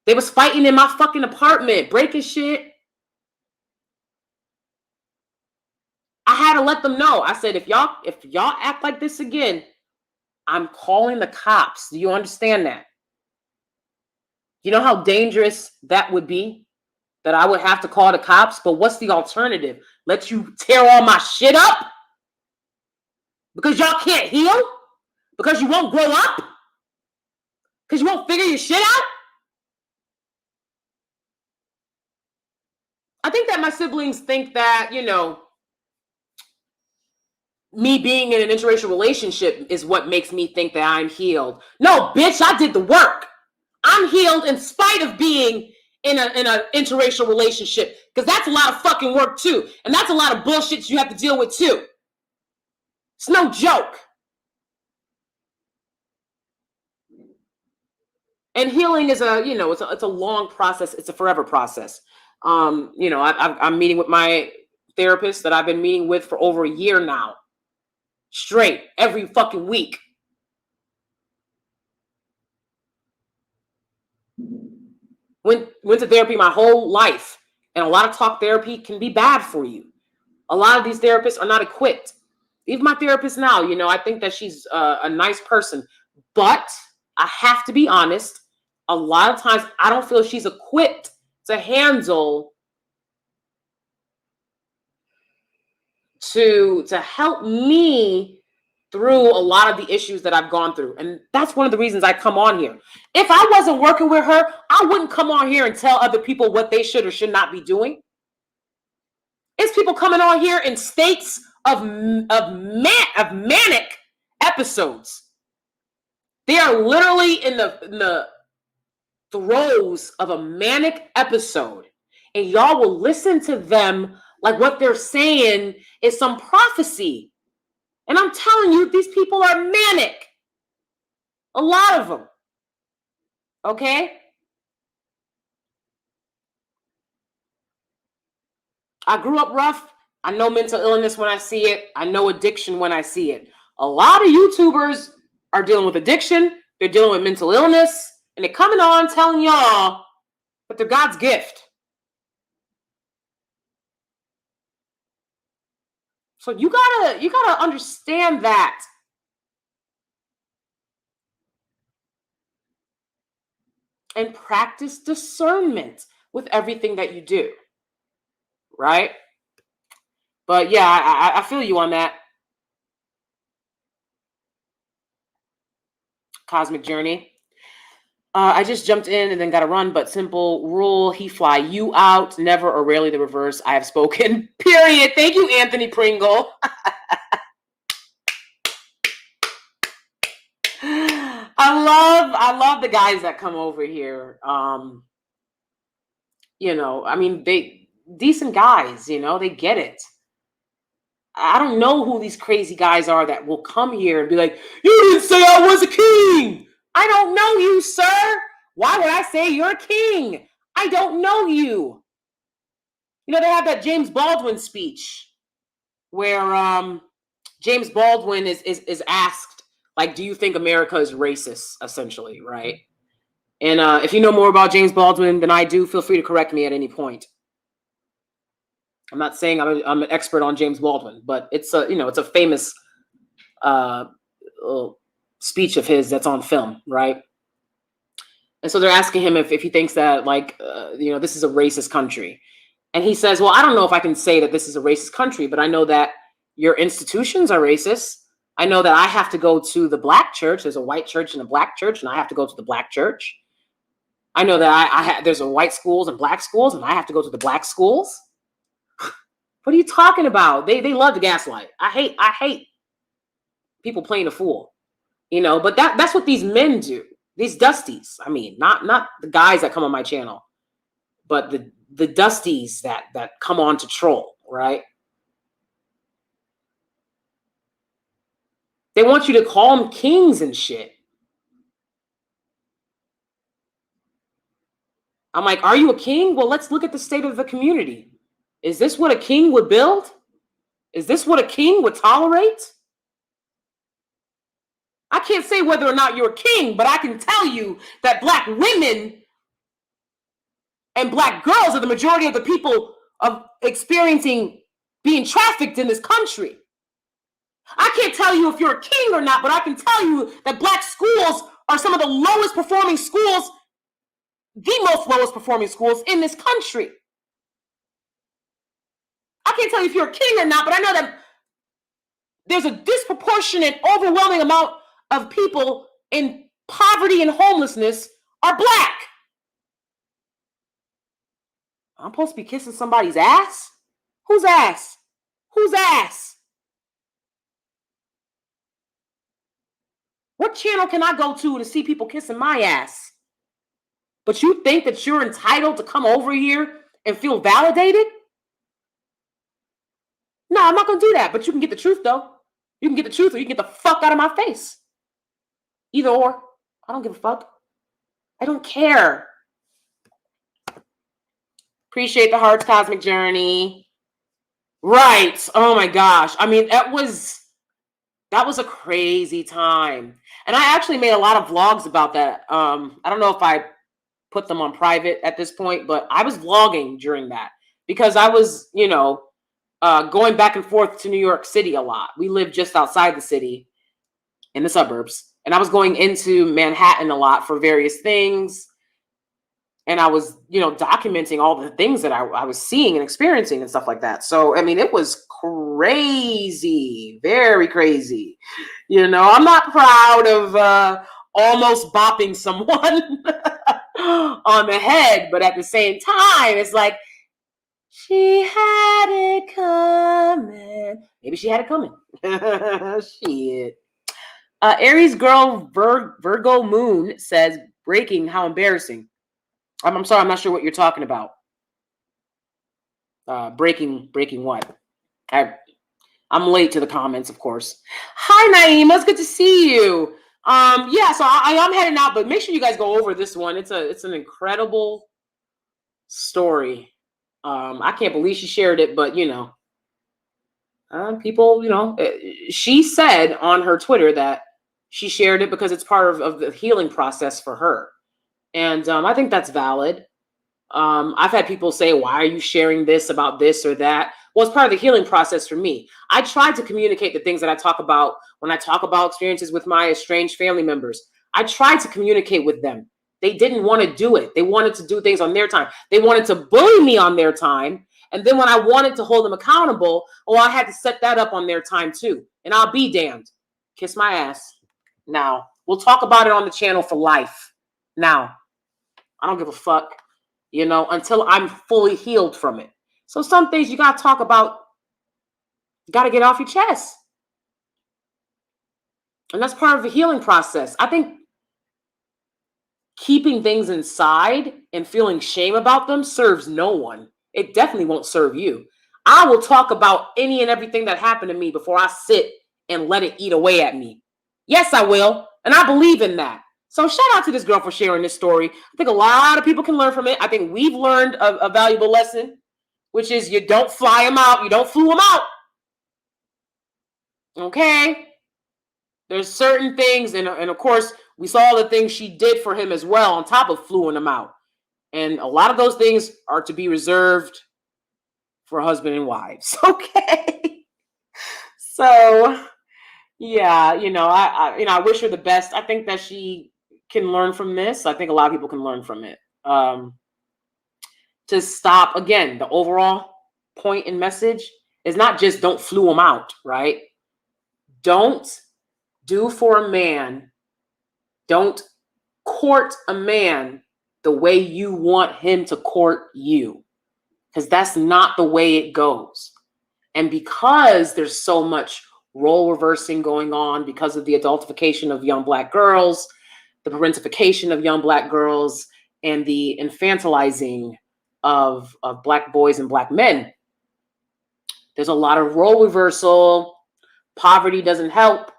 They was fighting in my fucking apartment, breaking shit. I had to let them know. I said, if y'all act like this again, I'm calling the cops. Do you understand that? You know how dangerous that would be? That I would have to call the cops? But what's the alternative? Let you tear all my shit up? Because y'all can't heal? Because you won't grow up? Because you won't figure your shit out? I think that my siblings think that, me being in an interracial relationship is what makes me think that I'm healed. No, bitch, I did the work. I'm healed in spite of being in an interracial relationship, because that's a lot of fucking work too, and that's a lot of bullshit you have to deal with too. It's no joke. And healing is it's a long process. It's a forever process. I'm meeting with my therapist that I've been meeting with for over a year now, straight every fucking week. Went to therapy my whole life, and a lot of talk therapy can be bad for you. A lot of these therapists are not equipped. Even my therapist now, I think that she's a nice person, but I have to be honest. A lot of times, I don't feel she's equipped to handle to help me through a lot of the issues that I've gone through. And that's one of the reasons I come on here. If I wasn't working with her, I wouldn't come on here and tell other people what they should or should not be doing. It's people coming on here in states of manic episodes. They are literally in the throes of a manic episode. And y'all will listen to them like what they're saying is some prophecy. And I'm telling you, these people are manic. A lot of them. Okay? I grew up rough. I know mental illness when I see it. I know addiction when I see it. A lot of YouTubers are dealing with addiction. They're dealing with mental illness. And they're coming on telling y'all that they're God's gift. So you gotta understand that. And practice discernment with everything that you do. Right? But yeah, I feel you on that. Cosmic Journey. I just jumped in and then got to run, but simple rule, he fly you out, never or rarely the reverse. I have spoken, period. Thank you, Anthony Pringle. I love the guys that come over here. They decent guys, they get it. I don't know who these crazy guys are that will come here and be like, you didn't say I was a king. I don't know you, sir. Why would I say you're a king? I don't know you. They have that James Baldwin speech where James Baldwin is asked, like, do you think America is racist, essentially, right? And if you know more about James Baldwin than I do, feel free to correct me at any point. I'm not saying I'm an expert on James Baldwin, but it's a famous speech of his that's on film, right? And so they're asking him if he thinks that this is a racist country. And he says, well, I don't know if I can say that this is a racist country, but I know that your institutions are racist. I know that I have to go to the black church. There's a white church and a black church, and I have to go to the black church. I know that there's a white schools and black schools, and I have to go to the black schools. What are you talking about? They love to gaslight. I hate people playing a fool, you know, but that's what these men do. These dusties. I mean, not the guys that come on my channel, but the dusties that come on to troll, right? They want you to call them kings and shit. I'm like, are you a king? Well, let's look at the state of the community. Is this what a king would build? Is this what a king would tolerate? I can't say whether or not you're a king, but I can tell you that black women and black girls are the majority of the people of experiencing being trafficked in this country. I can't tell you if you're a king or not, but I can tell you that black schools are some of the lowest performing schools, the most lowest performing schools in this country. I can't tell you if you're a king or not, but I know that there's a disproportionate, overwhelming amount of people in poverty and homelessness are black. I'm supposed to be kissing somebody's ass? Whose ass? Whose ass? What channel can I go to see people kissing my ass? But you think that you're entitled to come over here and feel validated? No, I'm not going to do that. But you can get the truth, though. You can get the truth or you can get the fuck out of my face. Either or. I don't give a fuck. I don't care. Appreciate the heart's cosmic journey. Right. Oh my gosh. I mean, that was a crazy time. And I actually made a lot of vlogs about that. I don't know if I put them on private at this point, but I was vlogging during that because I was, you know, going back and forth to New York City a lot. We lived just outside the city in the suburbs, and I was going into Manhattan a lot for various things. And I was, you know, documenting all the things that I was seeing and experiencing and stuff like that. So, I mean, it was crazy, very crazy. You know, I'm not proud of almost bopping someone on the head, but at the same time, it's like, she had it coming. Maybe she had it coming. Shit. Aries girl Virgo Moon says, breaking, how embarrassing. I'm sorry, I'm not sure what you're talking about. Breaking what? I'm late to the comments, of course. Hi, Naima. It's good to see you. Yeah, so I am heading out, but make sure you guys go over this one. It's an incredible story. I can't believe she shared it, but you know, people, you know, she said on her Twitter that she shared it because it's part of the healing process for her. And I think that's valid. I've had people say, why are you sharing this about this or that? Well, it's part of the healing process for me. I try to communicate the things that I talk about when I talk about experiences with my estranged family members. I tried to communicate with them. They didn't want to do it. They wanted to do things on their time. They wanted to bully me on their time. And then when I wanted to hold them accountable, I had to set that up on their time too. And I'll be damned. Kiss my ass. Now, we'll talk about it on the channel for life. Now, I don't give a fuck, you know, until I'm fully healed from it. So some things you got to talk about, you got to get off your chest. And that's part of the healing process. I think keeping things inside and feeling shame about them serves no one. It definitely won't serve you. I will talk about any and everything that happened to me before I sit and let it eat away at me. Yes, I will. And I believe in that. So shout out to this girl for sharing this story. I think a lot of people can learn from it. I think we've learned a valuable lesson, which is you don't fly them out. You don't flew them out. Okay? There's certain things, and of course, we saw the things she did for him as well on top of fluing them out. And a lot of those things are to be reserved for husband and wives. Okay? So, yeah, you know, I wish her the best. I think that she can learn from this. I think a lot of people can learn from it. To stop, again, the overall point and message is not just don't flew them out, right? Don't do for a man. Don't court a man the way you want him to court you, because that's not the way it goes. And because there's so much role reversing going on because of the adultification of young Black girls, the parentification of young Black girls, and the infantilizing of Black boys and Black men, there's a lot of role reversal. Poverty doesn't help.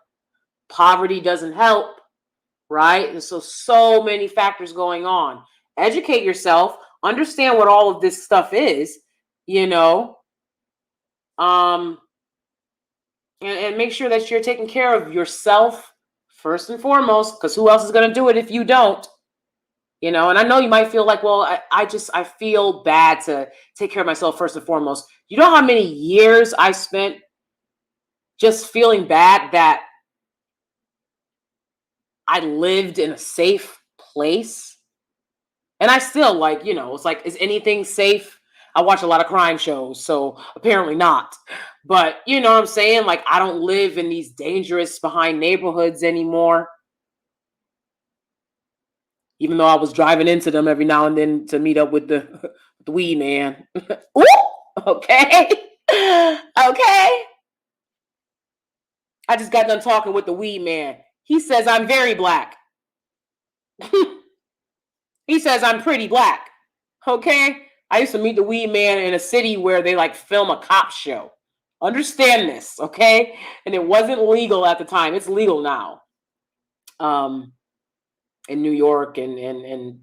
Poverty doesn't help, right? And so many factors going on. Educate yourself, understand what all of this stuff is, you know, and make sure that you're taking care of yourself first and foremost, because who else is going to do it if you don't? You know, and I know you might feel like, well, I feel bad to take care of myself first and foremost. You know how many years I spent just feeling bad that I lived in a safe place? And I still, like, you know, it's like, is anything safe? I watch a lot of crime shows, so apparently not. But you know what I'm saying? Like, I don't live in these dangerous behind neighborhoods anymore. Even though I was driving into them every now and then to meet up with the weed man. Ooh, okay. Okay. I just got done talking with the weed man. He says I'm very Black. He says I'm pretty Black. Okay. I used to meet the weed man in a city where they like film a cop show. Understand this, okay? And it wasn't legal at the time. It's legal now. In New York and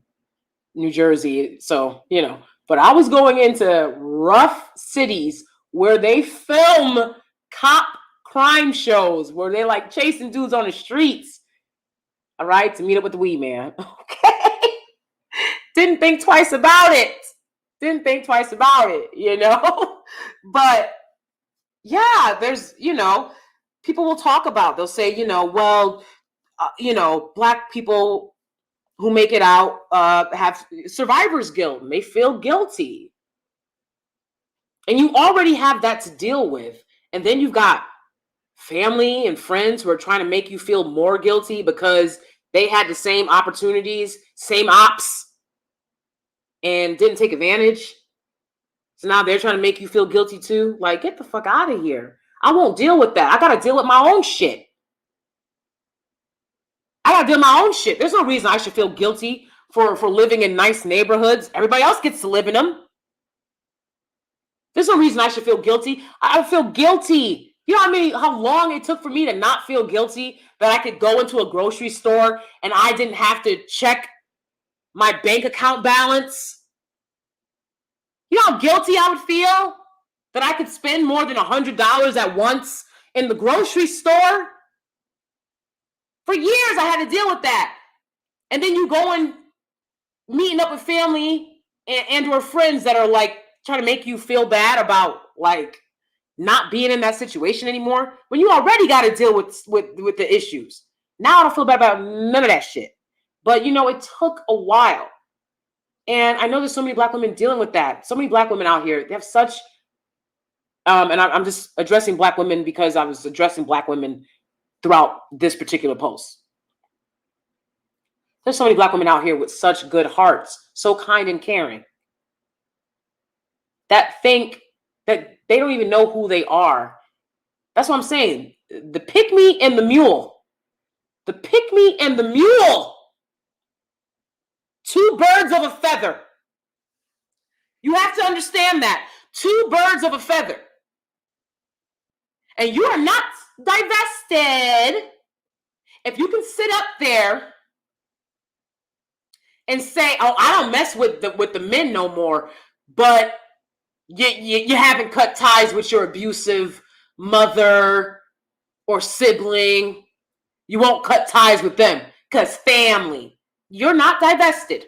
New Jersey. So, you know, but I was going into rough cities where they film cop crime shows, where they like chasing dudes on the streets. All right, to meet up with the weed man. Okay. Didn't think twice about it. Didn't think twice about it, you know? But yeah, there's, you know, people will talk about, they'll say, you know, well, you know, Black people who make it out have survivor's guilt and they feel guilty. And you already have that to deal with. And then you've got family and friends who are trying to make you feel more guilty because they had the same opportunities, same ops, and didn't take advantage. So now they're trying to make you feel guilty too. Like, get the fuck out of here. I won't deal with that. I got to deal with my own shit. I got to deal with my own shit. There's no reason I should feel guilty for living in nice neighborhoods. Everybody else gets to live in them. There's no reason I should feel guilty. I feel guilty. You know what I mean? How long it took for me to not feel guilty that I could go into a grocery store and I didn't have to check my bank account balance. You know how guilty I would feel that I could spend more than $100 at once in the grocery store? For years, I had to deal with that. And then you go and meeting up with family and or friends that are like trying to make you feel bad about like not being in that situation anymore when you already got to deal with the issues. Now I don't feel bad about none of that shit. But you know, it took a while. And I know there's so many Black women dealing with that. So many Black women out here, they have such and I'm just addressing Black women because I was addressing Black women throughout this particular post. There's so many Black women out here with such good hearts, so kind and caring, that think that they don't even know who they are. That's what I'm saying. The pick me and the mule. The pick me and the mule. Two birds of a feather. You have to understand that. Two birds of a feather. And you are not divested if you can sit up there and say, "Oh, I don't mess with the men no more," but you haven't cut ties with your abusive mother or sibling. You won't cut ties with them because family. You're not divested.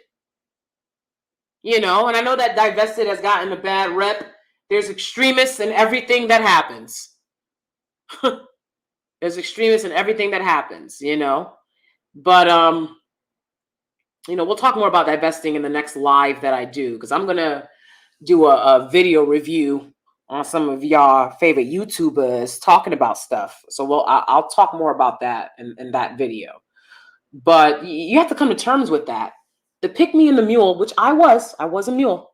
You know, and I know that divested has gotten a bad rep. There's extremists in everything that happens. There's extremists in everything that happens, you know. But you know, we'll talk more about divesting in the next live that I do, because I'm gonna do a video review on some of y'all favorite YouTubers talking about stuff. So I'll talk more about that in that video. But you have to come to terms with that. The pick me and the mule, which I was a mule,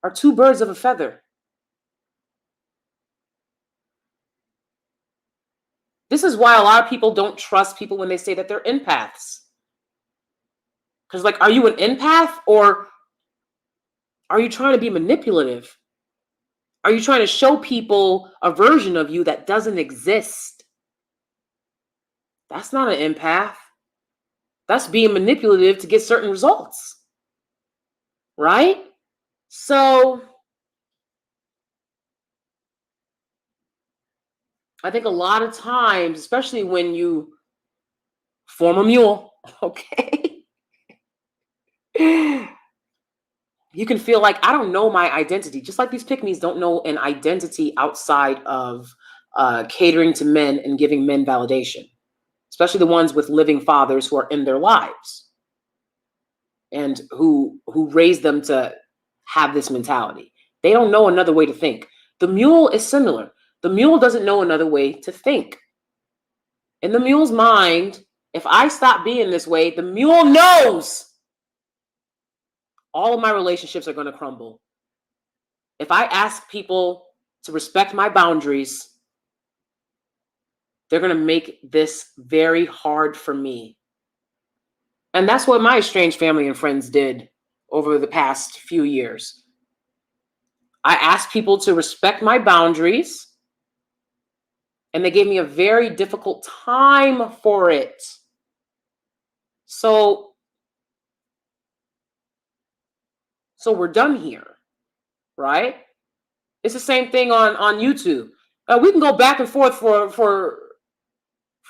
are two birds of a feather. This is why a lot of people don't trust people when they say that they're empaths. Because, like, are you an empath, or are you trying to be manipulative? Are you trying to show people a version of you that doesn't exist? That's not an empath. That's being manipulative to get certain results. Right? So I think a lot of times, especially when you form a mule, okay, you can feel like, I don't know my identity. Just like these pick-me's don't know an identity outside of catering to men and giving men validation, especially the ones with living fathers who are in their lives and who raised them to have this mentality. They don't know another way to think. The mule is similar. The mule doesn't know another way to think. In the mule's mind, if I stop being this way, the mule knows all of my relationships are going to crumble. If I ask people to respect my boundaries, they're going to make this very hard for me. And that's what my estranged family and friends did over the past few years. I asked people to respect my boundaries, and they gave me a very difficult time for it. So we're done here, right? It's the same thing on YouTube. We can go back and forth for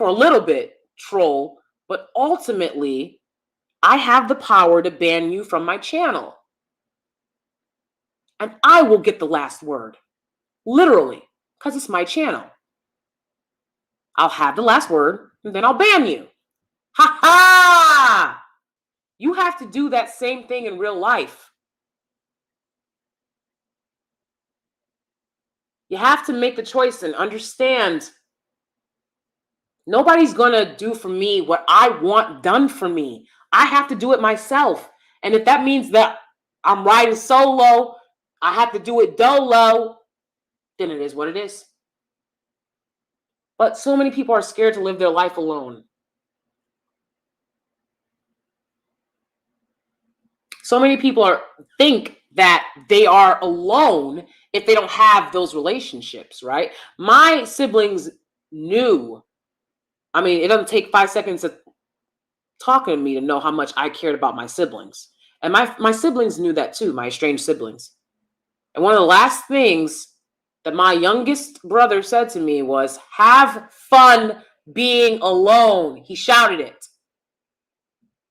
a little bit, troll, but ultimately, I have the power to ban you from my channel. And I will get the last word, literally, because it's my channel. I'll have the last word, and then I'll ban you. Ha ha! You have to do that same thing in real life. You have to make the choice and understand nobody's going to do for me what I want done for me. I have to do it myself. And if that means that I'm riding solo, I have to do it dolo, then it is what it is. But so many people are scared to live their life alone. So many people think that they are alone if they don't have those relationships, right? My siblings knew. I mean, it doesn't take 5 seconds of talking to me to know how much I cared about my siblings. And my siblings knew that too, my estranged siblings. And one of the last things that my youngest brother said to me was, have fun being alone. He shouted it.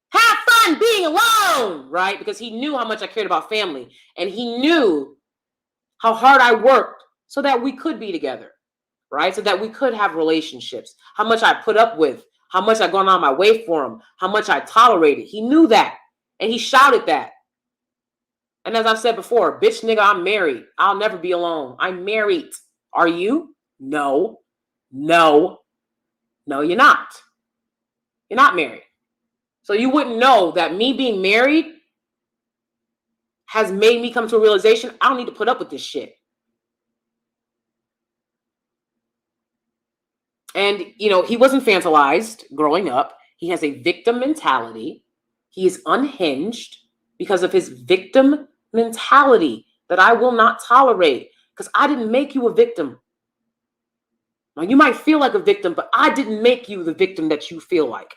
Have fun being alone, right? Because he knew how much I cared about family. And he knew how hard I worked so that we could be together, right? So that we could have relationships. How much I put up with, how much I gone on my way for him, how much I tolerated. He knew that. And he shouted that. And as I've said before, bitch nigga, I'm married. I'll never be alone. I'm married. Are you? No. No. No, you're not. You're not married. So you wouldn't know that me being married has made me come to a realization I don't need to put up with this shit. And, you know, he was infantilized growing up. He has a victim mentality. He is unhinged because of his victim mentality that I will not tolerate, because I didn't make you a victim. Now, you might feel like a victim, but I didn't make you the victim that you feel like.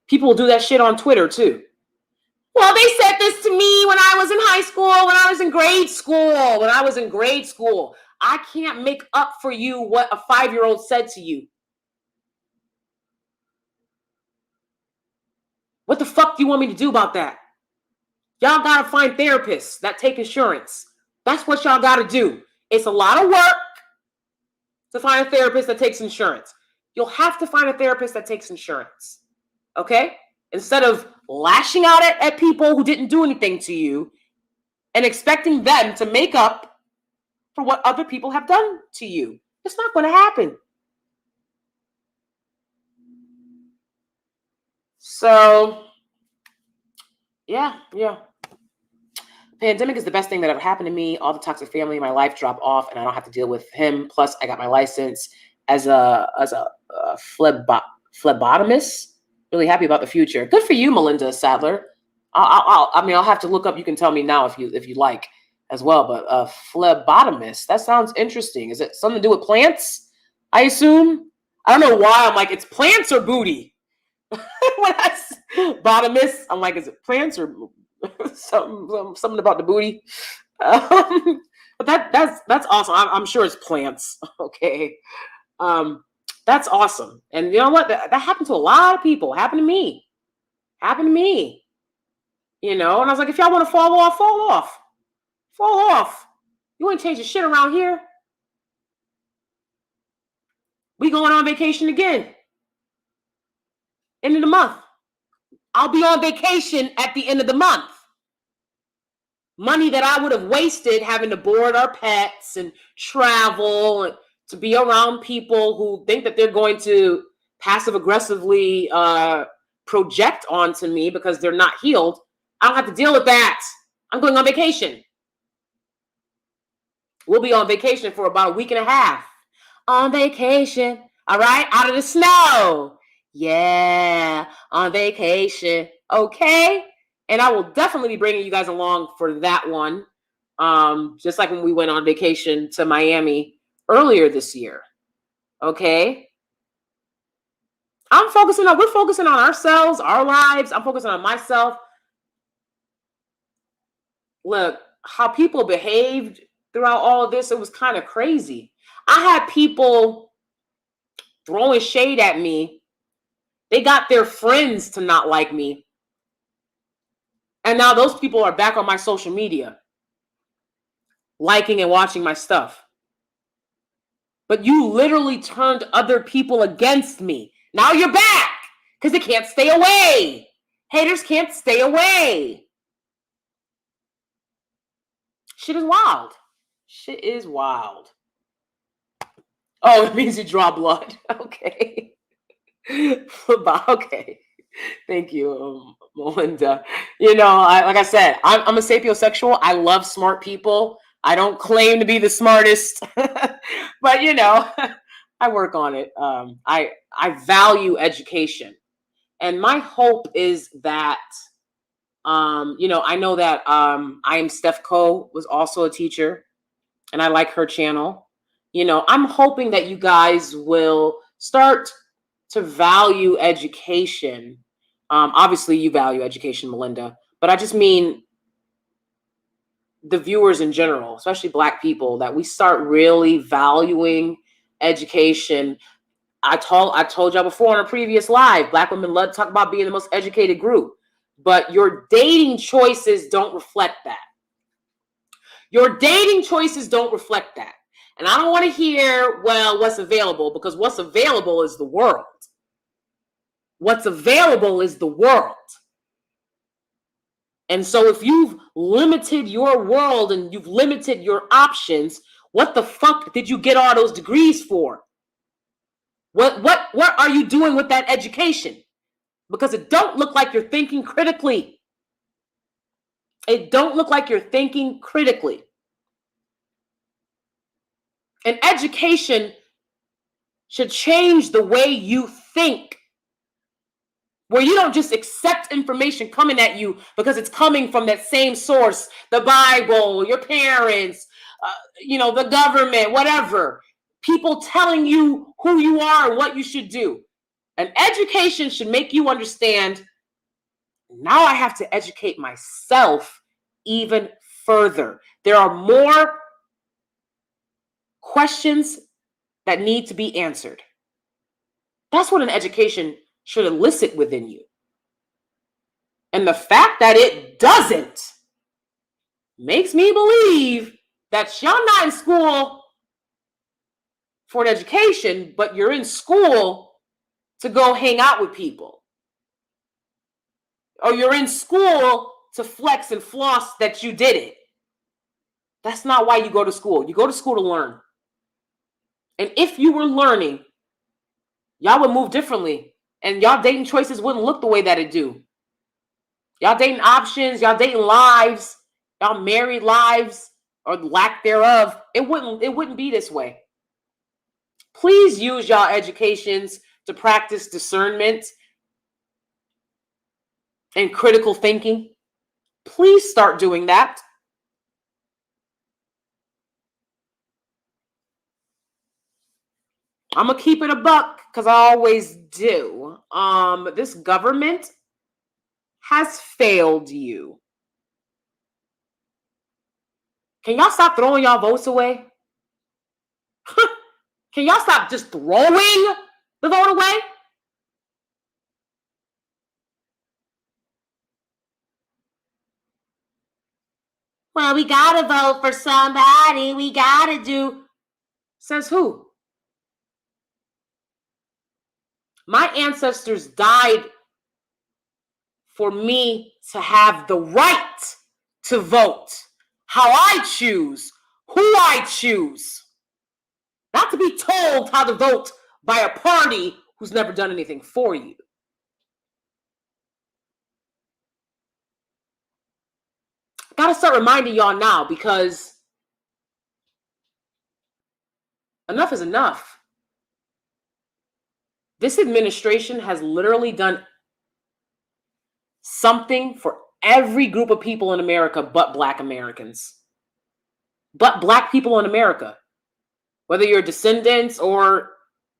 People will do that shit on Twitter too. Well, they said this to me when I was in high school, when I was in grade school, when I was in grade school. I can't make up for you what a 5-year-old said to you. What the fuck do you want me to do about that? Y'all gotta find therapists that take insurance. That's what y'all gotta do. It's a lot of work to find a therapist that takes insurance. You'll have to find a therapist that takes insurance. Okay? Instead of lashing out at people who didn't do anything to you and expecting them to make up for what other people have done to you. It's not going to happen. So, yeah. Pandemic is the best thing that ever happened to me. All the toxic family in my life dropped off, and I don't have to deal with him. Plus, I got my license as a phlebotomist. Really happy about the future. Good for you, Melinda Sadler. I'll have to look up. You can tell me now if you like as well. But phlebotomist, that sounds interesting. Is it something to do with plants? I assume. I don't know why I'm like it's plants or booty. When I botomist, I'm like, is it plants or something about the booty? But that's awesome. I'm sure it's plants. Okay. That's awesome. And you know what? That happened to a lot of people. Happened to me. Happened to me. You know, and I was like, if y'all want to fall off, fall off. Fall off. You ain't changing shit around here. We going on vacation again. End of the month. I'll be on vacation at the end of the month. Money that I would have wasted having to board our pets and travel and to be around people who think that they're going to passive aggressively project onto me because they're not healed. I don't have to deal with that. I'm going on vacation. We'll be on vacation for about a week and a half. On vacation. All right. Out of the snow. Yeah. On vacation. Okay. And I will definitely be bringing you guys along for that one. Just like when we went on vacation to Miami earlier this year. Okay. We're focusing on ourselves, our lives. I'm focusing on myself. Look, how people behaved throughout all of this, it was kind of crazy. I had people throwing shade at me. They got their friends to not like me. And now those people are back on my social media, liking and watching my stuff. But you literally turned other people against me. Now you're back because they can't stay away. Haters can't stay away. Shit is wild. Shit is wild. Oh, it means you draw blood. Okay. Okay. Thank you, Melinda. You know, like I said, I'm a sapiosexual. I love smart people. I don't claim to be the smartest, but you know, I work on it. I value education, and my hope is that, you know, I know that I Am Steph Co was also a teacher, and I like her channel. You know, I'm hoping that you guys will start to value education. Obviously, you value education, Melinda, but I just mean the viewers in general, especially Black people, that we start really valuing education. I told y'all before on a previous live, Black women love to talk about being the most educated group, but your dating choices don't reflect that. Your dating choices don't reflect that. And I don't want to hear, well, what's available, because what's available is the world. What's available is the world. And so if you've limited your world and you've limited your options, what the fuck did you get all those degrees for? What are you doing with that education? Because it don't look like you're thinking critically. It don't look like you're thinking critically. And education should change the way you think, where you don't just accept information coming at you because it's coming from that same source, the Bible, your parents, you know, the government, whatever. People telling you who you are and what you should do. And education should make you understand, now I have to educate myself even further. There are more questions that need to be answered. That's what an education should elicit within you. And the fact that it doesn't makes me believe that y'all not in school for an education, but you're in school to go hang out with people. Or you're in school to flex and floss that you did it. That's not why you go to school. You go to school to learn. And if you were learning, y'all would move differently. And y'all dating choices wouldn't look the way that it do. Y'all dating options, y'all dating lives, y'all married lives or lack thereof, it wouldn't be this way. Please use y'all educations to practice discernment and critical thinking. Please start doing that. I'm going to keep it a buck because I always do. This government has failed you. Can y'all stop throwing y'all votes away? Can y'all stop just throwing the vote away? Well, we got to vote for somebody. We got to do. Says who? My ancestors died for me to have the right to vote how I choose, who I choose. Not to be told how to vote by a party who's never done anything for you. Gotta start reminding y'all now because enough is enough. This administration has literally done something for every group of people in America but Black Americans. But Black people in America. Whether you're descendants or,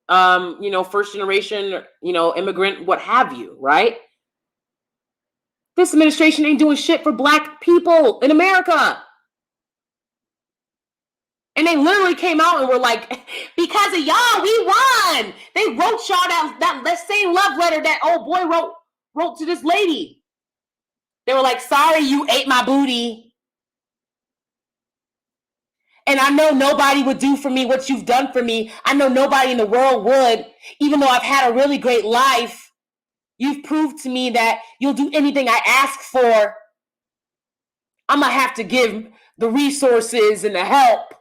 first generation, immigrant, what have you, right? This administration ain't doing shit for Black people in America. And they literally came out and were like, because of y'all, we won. They wrote y'all that same love letter that old boy wrote to this lady. They were like, sorry, you ate my booty. And I know nobody would do for me what you've done for me. I know nobody in the world would, even though I've had a really great life. You've proved to me that you'll do anything I ask for. I'm going to have to give the resources and the help.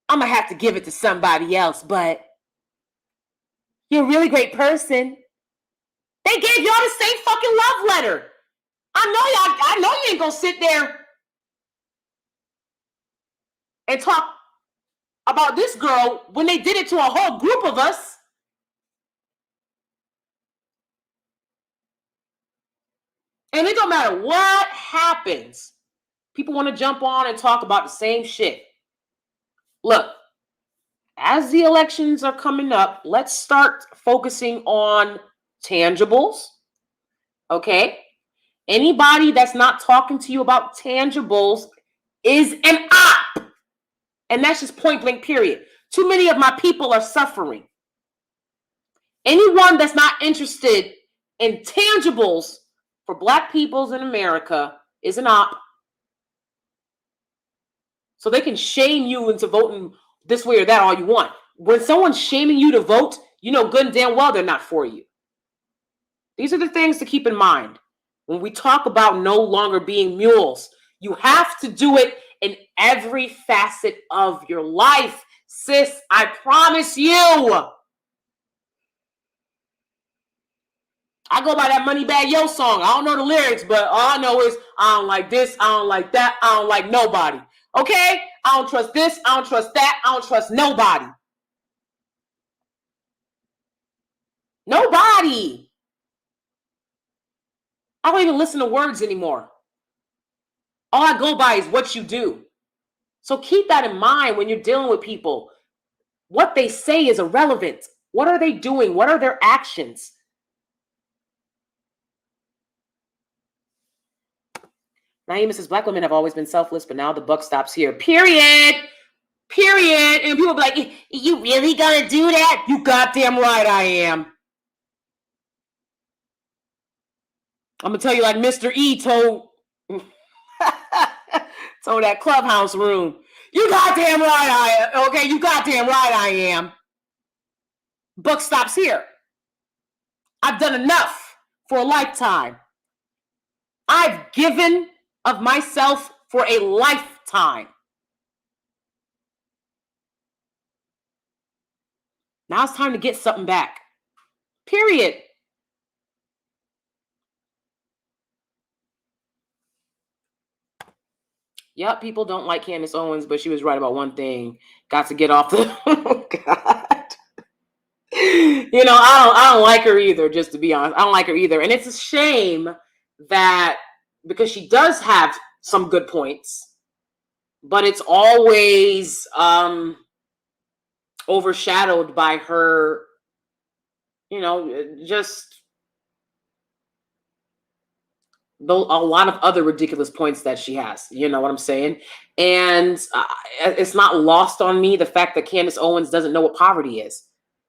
I'm going to have to give it to somebody else, but you're a really great person. They gave y'all the same fucking love letter. I know you ain't going to sit there and talk about this girl when they did it to a whole group of us. And it don't matter what happens. People want to jump on and talk about the same shit. Look, as the elections are coming up, let's start focusing on tangibles. Okay? Anybody that's not talking to you about tangibles is an op. And that's just point blank, period. Too many of my people are suffering. Anyone that's not interested in tangibles for Black peoples in America is an op. So they can shame you into voting this way or that all you want. When someone's shaming you to vote, you know good and damn well they're not for you. These are the things to keep in mind. When we talk about no longer being mules, you have to do it in every facet of your life. Sis, I promise you. I go by that Moneybag Yo song. I don't know the lyrics, but all I know is I don't like this, I don't like that, I don't like nobody. Okay? I don't trust this, I don't trust that, I don't trust nobody. Nobody. I don't even listen to words anymore. All I go by is what you do. So keep that in mind when you're dealing with people. What they say is irrelevant. What are they doing? What are their actions? Naima says, Black women have always been selfless, but now the buck stops here. Period. Period. And people be like, you really gonna do that? You goddamn right I am. I'm gonna tell you like Mr. E told that clubhouse room. You goddamn right I am. Okay, you goddamn right I am. Buck stops here. I've done enough for a lifetime. I've given of myself for a lifetime. Now it's time to get something back. Period. Yep, people don't like Candace Owens, but she was right about one thing. Got to get off the oh God. I don't like her either, just to be honest. I don't like her either. And it's a shame that because she does have some good points, but it's always overshadowed by her, just a lot of other ridiculous points that she has. You know what I'm saying? And it's not lost on me the fact that Candace Owens doesn't know what poverty is.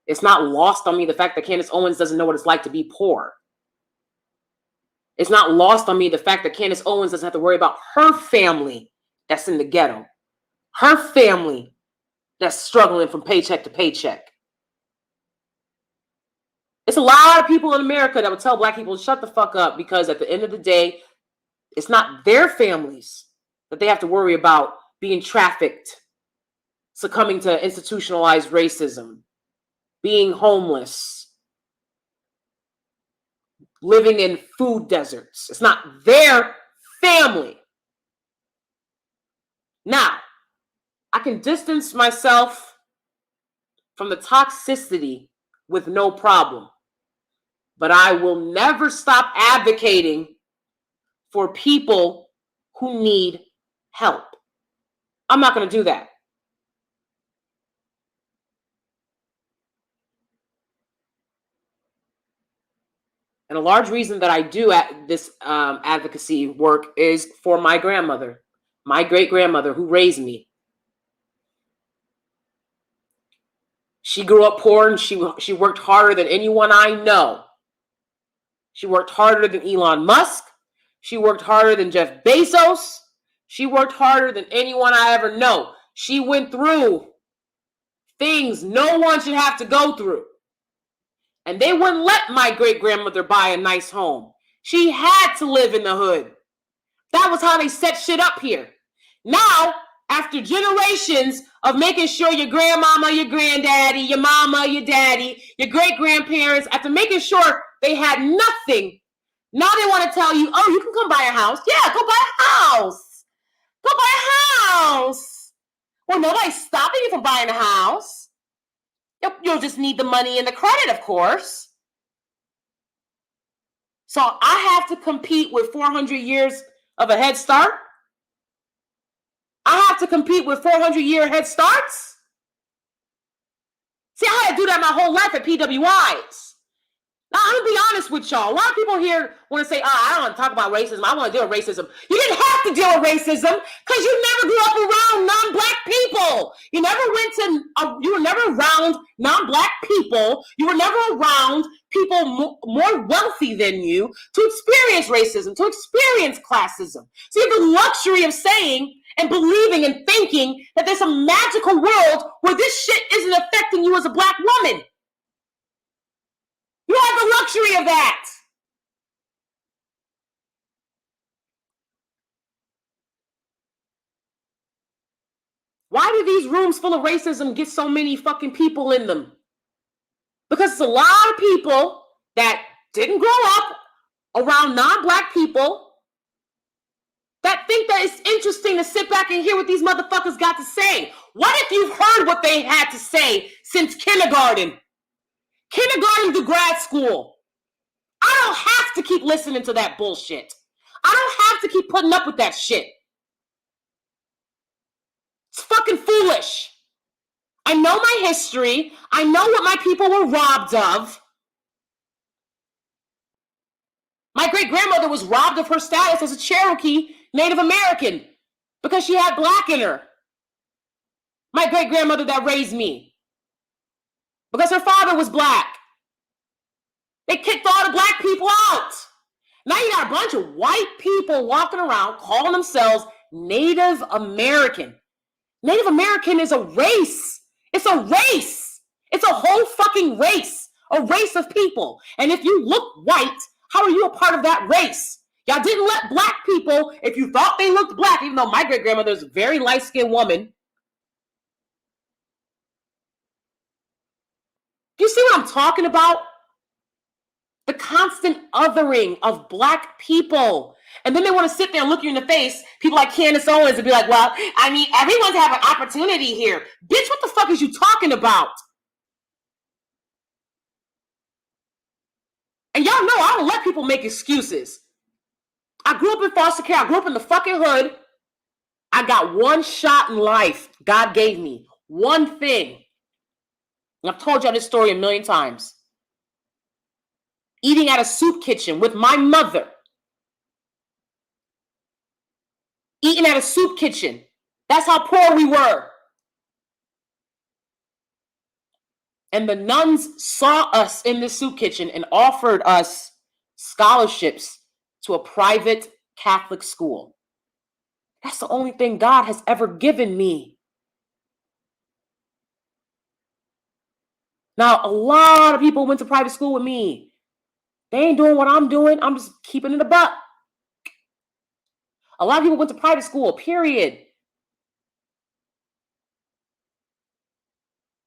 It's not lost on me the fact that Candace Owens doesn't know what it's like to be poor. It's not lost on me the fact that Candace Owens doesn't have to worry about her family that's in the ghetto, her family that's struggling from paycheck to paycheck. It's a lot of people in America that would tell Black people, shut the fuck up, because at the end of the day, it's not their families that they have to worry about being trafficked, succumbing to institutionalized racism, being homeless, living in food deserts. It's not their family. Now, I can distance myself from the toxicity with no problem, but I will never stop advocating for people who need help. I'm not going to do that. And a large reason that I do this advocacy work is for my grandmother, my great-grandmother who raised me. She grew up poor, and she worked harder than anyone I know. She worked harder than Elon Musk. She worked harder than Jeff Bezos. She worked harder than anyone I ever know. She went through things no one should have to go through. And they wouldn't let my great-grandmother buy a nice home. She had to live in the hood. That was how they set shit up here. Now, after generations of making sure your grandmama, your granddaddy, your mama, your daddy, your great-grandparents, after making sure they had nothing, now they want to tell you, oh, you can come buy a house. Yeah, go buy a house. Go buy a house. Well, nobody's stopping you from buying a house. You'll just need the money and the credit, of course. So I have to compete with 400 years of a head start? I have to compete with 400-year head starts? See, I had to do that my whole life at PWIs. Now, I'm going to be honest with y'all. A lot of people here want to say, I don't want to talk about racism. I want to deal with racism. You didn't have to deal with racism because you never grew up around non-Black people. You were never around non-Black people. You were never around people more wealthy than you to experience racism, to experience classism. So you have the luxury of saying and believing and thinking that there's a magical world where this shit isn't affecting you as a Black woman. You have the luxury of that. Why do these rooms full of racism get so many fucking people in them? Because it's a lot of people that didn't grow up around non-Black people that think that it's interesting to sit back and hear what these motherfuckers got to say. What if you've heard what they had to say since kindergarten to grad school? I don't have to keep listening to that bullshit. I don't have to keep putting up with that shit. It's fucking foolish. I know my history. I know what my people were robbed of. My great-grandmother was robbed of her status as a Cherokee Native American because she had Black in her. My great-grandmother that raised me. Because her father was Black. They kicked all the Black people out. Now you got a bunch of white people walking around calling themselves Native American. Native American is a race. It's a race. It's a whole fucking race. A race of people. And if you look white, how are you a part of that race? Y'all didn't let Black people, if you thought they looked Black, even though my great-grandmother is a very light-skinned woman. Do you see what I'm talking about? The constant othering of Black people. And then they want to sit there and look you in the face, people like Candace Owens, and be like, well, I mean, everyone's having an opportunity here. Bitch, what the fuck is you talking about? And y'all know I don't let people make excuses. I grew up in foster care. I grew up in the fucking hood. I got one shot in life God gave me. One thing. And I've told y'all this story a million times. Eating at a soup kitchen with my mother. Eating at a soup kitchen. That's how poor we were. And the nuns saw us in the soup kitchen and offered us scholarships to a private Catholic school. That's the only thing God has ever given me. Now, a lot of people went to private school with me. They ain't doing what I'm doing. I'm just keeping it a buck. A lot of people went to private school, period.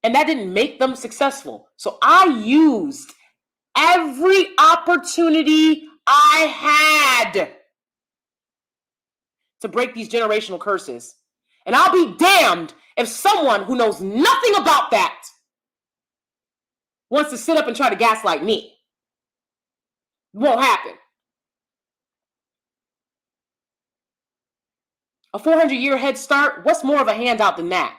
And that didn't make them successful. So I used every opportunity I had to break these generational curses. And I'll be damned if someone who knows nothing about that wants to sit up and try to gaslight me. It won't happen. A 400-year head start, what's more of a handout than that?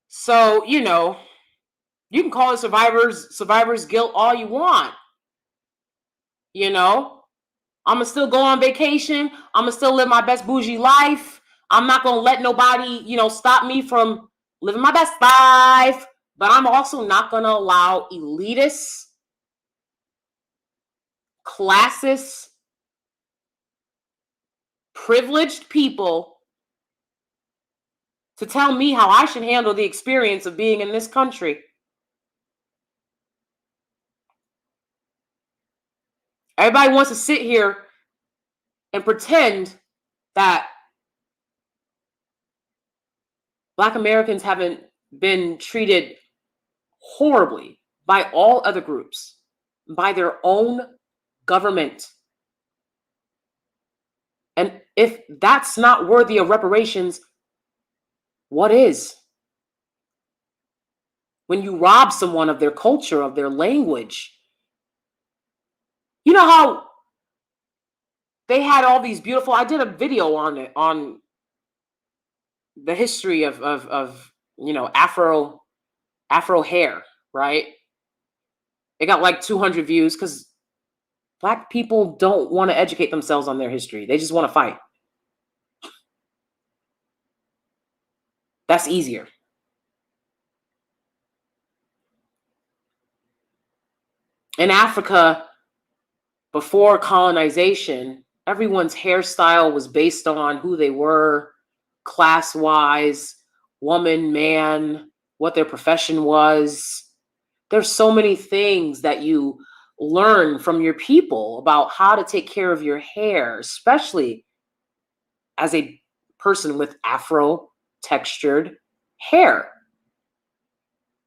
So, you know, you can call it survivor's guilt all you want. You know, I'm going to still go on vacation. I'm going to still live my best bougie life. I'm not going to let nobody, stop me from living my best life. But I'm also not going to allow elitists, classist, privileged people to tell me how I should handle the experience of being in this country. Everybody wants to sit here and pretend that Black Americans haven't been treated horribly by all other groups, by their own government. And if that's not worthy of reparations, what is? When you rob someone of their culture, of their language, you know how they had all these beautiful, I did a video on it, on the history of Afro hair, right? It got like 200 views because Black people don't want to educate themselves on their history. They just want to fight. That's easier. In Africa, before colonization, everyone's hairstyle was based on who they were, class-wise, woman, man, what their profession was. There's so many things that you learn from your people about how to take care of your hair, especially as a person with Afro-textured hair.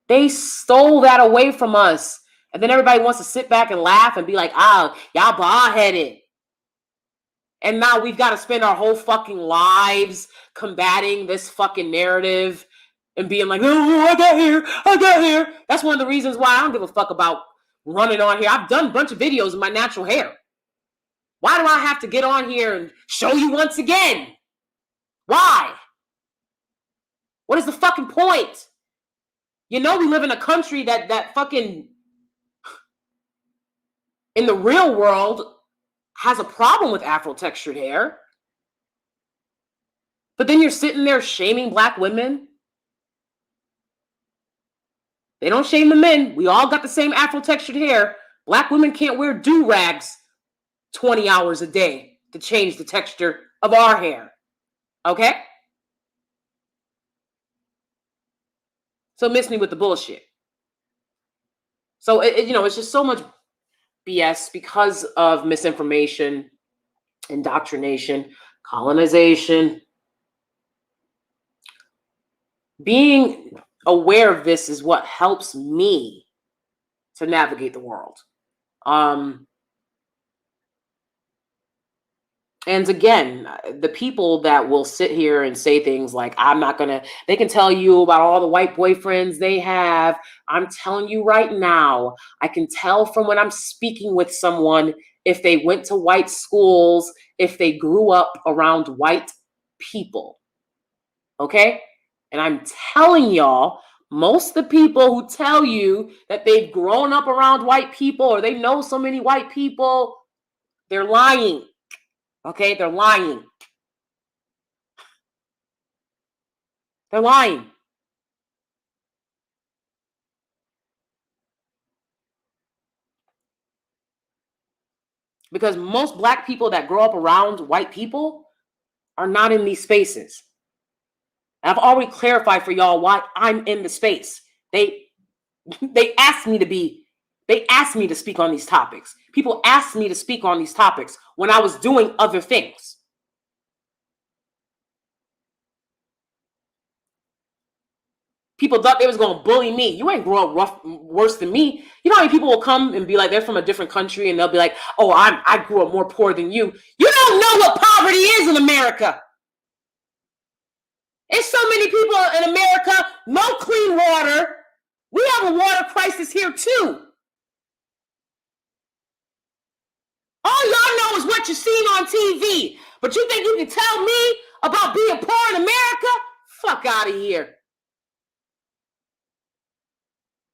They stole that away from us. And then everybody wants to sit back and laugh and be like, y'all bald-headed. And now we've got to spend our whole fucking lives combating this fucking narrative and being like, oh, I got hair. That's one of the reasons why I don't give a fuck about running on here. I've done a bunch of videos of my natural hair. Why do I have to get on here and show you once again? Why? What is the fucking point? You know, we live in a country that fucking, in the real world, has a problem with Afro-textured hair. But then you're sitting there shaming Black women. They don't shame the men. We all got the same Afro-textured hair. Black women can't wear do-rags 20 hours a day to change the texture of our hair. Okay? So miss me with the bullshit. So, it's just so much BS because of misinformation, indoctrination, colonization. Being aware of this is what helps me to navigate the world. And again, the people that will sit here and say things like, I'm not gonna, they can tell you about all the white boyfriends they have. I'm telling you right now, I can tell from when I'm speaking with someone if they went to white schools, if they grew up around white people. Okay? And I'm telling y'all, most of the people who tell you that they've grown up around white people or they know so many white people, they're lying. Okay? They're lying. They're lying. Because most black people that grow up around white people are not in these spaces. And I've already clarified for y'all why I'm in the space. They asked me to be, they asked me to speak on these topics. People asked me to speak on these topics when I was doing other things. People thought they was going to bully me. You ain't grow up rough, worse than me. You know how many people will come and be like, they're from a different country and they'll be like, oh, I grew up more poor than you. You don't know what poverty is in America. There's so many people in America, no clean water. We have a water crisis here too. All y'all know is what you're seeing on TV. But you think you can tell me about being poor in America? Fuck out of here.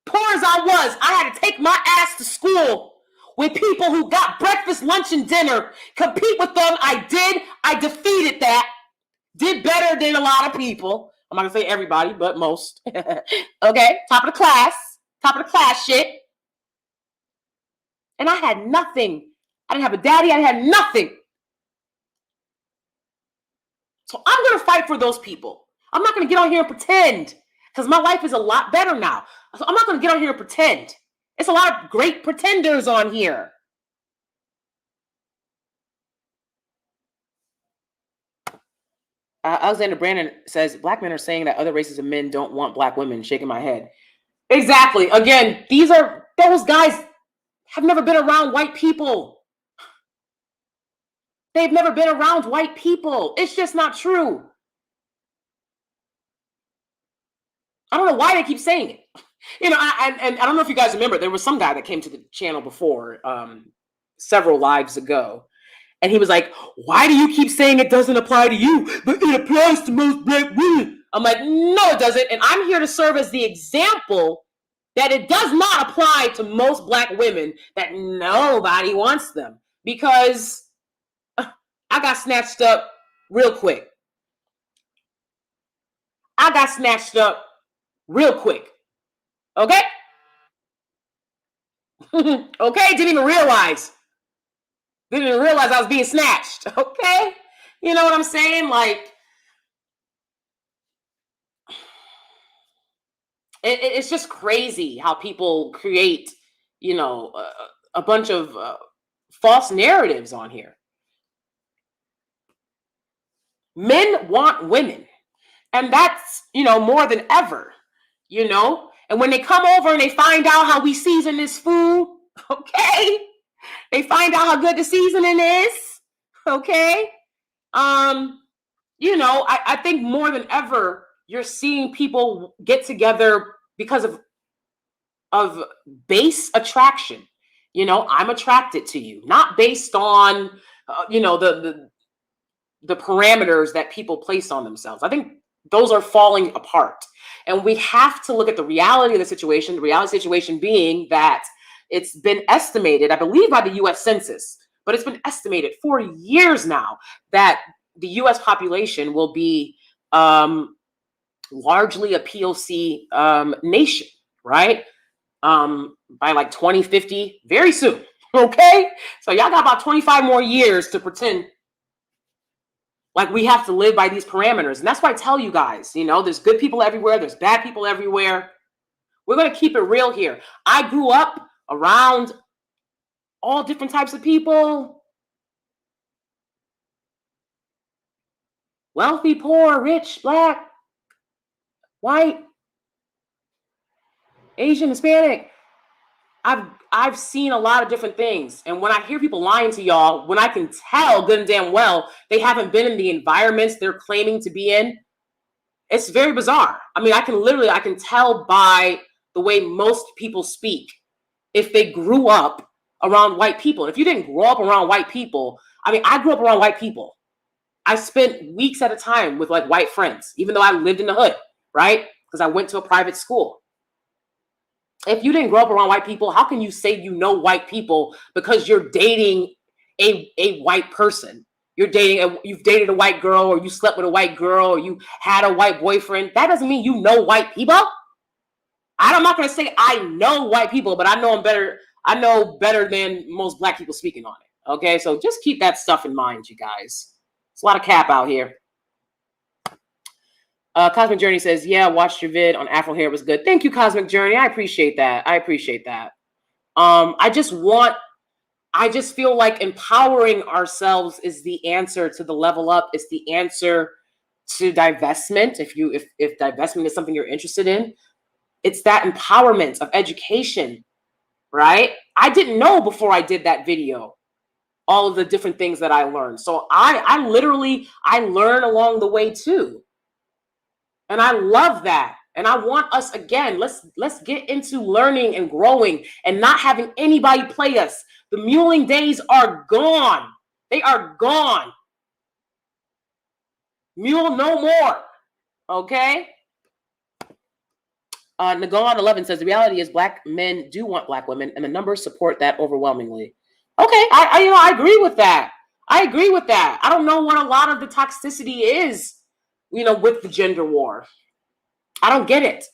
Poor as I was, I had to take my ass to school with people who got breakfast, lunch, and dinner. Compete with them. I did. I defeated that. Did better than a lot of people. I'm not going to say everybody, but most. Okay? Top of the class. Top of the class shit. And I had nothing. I didn't have a daddy. I had nothing. So I'm going to fight for those people. I'm not going to get on here and pretend because my life is a lot better now. So I'm not going to get on here and pretend. It's a lot of great pretenders on here. Alexander Brandon says, black men are saying that other races of men don't want black women. Shaking my head. Exactly. Again, those guys have never been around white people. They've never been around white people. It's just not true. I don't know why they keep saying it. You know, and I don't know if you guys remember, there was some guy that came to the channel before, several lives ago. And he was like, why do you keep saying it doesn't apply to you? But it applies to most black women. I'm like, no, it doesn't. And I'm here to serve as the example that it does not apply to most black women, that nobody wants them. Because I got snatched up real quick. I got snatched up real quick. Okay? Okay? Didn't even realize I was being snatched. Okay? You know what I'm saying? Like, it's just crazy how people create, you know, a bunch of false narratives on here. Men want women. And that's, you know, more than ever, you know? And when they come over and they find out how we season this food, okay? They find out how good the seasoning is, okay? You know, I think more than ever, you're seeing people get together because of base attraction. You know, I'm attracted to you, not based on, you know, the parameters that people place on themselves. I think those are falling apart. And we have to look at the reality of the situation, the reality situation being that it's been estimated, I believe by the US Census, but it's been estimated for years now that the US population will be largely a POC nation, right? By like 2050, very soon, okay? So y'all got about 25 more years to pretend like we have to live by these parameters. And that's why I tell you guys, you know, there's good people everywhere. There's bad people everywhere. We're going to keep it real here. I grew up around all different types of people. wealthy, poor, rich, black, white, Asian, Hispanic. I've seen a lot of different things. And when I hear people lying to y'all, when I can tell good and damn well they haven't been in the environments they're claiming to be in, it's very bizarre. I mean, I can tell by the way most people speak if they grew up around white people. If you didn't grow up around white people, I mean, I grew up around white people. I spent weeks at a time with like white friends, even though I lived in the hood, right? Because I went to a private school. If you didn't grow up around white people, how can you say you know white people because you're dating a white person? You've dated a white girl, or you slept with a white girl, or you had a white boyfriend. That doesn't mean you know white people. I'm not going to say I know white people, but I know them better. I know better than most black people speaking on it. Okay, so just keep that stuff in mind, you guys. It's a lot of cap out here. Cosmic Journey says, yeah, watched your vid on Afro hair. It was good. Thank you, Cosmic Journey. I appreciate that. I just feel like empowering ourselves is the answer to the level up. It's the answer to divestment. If divestment is something you're interested in, it's that empowerment of education, right? I didn't know before I did that video all of the different things that I learned. So I learn along the way too. And I love that. And I want us, again, let's get into learning and growing and not having anybody play us. The muling days are gone. They are gone. Mule no more. Okay? Nagon 11 says, the reality is black men do want black women, and the numbers support that overwhelmingly. Okay, I agree with that. I don't know what a lot of the toxicity is, with the gender war. I don't get it,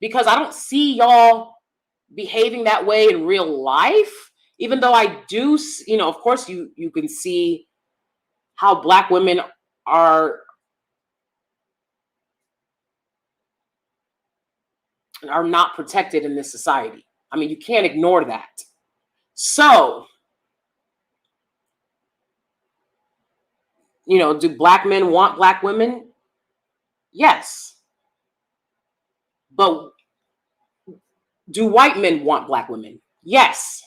because I don't see y'all behaving that way in real life, even though I do, of course you can see how black women are not protected in this society. I mean, you can't ignore that. So, do black men want black women? Yes. But do white men want black women? Yes.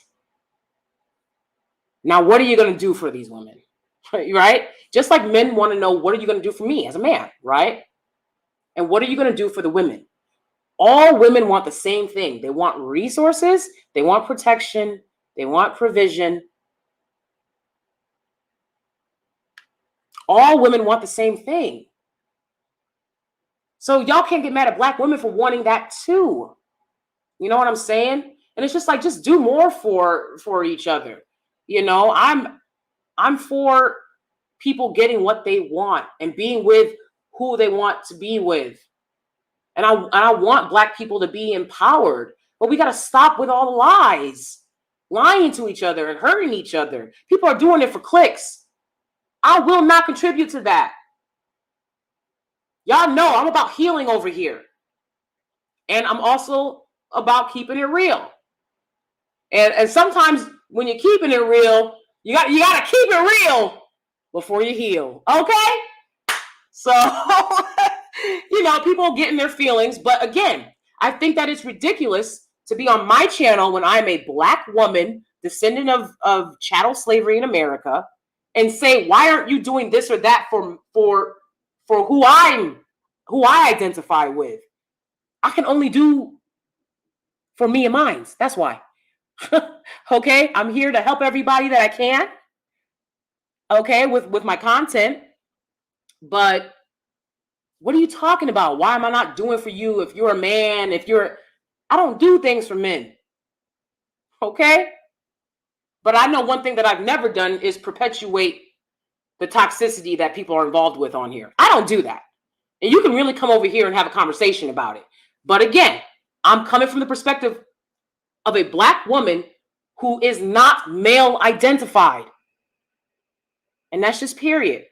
Now, what are you going to do for these women? Right? Just like men want to know, what are you going to do for me as a man? Right? And what are you going to do for the women? All women want the same thing. They want resources. They want protection. They want provision. All women want the same thing. So y'all can't get mad at black women for wanting that too. You know what I'm saying? And it's just like, just do more for each other. I'm for people getting what they want and being with who they want to be with. And I want black people to be empowered. But we got to stop with all the lies, lying to each other and hurting each other. People are doing it for clicks. I will not contribute to that. Y'all know I'm about healing over here. And I'm also about keeping it real. And sometimes when you're keeping it real, you got to keep it real before you heal. Okay? So, people get in their feelings. But again, I think that it's ridiculous to be on my channel when I'm a black woman, descendant of chattel slavery in America, and say, why aren't you doing this or that for who I identify with? I can only do for me and mine. That's why. Okay? I'm here to help everybody that I can. Okay? With my content. But what are you talking about? Why am I not doing for you if you're a man? I don't do things for men. Okay? But I know one thing that I've never done is perpetuate the toxicity that people are involved with on here. I don't do that. And you can really come over here and have a conversation about it. But again, I'm coming from the perspective of a black woman who is not male identified. And that's just period.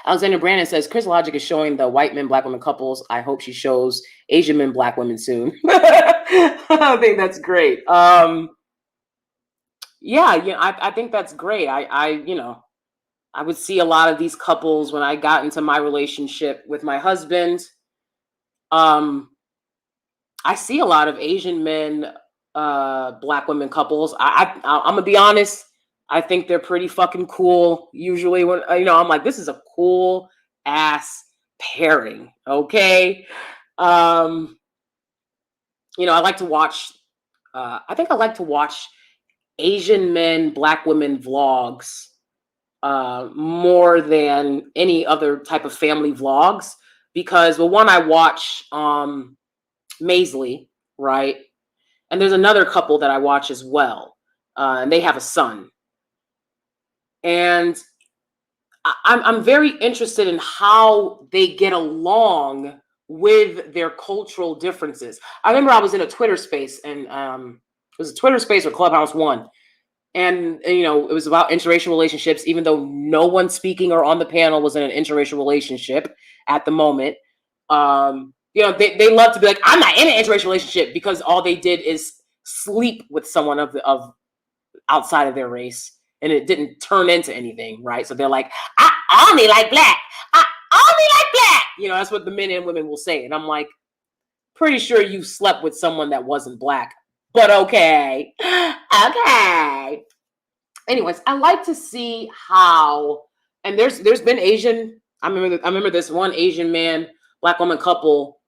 Alexander Brandon says, Chris Logic is showing the white men, black women couples. I hope she shows Asian men, black women soon. I think that's great. I think that's great. I would see a lot of these couples when I got into my relationship with my husband. I see a lot of Asian men, black women couples. I'm gonna be honest. I think they're pretty fucking cool. Usually, when I'm like, this is a cool ass pairing. Okay. Um, I like to watch. I think I like to watch Asian men, black women vlogs more than any other type of family vlogs because, well, one, I watch Maisley, right? And there's another couple that I watch as well, and they have a son. And I'm very interested in how they get along with their cultural differences. I remember I was in a Twitter space, and it was a Twitter space or Clubhouse One, and it was about interracial relationships. Even though no one speaking or on the panel was in an interracial relationship at the moment, they love to be like, I'm not in an interracial relationship because all they did is sleep with someone of outside of their race, and it didn't turn into anything, right? So they're like, I only like black. I only like black. That's what the men and women will say. And I'm like, pretty sure you slept with someone that wasn't black, but okay. Okay. Anyways, I like to see how, and there's been Asian, I remember this one Asian man, black woman couple,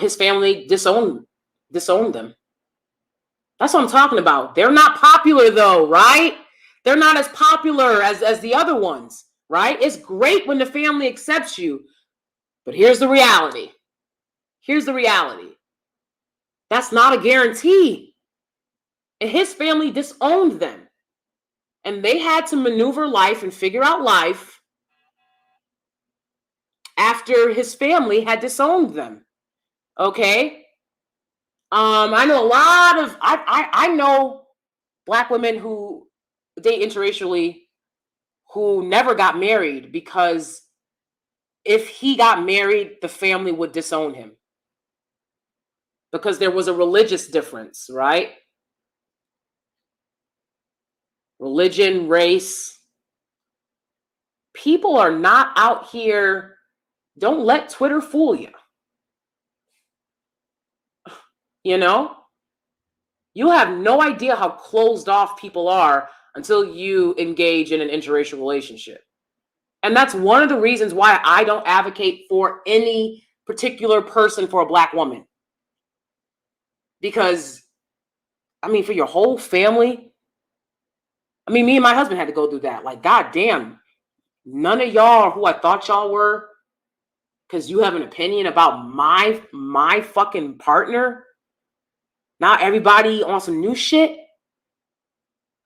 his family disowned them. That's what I'm talking about. They're not popular though, right? They're not as popular as the other ones, right? It's great when the family accepts you, but here's the reality. That's not a guarantee. And his family disowned them. And they had to maneuver life and figure out life after his family had disowned them. Okay? I know a lot of I know black women who date interracially who never got married because if he got married, the family would disown him. Because there was a religious difference, right? Religion, race. People are not out here. Don't let Twitter fool you. You have no idea how closed off people are until you engage in an interracial relationship. And that's one of the reasons why I don't advocate for any particular person for a black woman. Because, for your whole family, me and my husband had to go through that. Like, goddamn, none of y'all who I thought y'all were, because you have an opinion about my fucking partner. Now everybody on some new shit.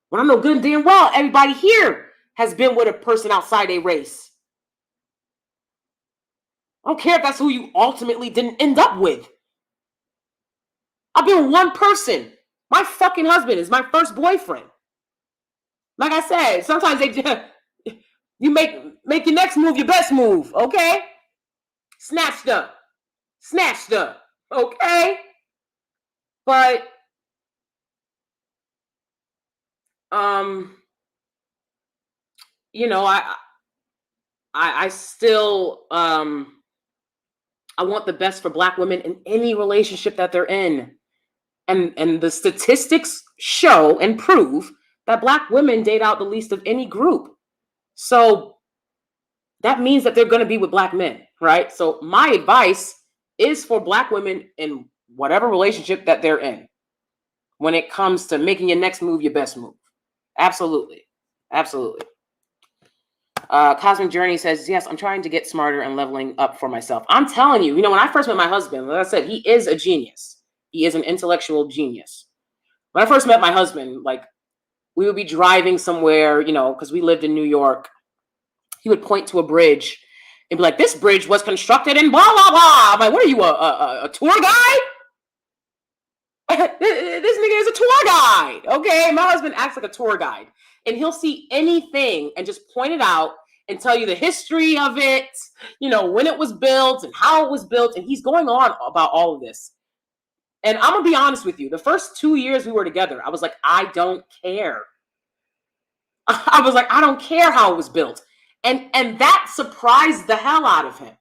When I know good and damn well, everybody here has been with a person outside a race. I don't care if that's who you ultimately didn't end up with. I've been with one person. My fucking husband is my first boyfriend. Like I said, sometimes you make your next move your best move, okay? Snatched up. Okay? But I still I want the best for black women in any relationship that they're in. And the statistics show and prove that black women date out the least of any group. So that means that they're going to be with black men, right? So my advice is for black women in whatever relationship that they're in when it comes to making your next move your best move. Absolutely. Cosmic Journey says, yes, I'm trying to get smarter and leveling up for myself. I'm telling you, when I first met my husband, like I said, he is a genius. He is an intellectual genius. When I first met my husband, like, we would be driving somewhere, because we lived in New York. He would point to a bridge and be like, this bridge was constructed in blah, blah, blah. I'm like, what are you, a tour guide? This nigga is a tour guide, okay? My husband acts like a tour guide. And he'll see anything and just point it out and tell you the history of it, when it was built and how it was built. And he's going on about all of this. And I'm going to be honest with you. The first 2 years we were together, I was like, I don't care. I was like, I don't care how it was built. And that surprised the hell out of him.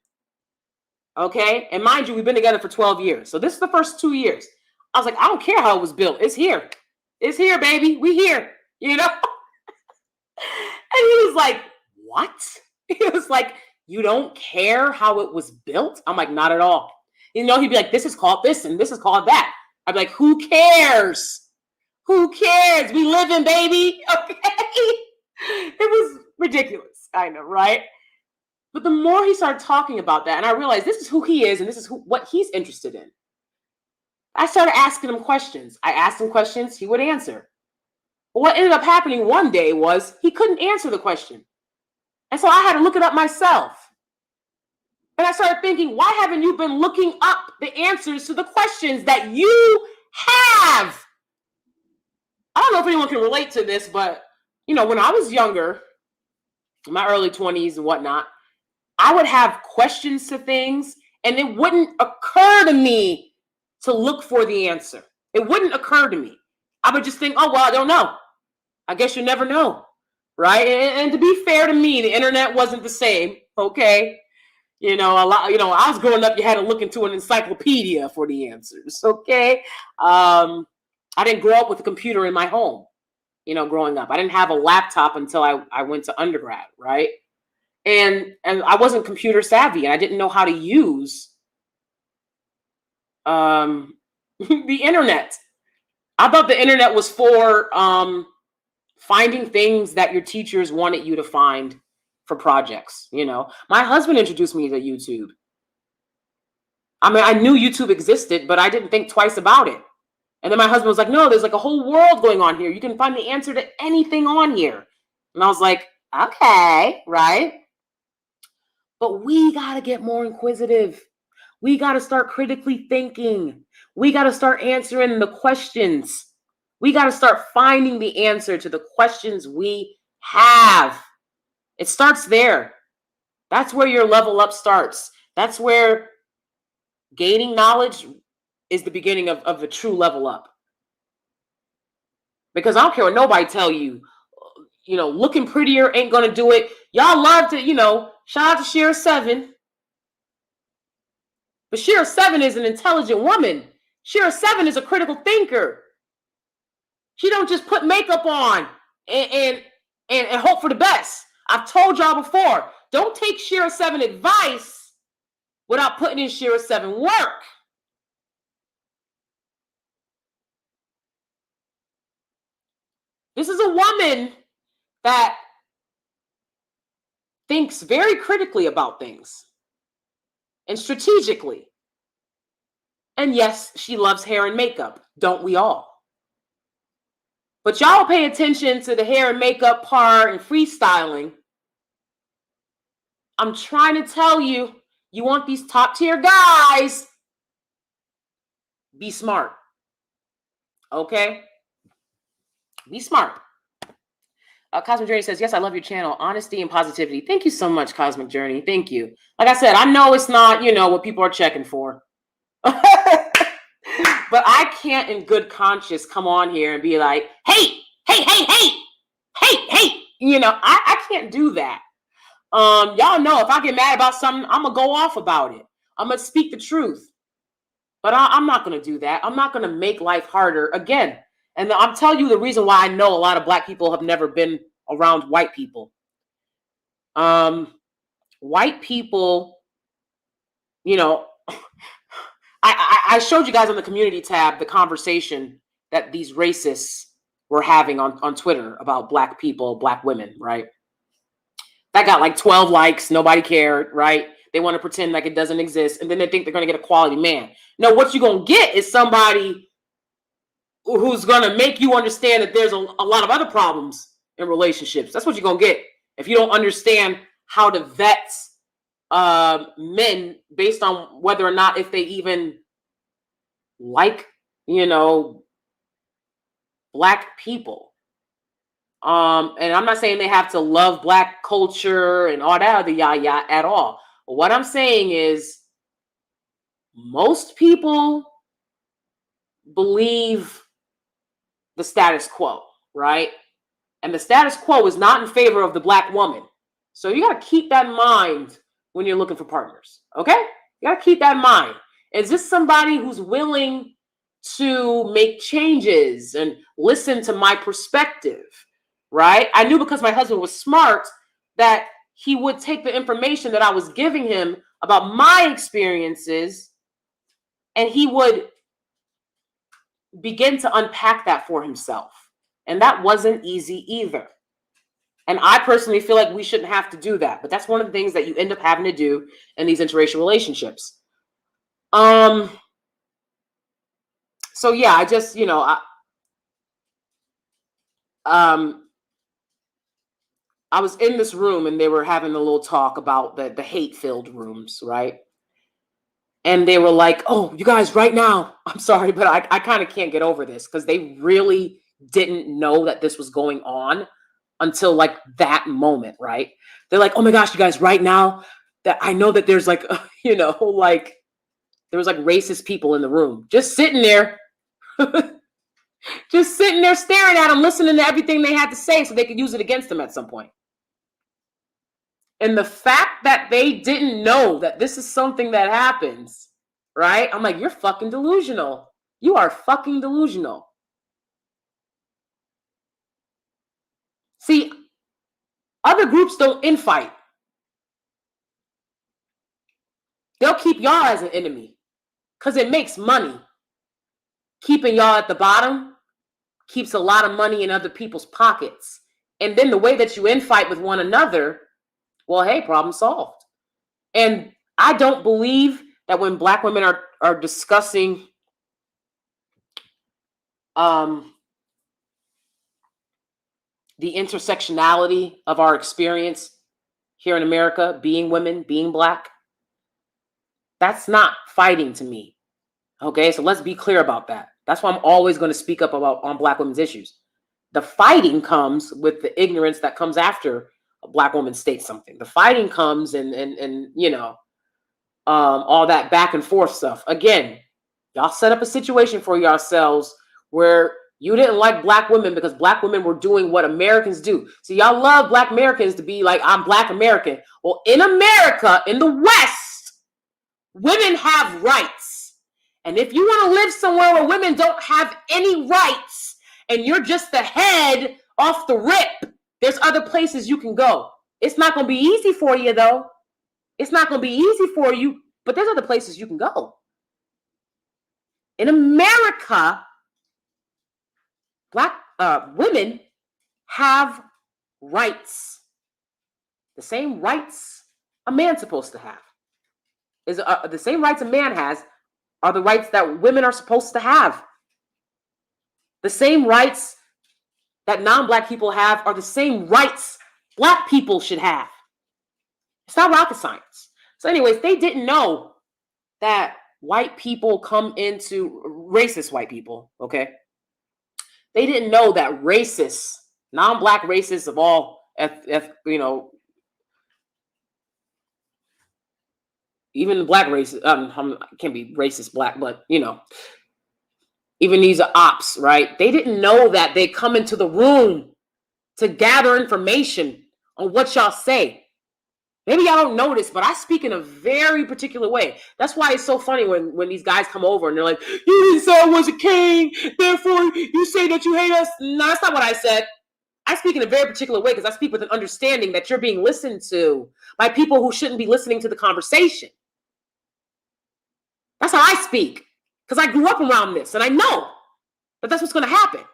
Okay. And mind you, we've been together for 12 years. So this is the first 2 years. I was like, I don't care how it was built. It's here. It's here, baby. We here. You know? And he was like, what? He was like, you don't care how it was built? I'm like, not at all. You know, he'd be like, this is called this and this is called that. I'd be like, who cares? Who cares? We living, baby. Okay. It was ridiculous, kind of, right? But the more he started talking about that, and I realized this is who he is and this is what he's interested in, I started asking him questions. I asked him questions, he would answer. But what ended up happening one day was he couldn't answer the question. And so I had to look it up myself. And I started thinking, why haven't you been looking up the answers to the questions that you have? I don't know if anyone can relate to this, but, you know, when I was younger, in my early 20s and whatnot, I would have questions to things, and it wouldn't occur to me to look for the answer. It wouldn't occur to me. I would just think, oh, well, I don't know. I guess you never know, right? And to be fair to me, the internet wasn't the same, okay? You know, I was growing up, you had to look into an encyclopedia for the answers, okay? I didn't grow up with a computer in my home, you know, growing up. I didn't have a laptop until I went to undergrad, right? And I wasn't computer savvy, and I didn't know how to use the internet. I thought the internet was for finding things that your teachers wanted you to find for projects. You know, my husband introduced me to YouTube. I mean, I knew YouTube existed, but I didn't think twice about it. And then my husband was like, no, there's like a whole world going on here. You can find the answer to anything on here. And I was like, okay, right? But we got to get more inquisitive. We got to start critically thinking. We got to start answering the questions. We got to start finding the answer to the questions we have. It starts there. That's where your level up starts. That's where gaining knowledge is the beginning of a true level up. Because I don't care what nobody tell you, you know, looking prettier ain't going to do it. Y'all love to, you know, shout out to Shira 7. But Shira 7 is an intelligent woman. Shira 7 is a critical thinker. She don't just put makeup on and hope for the best. I've told y'all before, don't take Shira 7 advice without putting in Shira 7 work. This is a woman that thinks very critically about things and strategically. And yes, she loves hair and makeup. Don't we all? But y'all pay attention to the hair and makeup part and freestyling. I'm trying to tell you, you want these top tier guys, be smart. Okay? Be smart. Cosmic Journey says, yes, I love your channel. Honesty and positivity. Thank you so much, Cosmic Journey. Thank you. Like I said, I know it's not, you know, what people are checking for. But I can't in good conscience come on here and be like, hey, you know, I can't do that. Y'all know if I get mad about something, I'm going to go off about it. I'm going to speak the truth. But I'm not going to do that. I'm not going to make life harder again. And I'm telling you the reason why I know a lot of Black people have never been around white people. White people, you know, I showed you guys on the community tab the conversation that these racists were having on Twitter about Black people, Black women, right? That got like 12 likes. Nobody cared, right? They want to pretend like it doesn't exist. And then they think they're going to get a quality man. No, what you're going to get is somebody who's going to make you understand that there's a lot of other problems in relationships. That's what you're going to get if you don't understand how to vet men based on whether or not if they even like, you know, Black people. And I'm not saying they have to love Black culture and all that other yah at all. But what I'm saying is most people believe the status quo, right? And the status quo is not in favor of the Black woman. So you got to keep that in mind when you're looking for partners. Okay? You got to keep that in mind. Is this somebody who's willing to make changes and listen to my perspective? Right? I knew because my husband was smart that he would take the information that I was giving him about my experiences and he would begin to unpack that for himself. And that wasn't easy either. And I personally feel like we shouldn't have to do that. But that's one of the things that you end up having to do in these interracial relationships. So yeah, I just, I was in this room and they were having a little talk about the hate-filled rooms, right? And they were like, oh, you guys, right now, I'm sorry, but I kind of can't get over this because they really didn't know that this was going on until like that moment, right? They're like, oh my gosh, you guys, right now, that I know that there's like, like there was like racist people in the room just sitting there, just sitting there staring at them, listening to everything they had to say so they could use it against them at some point. And the fact that they didn't know that this is something that happens, right? I'm like, you're fucking delusional. You are fucking delusional. See, other groups don't infight. They'll keep y'all as an enemy because it makes money. Keeping y'all at the bottom keeps a lot of money in other people's pockets. And then the way that you infight with one another, well, hey, problem solved. And I don't believe that when Black women are discussing the intersectionality of our experience here in America, being women, being Black, that's not fighting to me. Okay, so let's be clear about that. That's why I'm always going to speak up about on Black women's issues. The fighting comes with the ignorance that comes after a Black woman states something. The fighting comes and all that back and forth stuff. Again, y'all set up a situation for yourselves where you didn't like Black women because Black women were doing what Americans do. So y'all love Black Americans to be like, I'm Black American. Well, in America, in the West, women have rights. And if you want to live somewhere where women don't have any rights and you're just the head off the rip, there's other places you can go. It's not going to be easy for you, though. It's not going to be easy for you, but there's other places you can go. In America, Black women have rights. The same rights a man's supposed to have. The same rights a man has are the rights that women are supposed to have. The same rights that non-Black people have are the same rights Black people should have. It's not rocket science. So anyways, they didn't know that white people come into racist white people, okay? They didn't know that racists, non-Black racists of all, even Black races, can't be racist Black, but even these are ops, right? They didn't know that they come into the room to gather information on what y'all say. Maybe y'all don't notice, but I speak in a very particular way. That's why it's so funny when these guys come over and they're like, you didn't say I was a king, therefore you say that you hate us. No, that's not what I said. I speak in a very particular way because I speak with an understanding that you're being listened to by people who shouldn't be listening to the conversation. That's how I speak because I grew up around this and I know that that's what's going to happen.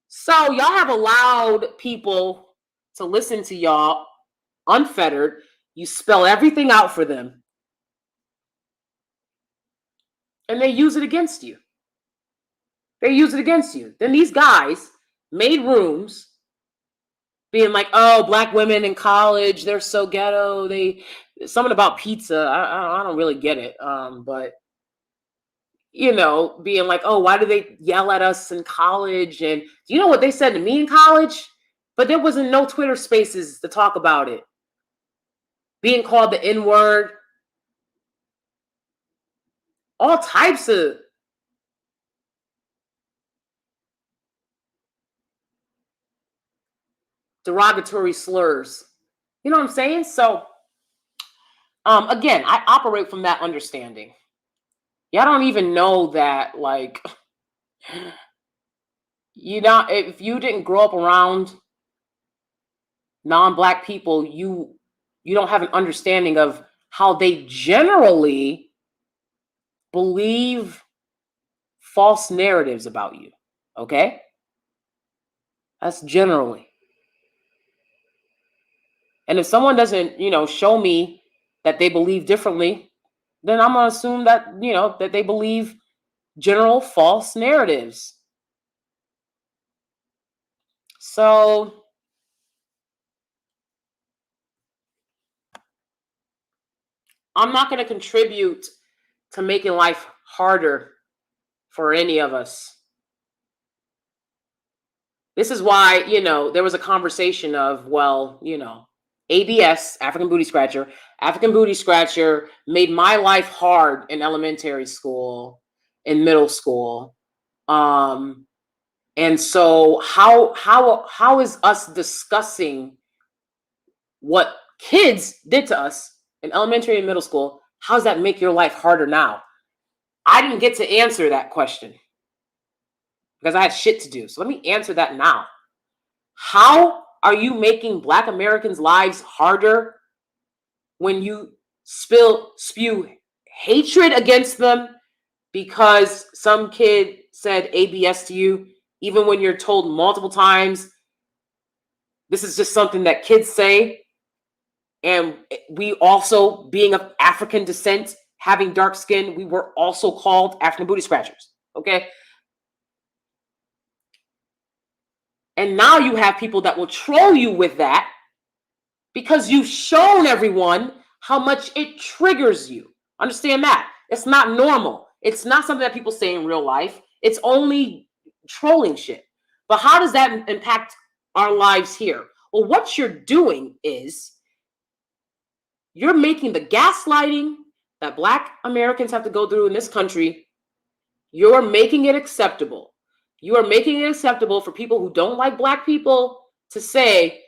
So y'all have allowed people to listen to y'all unfettered. You spell everything out for them and they use it against you. They use it against you. Then these guys made rooms being like, oh, Black women in college, they're so ghetto. Something about pizza. I don't really get it. But being like, oh, why do they yell at us in college? And do you know what they said to me in college? But there wasn't no Twitter spaces to talk about it. Being called the N-word. All types of derogatory slurs You know what I'm saying? So, again, I operate from that understanding. Y'all don't even know that, like, if you didn't grow up around non-black people, you don't have an understanding of how they generally believe false narratives about you. Okay? That's generally. And if someone doesn't, show me that they believe differently, then I'm going to assume that, that they believe general false narratives. So I'm not going to contribute to making life harder for any of us. This is why, there was a conversation of, well, ABS, African Booty Scratcher, made my life hard in elementary school, in middle school. And so how is us discussing what kids did to us in elementary and middle school, how does that make your life harder now? I didn't get to answer that question because I had shit to do. So let me answer that now. How are you making Black Americans' lives harder when you spew hatred against them because some kid said ABS to you, even when you're told multiple times this is just something that kids say? And we also, being of African descent, having dark skin, we were also called African Booty Scratchers. Okay? And now you have people that will troll you with that because you've shown everyone how much it triggers you. Understand that. It's not normal. It's not something that people say in real life. It's only trolling shit. But how does that impact our lives here? Well, what you're doing is you're making the gaslighting that Black Americans have to go through in this country, you're making it acceptable. You are making it acceptable for people who don't like Black people to say,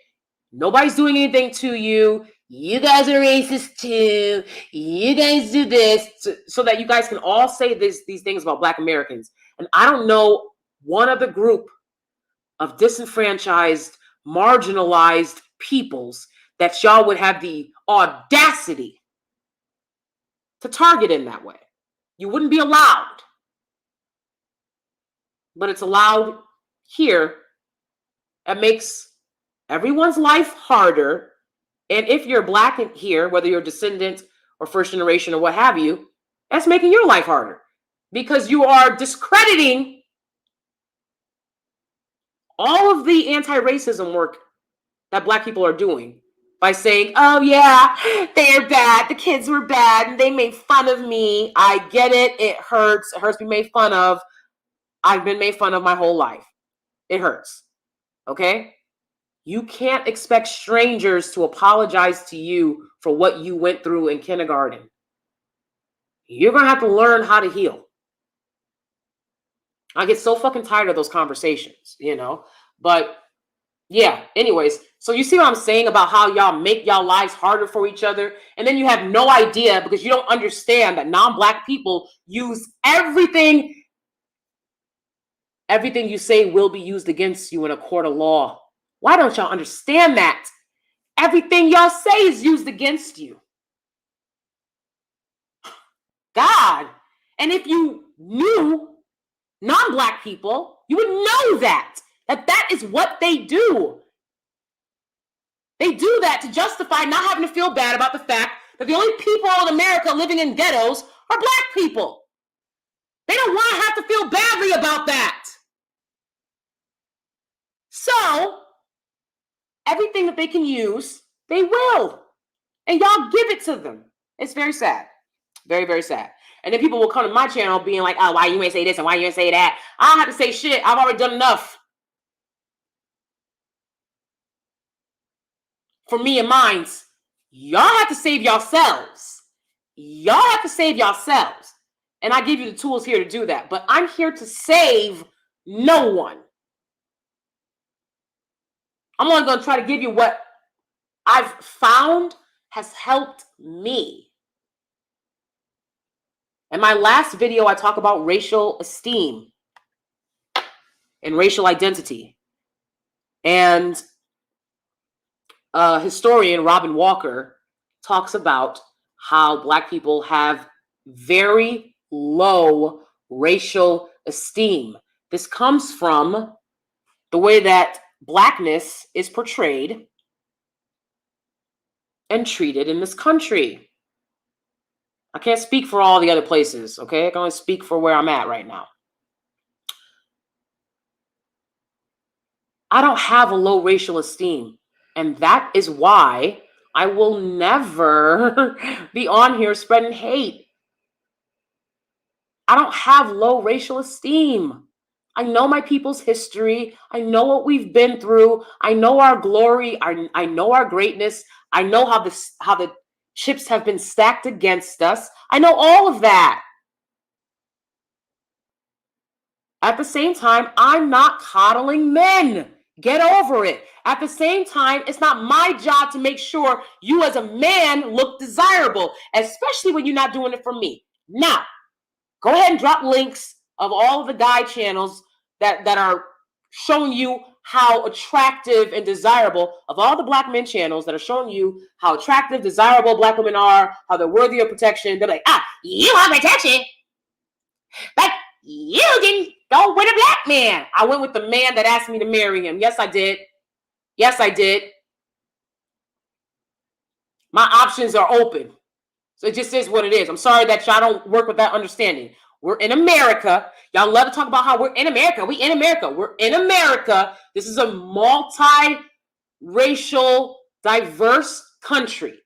nobody's doing anything to you. You guys are racist too. You guys do this. So that you guys can all say these things about Black Americans. And I don't know one other group of disenfranchised, marginalized peoples that y'all would have the audacity to target in that way. You wouldn't be allowed. But it's allowed here. It makes everyone's life harder. And if you're Black here, whether you're a descendant or first generation or what have you, that's making your life harder because you are discrediting all of the anti-racism work that Black people are doing by saying, oh yeah, they're bad. The kids were bad and they made fun of me. I get it. It hurts. It hurts to be made fun of. I've been made fun of my whole life. It hurts. Okay? You can't expect strangers to apologize to you for what you went through in kindergarten. You're going to have to learn how to heal. I get so fucking tired of those conversations, But yeah, anyways, so you see what I'm saying about how y'all make y'all lives harder for each other, and then you have no idea because you don't understand that non-Black people use everything you say will be used against you in a court of law. Why don't y'all understand that? Everything y'all say is used against you. God. And if you knew non-Black people, you would know that is what they do. They do that to justify not having to feel bad about the fact that the only people in America living in ghettos are Black people. They don't want to have to feel badly about that. So, everything that they can use, they will. And y'all give it to them. It's very sad. Very, very sad. And then people will come to my channel being like, oh, why you ain't say this and why you ain't say that? I don't have to say shit. I've already done enough. For me and mine, y'all have to save yourselves. Y'all have to save yourselves. And I give you the tools here to do that. But I'm here to save no one. I'm only going to try to give you what I've found has helped me. In my last video, I talk about racial esteem and racial identity. And historian Robin Walker talks about how Black people have very low racial esteem. This comes from the way that Blackness is portrayed and treated in this country. I can't speak for all the other places, okay? I can only speak for where I'm at right now. I don't have a low racial esteem. And that is why I will never be on here spreading hate. I don't have low racial esteem. I know my people's history. I know what we've been through. I know our glory. I know our greatness. I know how the chips have been stacked against us. I know all of that. At the same time, I'm not coddling men. Get over it. At the same time, it's not my job to make sure you as a man look desirable, especially when you're not doing it for me. Now, go ahead and drop links of all of the guy channels that are showing you how attractive and desirable, of all the Black men channels that are showing you how attractive, desirable Black women are, how they're worthy of protection. They're like, you want protection, but you didn't go with a Black man. I went with the man that asked me to marry him. Yes, I did. Yes, I did. My options are open. So it just is what it is. I'm sorry that y'all don't work with that understanding. We're in America. Y'all love to talk about how we're in America. We in America. We're in America. This is a multi-racial, diverse country.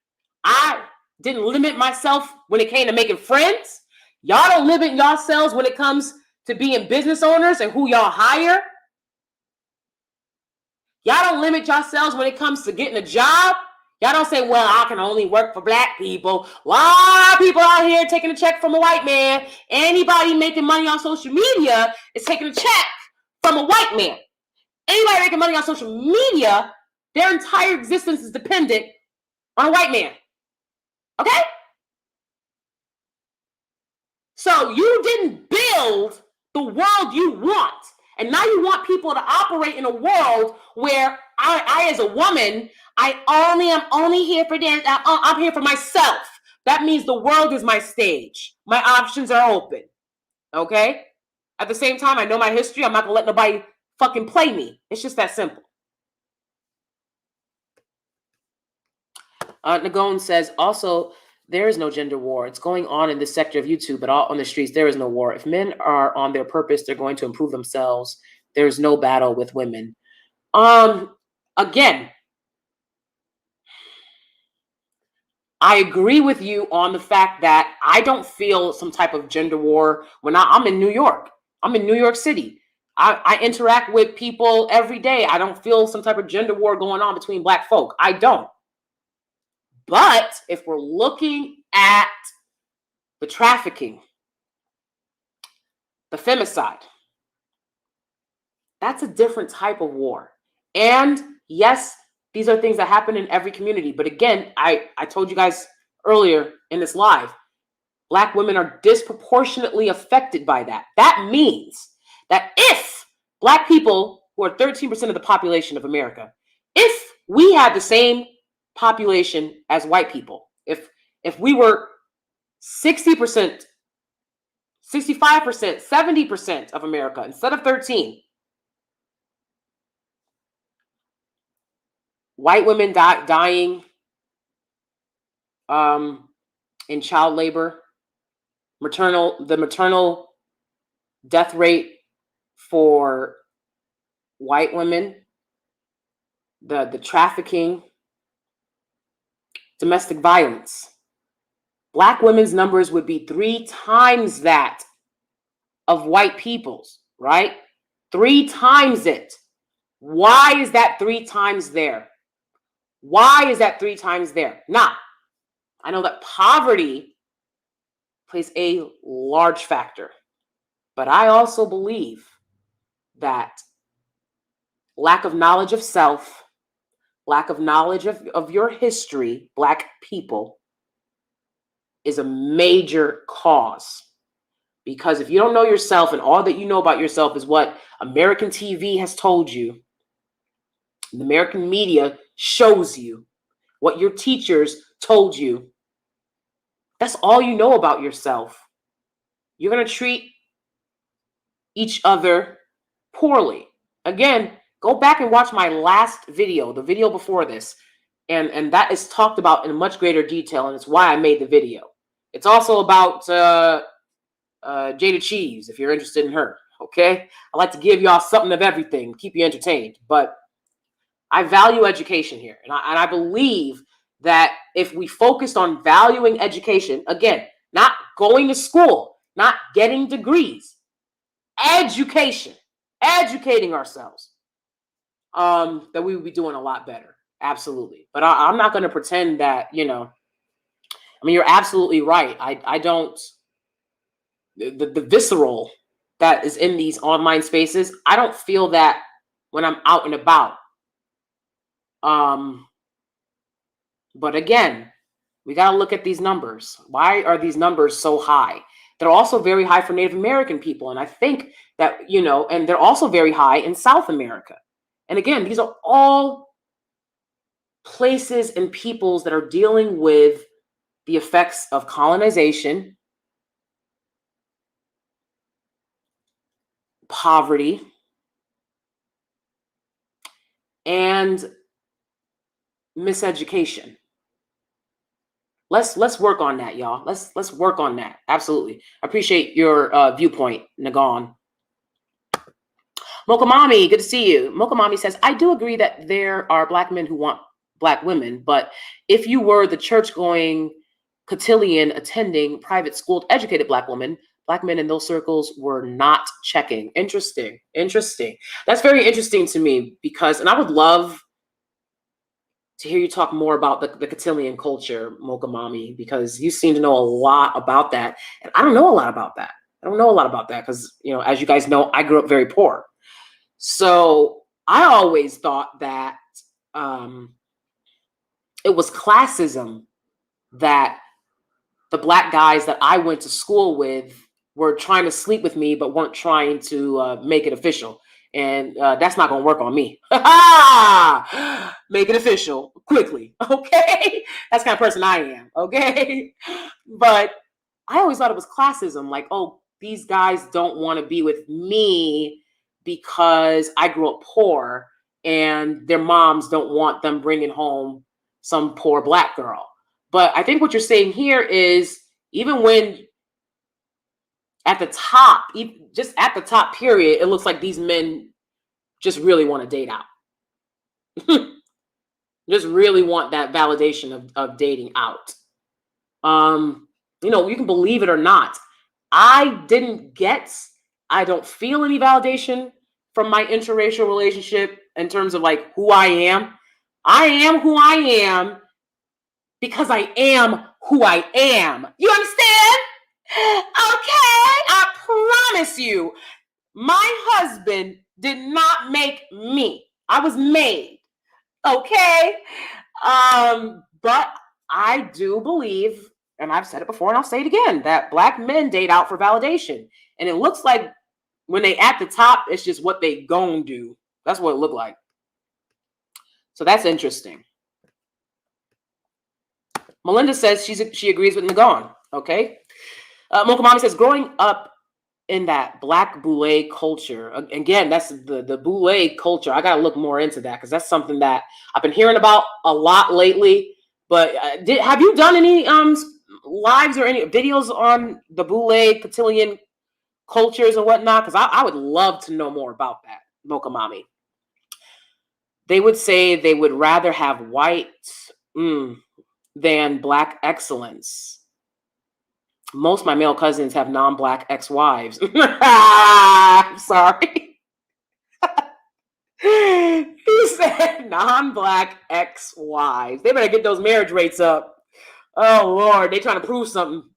I didn't limit myself when it came to making friends. Y'all don't limit yourselves when it comes to being business owners and who y'all hire. Y'all don't limit yourselves when it comes to getting a job. Y'all don't say, well, I can only work for Black people. A lot of people out here taking a check from a white man. Anybody making money on social media is taking a check from a white man. Anybody making money on social media, their entire existence is dependent on a white man. Okay? So you didn't build the world you want. And now you want people to operate in a world where I as a woman, I'm only here for this. I'm here for myself. That means the world is my stage. My options are open. Okay? At the same time, I know my history. I'm not going to let nobody fucking play me. It's just that simple. Nagone says, also, there is no gender war. It's going on in this sector of YouTube, but on the streets, there is no war. If men are on their purpose, they're going to improve themselves. There's no battle with women. Again, I agree with you on the fact that I don't feel some type of gender war when I'm in New York. I'm in New York City. I interact with people every day. I don't feel some type of gender war going on between Black folk. I don't. But if we're looking at the trafficking, the femicide, that's a different type of war. And yes, these are things that happen in every community. But again, I told you guys earlier in this live, Black women are disproportionately affected by that. That means that if Black people, who are 13% of the population of America, if we had the same population as white people, if we were 60%, 65%, 70% of America instead of 13, white women dying in child labor, the maternal death rate for white women, the trafficking, domestic violence, Black women's numbers would be 3 times that of white people's, right? 3 times it. Why is that 3 times there? Why is that 3 times there? Now, I know that poverty plays a large factor, but I also believe that lack of knowledge of self, lack of knowledge of your history, Black people, is a major cause. Because if you don't know yourself and all that you know about yourself is what American TV has told you, the American media shows you, what your teachers told you, that's all you know about yourself, you're going to treat each other poorly. Again, go back and watch my last video, the video before this, and that is talked about in much greater detail, and it's why I made the video. It's also about Jada Cheese, if you're interested in her, okay? I like to give y'all something of everything, keep you entertained, but I value education here, and I believe that if we focused on valuing education, again, not going to school, not getting degrees, education, educating ourselves, that we would be doing a lot better. Absolutely. But I'm not going to pretend that, I mean, you're absolutely right. I don't, the visceral that is in these online spaces, I don't feel that when I'm out and about. But again, we got to look at these numbers. Why are these numbers so high? They're also very high for Native American people. And I think that, and they're also very high in South America. And again, these are all places and peoples that are dealing with the effects of colonization, poverty, and miseducation. Let's work on that, y'all. Let's work on that. Absolutely. I appreciate your viewpoint, Nagon. Mokamami, good to see you. Mokamami says, I do agree that there are Black men who want Black women, but if you were the church-going, cotillion attending private school educated Black woman, Black men in those circles were not checking. Interesting. That's very interesting to me because, and I would love to hear you talk more about the cotillion culture, Mokamami, because you seem to know a lot about that. And I don't know a lot about that. Because, as you guys know, I grew up very poor. So I always thought that it was classism that the Black guys that I went to school with were trying to sleep with me, but weren't trying to make it official. And that's not going to work on me. Make it official quickly. Okay. That's the kind of person I am. Okay. But I always thought it was classism. Like, oh, these guys don't want to be with me because I grew up poor and their moms don't want them bringing home some poor Black girl. But I think what you're saying here is even when at the top, just at the top period, it looks like these men just really want to date out. Just really want that validation of dating out. You can believe it or not. I don't feel any validation from my interracial relationship in terms of like who I am. I am who I am because I am who I am. You understand? Okay, I promise you, my husband did not make me. I was made. Okay? But I do believe, and I've said it before and I'll say it again, that Black men date out for validation. And it looks like when they at the top, it's just what they gon' do. That's what it looked like. So that's interesting. Melinda says she agrees with Nagon. Okay. Mokamami says, growing up in that Black boule culture, again, that's the boule culture. I got to look more into that because that's something that I've been hearing about a lot lately. But have you done any lives or any videos on the boule cotillion cultures and whatnot? Because I would love to know more about that, Mokamami. They would say they would rather have white than Black excellence. Most of my male cousins have non-Black ex-wives. I'm sorry. He said non-Black ex-wives. They better get those marriage rates up. Oh, Lord. They trying to prove something.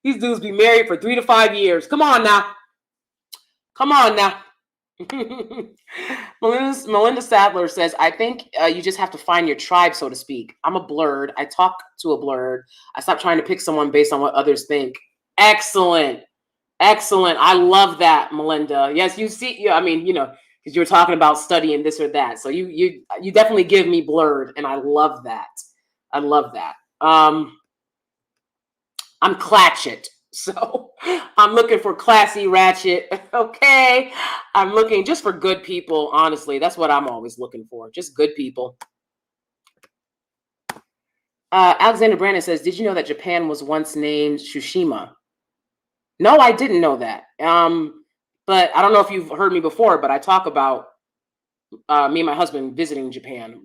These dudes be married for 3 to 5 years. Come on now. Melinda Sadler says, I think you just have to find your tribe, so to speak. I'm a blurred. I talk to a blurred. I stopped trying to pick someone based on what others think. Excellent. Excellent. I love that, Melinda. Yes, you see, yeah, I mean, because you were talking about studying this or that. So you definitely give me blurred, and I love that. I love that. I'm clatchet. So I'm looking for classy ratchet. Okay. I'm looking just for good people. Honestly, that's what I'm always looking for. Just good people. Alexander Brandon says, did you know that Japan was once named Tsushima? No, I didn't know that. But I don't know if you've heard me before, but I talk about me and my husband visiting Japan.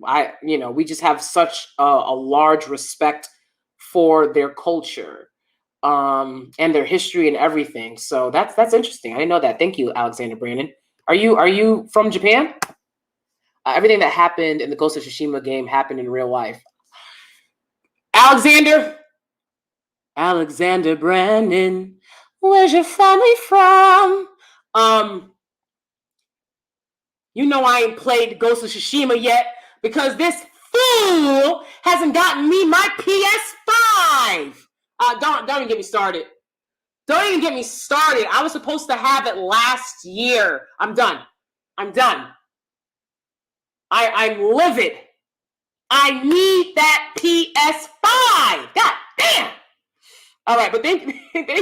We just have such a large respect for their culture. And their history and everything. So that's interesting. I didn't know that. Thank you, Alexander Brandon. Are you from Japan? Everything that happened in the Ghost of Tsushima game happened in real life. Alexander Brandon, where's your family from? I ain't played Ghost of Tsushima yet because this fool hasn't gotten me my PS5. Don't even get me started. Don't even get me started. I was supposed to have it last year. I'm done. I'm livid. I need that PS5. God damn. All right, but thank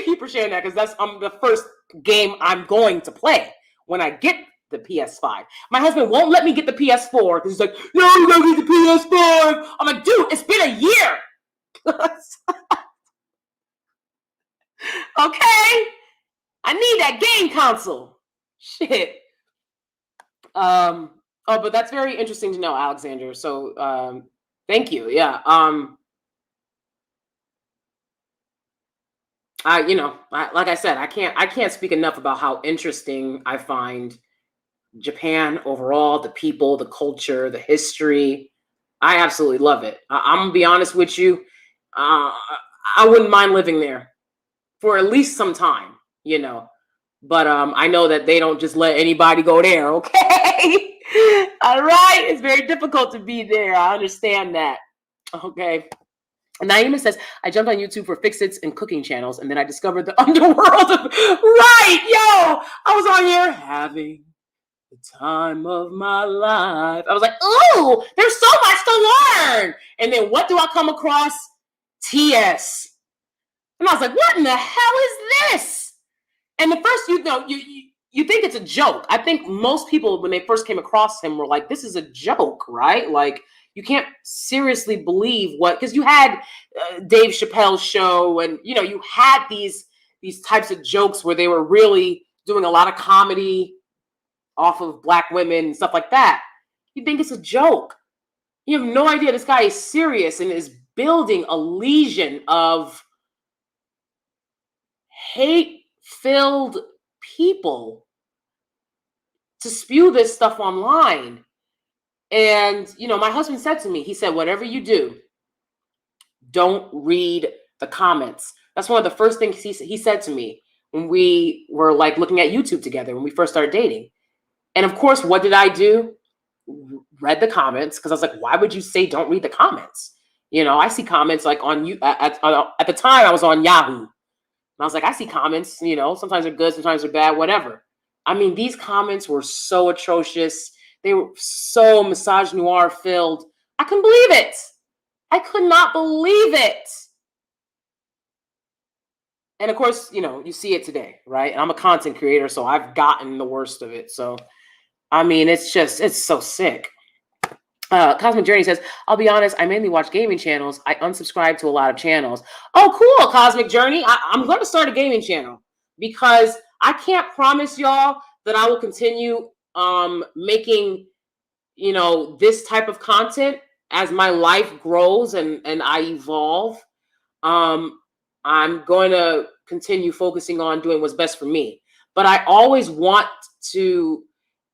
you for sharing that because that's the first game I'm going to play when I get the PS5. My husband won't let me get the PS4 because he's like, no, you gotta get the PS5. I'm like, dude, it's been a year. Okay. I need that game console. Shit. But that's very interesting to know, Alexander. So thank you. Yeah. Like I said, I can't speak enough about how interesting I find Japan overall, the people, the culture, the history. I absolutely love it. I'm gonna be honest with you. I wouldn't mind living there for at least some time, But I know that they don't just let anybody go there, okay? All right. It's very difficult to be there. I understand that. Okay. Naima says, I jumped on YouTube for fix-its and cooking channels, and then I discovered the underworld of right, yo! I was on here having the time of my life. I was like, ooh, there's so much to learn. And then what do I come across? TS. And I was like, what in the hell is this? And the first, you think it's a joke. I think most people, when they first came across him, were like, this is a joke, right? Like, you can't seriously believe because you had Dave Chappelle's show, and, you had these types of jokes where they were really doing a lot of comedy off of Black women and stuff like that. You think it's a joke. You have no idea this guy is serious and is building a legion of hate-filled people to spew this stuff online. And, my husband said to me, he said, whatever you do, don't read the comments. That's one of the first things he said to me when we were like looking at YouTube together, when we first started dating. And of course, what did I do? Read the comments, because I was like, why would you say don't read the comments? I see comments like on you at the time I was on Yahoo. And I was like, I see comments, sometimes they're good, sometimes they're bad, whatever. I mean, these comments were so atrocious. They were so misogynoir filled. I couldn't believe it. I could not believe it. And of course, you see it today, right? And I'm a content creator, so I've gotten the worst of it. So, I mean, it's so sick. Cosmic Journey says, I'll be honest, I mainly watch gaming channels. I unsubscribe to a lot of channels. Oh, cool, Cosmic Journey. I'm going to start a gaming channel because I can't promise y'all that I will continue making, this type of content as my life grows and I evolve. I'm going to continue focusing on doing what's best for me. But I always want to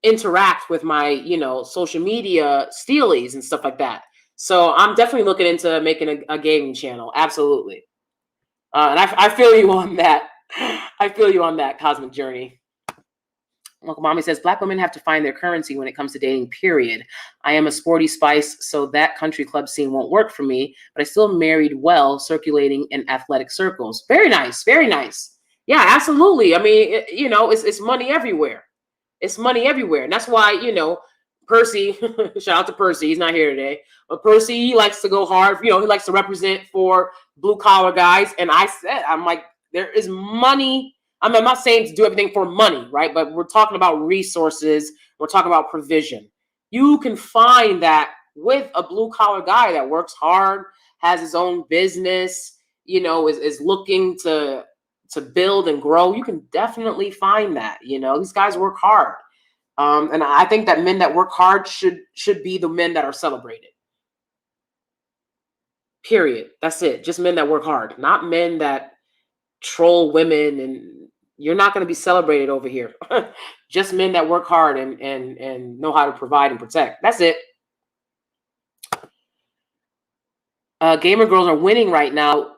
interact with my, social media Steelies and stuff like that. So I'm definitely looking into making a gaming channel. Absolutely. And I feel you on that. I feel you on that, Cosmic Journey. Uncle Mommy says, Black women have to find their currency when it comes to dating, period. I am a sporty spice, so that country club scene won't work for me, but I still married well, circulating in athletic circles. Very nice. Very nice. Yeah, absolutely. I mean, it's money everywhere. It's money everywhere. And that's why, Percy, shout out to Percy. He's not here today. But Percy, he likes to go hard. He likes to represent for blue collar guys. And I'm like, there is money. I mean, I'm not saying to do everything for money, right? But we're talking about resources. We're talking about provision. You can find that with a blue collar guy that works hard, has his own business, is looking to build and grow. You can definitely find that. These guys work hard. And I think that men that work hard should be the men that are celebrated. Period. That's it. Just men that work hard, not men that troll women, and you're not going to be celebrated over here. Just men that work hard and know how to provide and protect. That's it. Gamer girls are winning right now.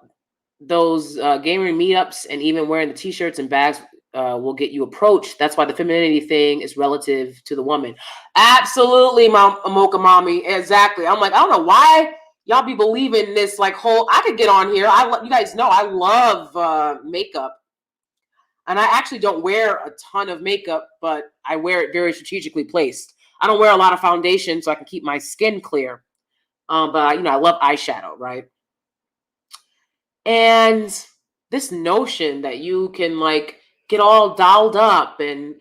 Those gamer meetups and even wearing the t-shirts and bags will get you approached. That's why the femininity thing is relative to the woman. Absolutely, Mocha Mommy. Exactly. I'm like, I don't know why y'all be believing this whole, I could get on here. You guys know I love makeup. And I actually don't wear a ton of makeup, but I wear it very strategically placed. I don't wear a lot of foundation so I can keep my skin clear. But I love eyeshadow, right? And this notion that you can get all dolled up and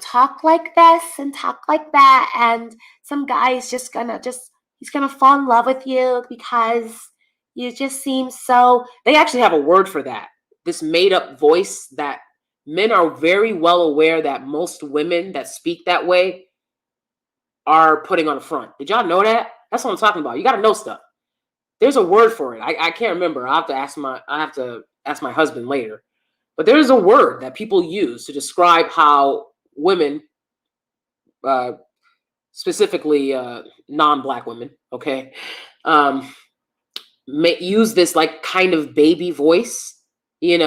talk like this and talk like that, and some guy's he's gonna fall in love with you because you just seem so. They actually have a word for that. This made up voice that men are very well aware that most women that speak that way are putting on the front. Did y'all know that? That's what I'm talking about. You got to know stuff. There's a word for it. I can't remember. I have to ask my husband later. But there's a word that people use to describe how women, specifically non-Black women, okay, use this kind of baby voice, And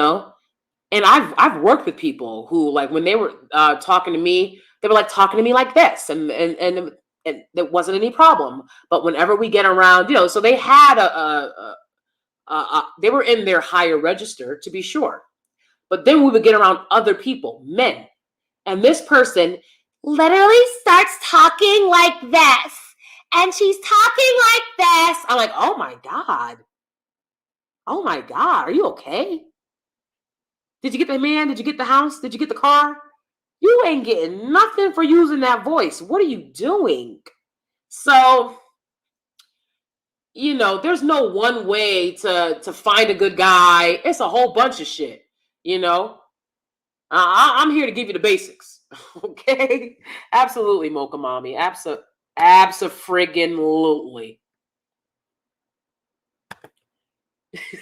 I've worked with people who when they were talking to me, they were talking to me like this, and there wasn't any problem. But whenever we get around, so they had they were in their higher register, to be sure. But then we would get around other people, men, and this person literally starts talking like this, and she's talking like this. I'm like, oh my God, are you okay? Did you get the man? Did you get the house? Did you get the car? You ain't getting nothing for using that voice. What are you doing? So, there's no one way to find a good guy. It's a whole bunch of shit, I'm here to give you the basics. Okay? Absolutely, Mocha Mommy. Abso-friggin-lutely.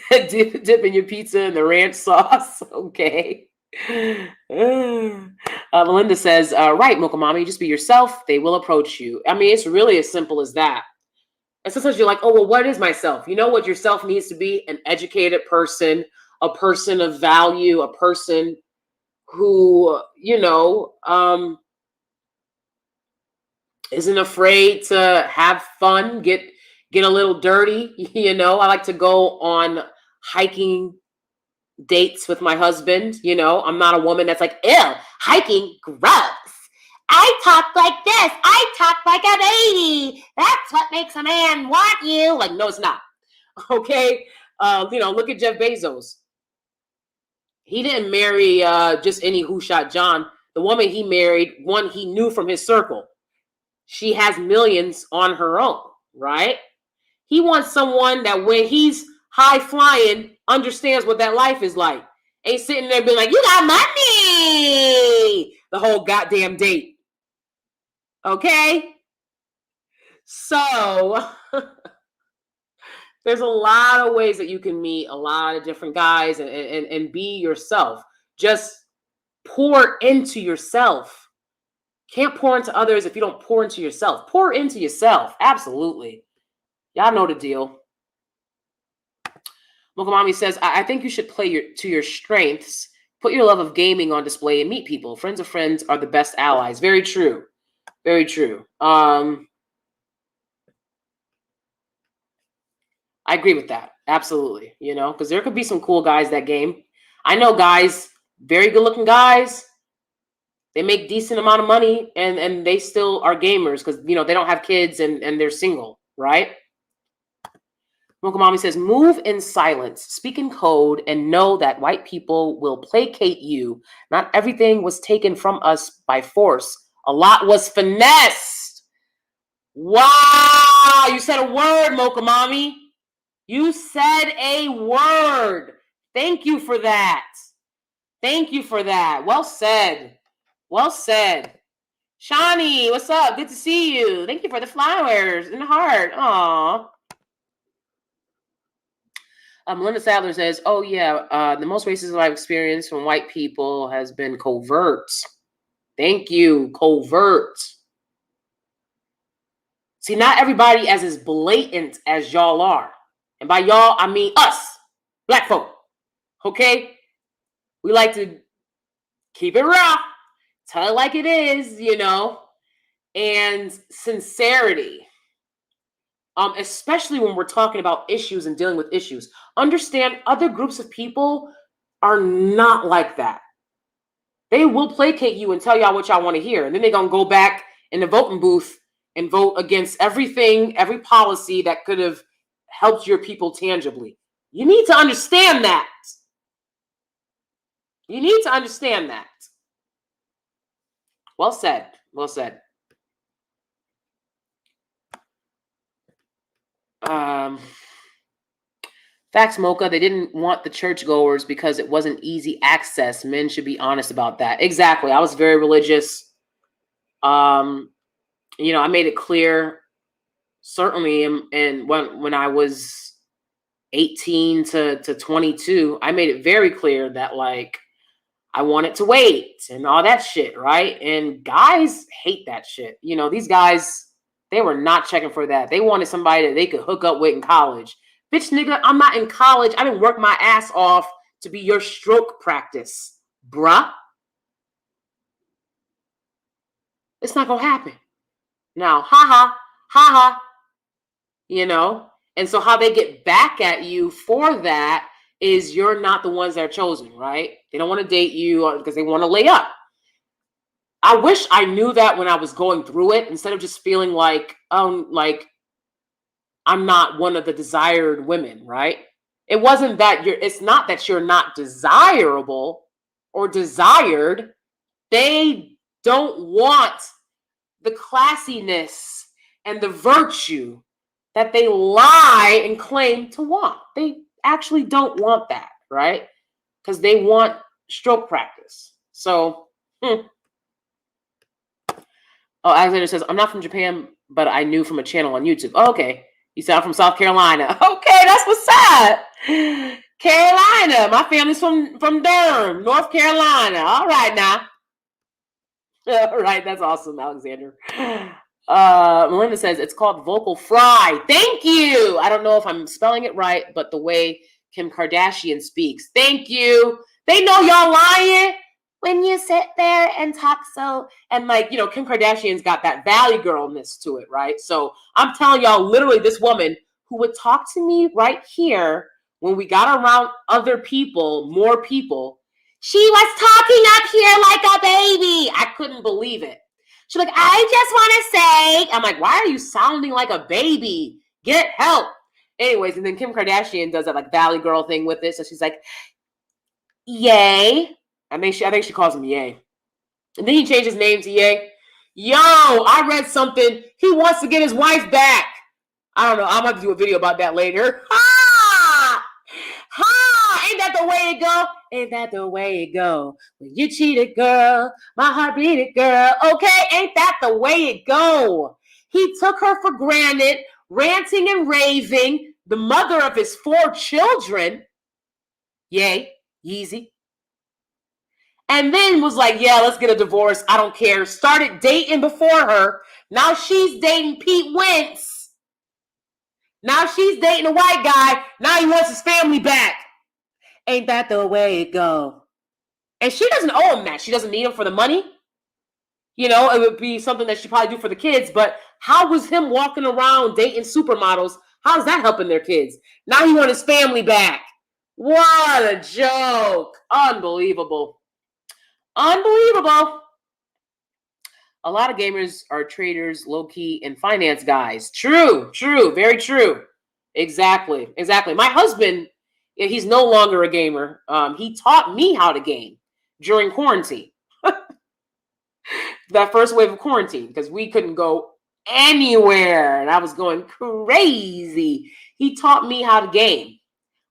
Dipping your pizza in the ranch sauce. Okay. Melinda says, right, Mocha Mommy, just be yourself. They will approach you. I mean, it's really as simple as that. And sometimes you're like, oh, well, what is myself? You know what yourself needs to be? An educated person, a person of value, a person who, isn't afraid to have fun, get a little dirty. I like to go on hiking dates with my husband. I'm not a woman that's like, ew, hiking, gross. I talk like this. I talk like a baby. That's what makes a man want you. No, it's not. Okay. Look at Jeff Bezos. He didn't marry just any who shot John. The woman he married, one he knew from his circle. She has millions on her own, right? He wants someone that when he's high flying, understands what that life is like. Ain't sitting there being like, you got money the whole goddamn date. Okay? So there's a lot of ways that you can meet a lot of different guys and be yourself. Just pour into yourself. Can't pour into others if you don't pour into yourself. Pour into yourself. Absolutely. Y'all know the deal. Mocha Mommy says, I think you should play to your strengths. Put your love of gaming on display and meet people. Friends of friends are the best allies. Very true. Very true. I agree with that. Absolutely. Because there could be some cool guys that game. I know guys, very good looking guys. They make decent amount of money and they still are gamers because, they don't have kids and they're single, right? Mocha Mommy says, move in silence, speak in code, and know that white people will placate you. Not everything was taken from us by force. A lot was finessed. Wow, you said a word, Mocha Mommy. You said a word. Thank you for that. Thank you for that. Well said. Well said. Shawnee, what's up? Good to see you. Thank you for the flowers and the heart. Aww. Melinda Sadler says, oh, yeah, the most racism I've experienced from white people has been covert. Thank you. Covert. See, not everybody is as blatant as y'all are. And by y'all, I mean us, black folk. Okay? We like to keep it raw, tell it like it is, and sincerity. Especially when we're talking about issues and dealing with issues. Understand other groups of people are not like that. They will placate you and tell y'all what y'all want to hear. And then they're going to go back in the voting booth and vote against everything, every policy that could have helped your people tangibly. You need to understand that. You need to understand that. Well said. Well said. Facts, Mocha. They didn't want the churchgoers because it wasn't easy access. Men should be honest about that. Exactly. I was very religious. I made it clear, certainly, and when I was 18 to 22, I made it very clear that, like, I wanted to wait and all that shit, right? And guys hate that shit. These guys, they were not checking for that. They wanted somebody that they could hook up with in college. Bitch, nigga, I'm not in college. I didn't work my ass off to be your stroke practice, bruh. It's not gonna happen. Now, ha. And so how they get back at you for that is you're not the ones that are chosen, right? They don't want to date you because they want to lay up. I wish I knew that when I was going through it, instead of just feeling like I'm not one of the desired women, right? It wasn't that it's not that you're not desirable or desired. They don't want the classiness and the virtue that they lie and claim to want. They actually don't want that, right? Because they want stroke practice. So, Oh, Alexander says, I'm not from Japan, but I knew from a channel on YouTube. Oh, okay. You sound from South Carolina. Okay, that's what's up. Carolina. My family's from Durham, North Carolina. All right now. All right, that's awesome, Alexander. Melinda says, it's called vocal fry. Thank you. I don't know if I'm spelling it right, but the way Kim Kardashian speaks. Thank you. They know y'all lying when you sit there and talk so, and Kim Kardashian's got that Valley girlness to it, right? So I'm telling y'all, literally this woman who would talk to me right here when we got around other people, more people, she was talking up here like a baby. I couldn't believe it. She's like, I just want to say, I'm like, why are you sounding like a baby? Get help. Anyways, and then Kim Kardashian does that like Valley Girl thing with it. So she's like, yay. I think she calls him Yay. And then he changed his name to Yay. Yo, I read something. He wants to get his wife back. I don't know. I'm going to do a video about that later. Ha! Ha! Ain't that the way it go? Ain't that the way it go? When you cheated, girl, my heart beat it, girl. Okay, ain't that the way it go? He took her for granted, ranting and raving, the mother of his 4 children. Yay, Yeezy. And then was like, yeah, let's get a divorce. I don't care. Started dating before her. Now she's dating Pete Wentz. Now she's dating a white guy. Now he wants his family back. Ain't that the way it go? And she doesn't owe him that. She doesn't need him for the money. You know, it would be something that she probably do for the kids. But how was him walking around dating supermodels? How's that helping their kids? Now he wants his family back. What a joke. Unbelievable. Unbelievable. A lot of gamers are traders, low-key, and finance guys. True, very true. Exactly. My husband, he's no longer a gamer. He taught me how to game during quarantine. That first wave of quarantine, because we couldn't go anywhere and I was going crazy. He taught me how to game.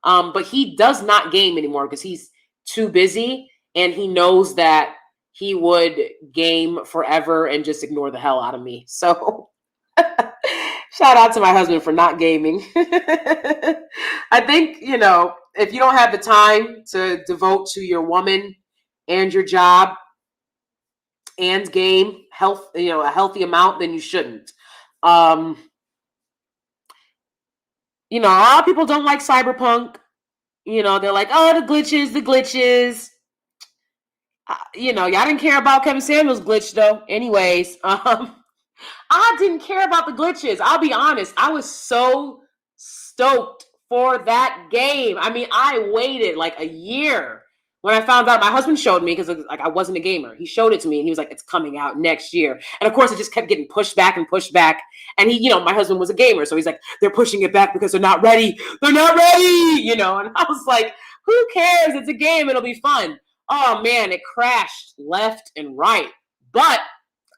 But he does not game anymore because he's too busy, and he knows that he would game forever and just ignore the hell out of me. So shout out to my husband for not gaming. I think, you know, if you don't have the time to devote to your woman and your job and game health, you know, a healthy amount, then you shouldn't. You know, a lot of people don't like Cyberpunk. You know, they're like, oh, the glitches. You know, y'all didn't care about Kevin Samuels' glitch, though. Anyways, I didn't care about the glitches. I'll be honest. I was so stoked for that game. I mean, I waited like a year when I found out. My husband showed me, because like I wasn't a gamer. He showed it to me, and he was like, it's coming out next year. And of course, it just kept getting pushed back. And he, you know, my husband was a gamer, so he's like, they're pushing it back because they're not ready. They're not ready, you know. And I was like, who cares? It's a game. It'll be fun. Oh man, it crashed left and right. But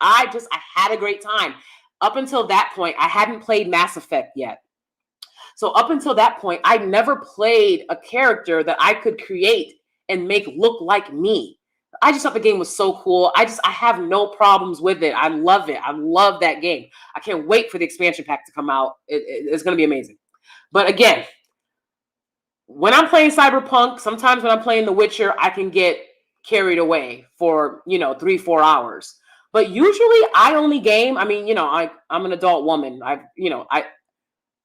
I had a great time. Up until that point, I hadn't played Mass Effect yet. So up until that point, I never played a character that I could create and make look like me. I just thought the game was so cool. I have no problems with it. I love it. I love that game. I can't wait for the expansion pack to come out. It's going to be amazing. But again, when I'm playing Cyberpunk, sometimes when I'm playing The Witcher, I can get carried away for, you know, 3-4 hours. But usually I only game. I mean, you know, I'm an adult woman. I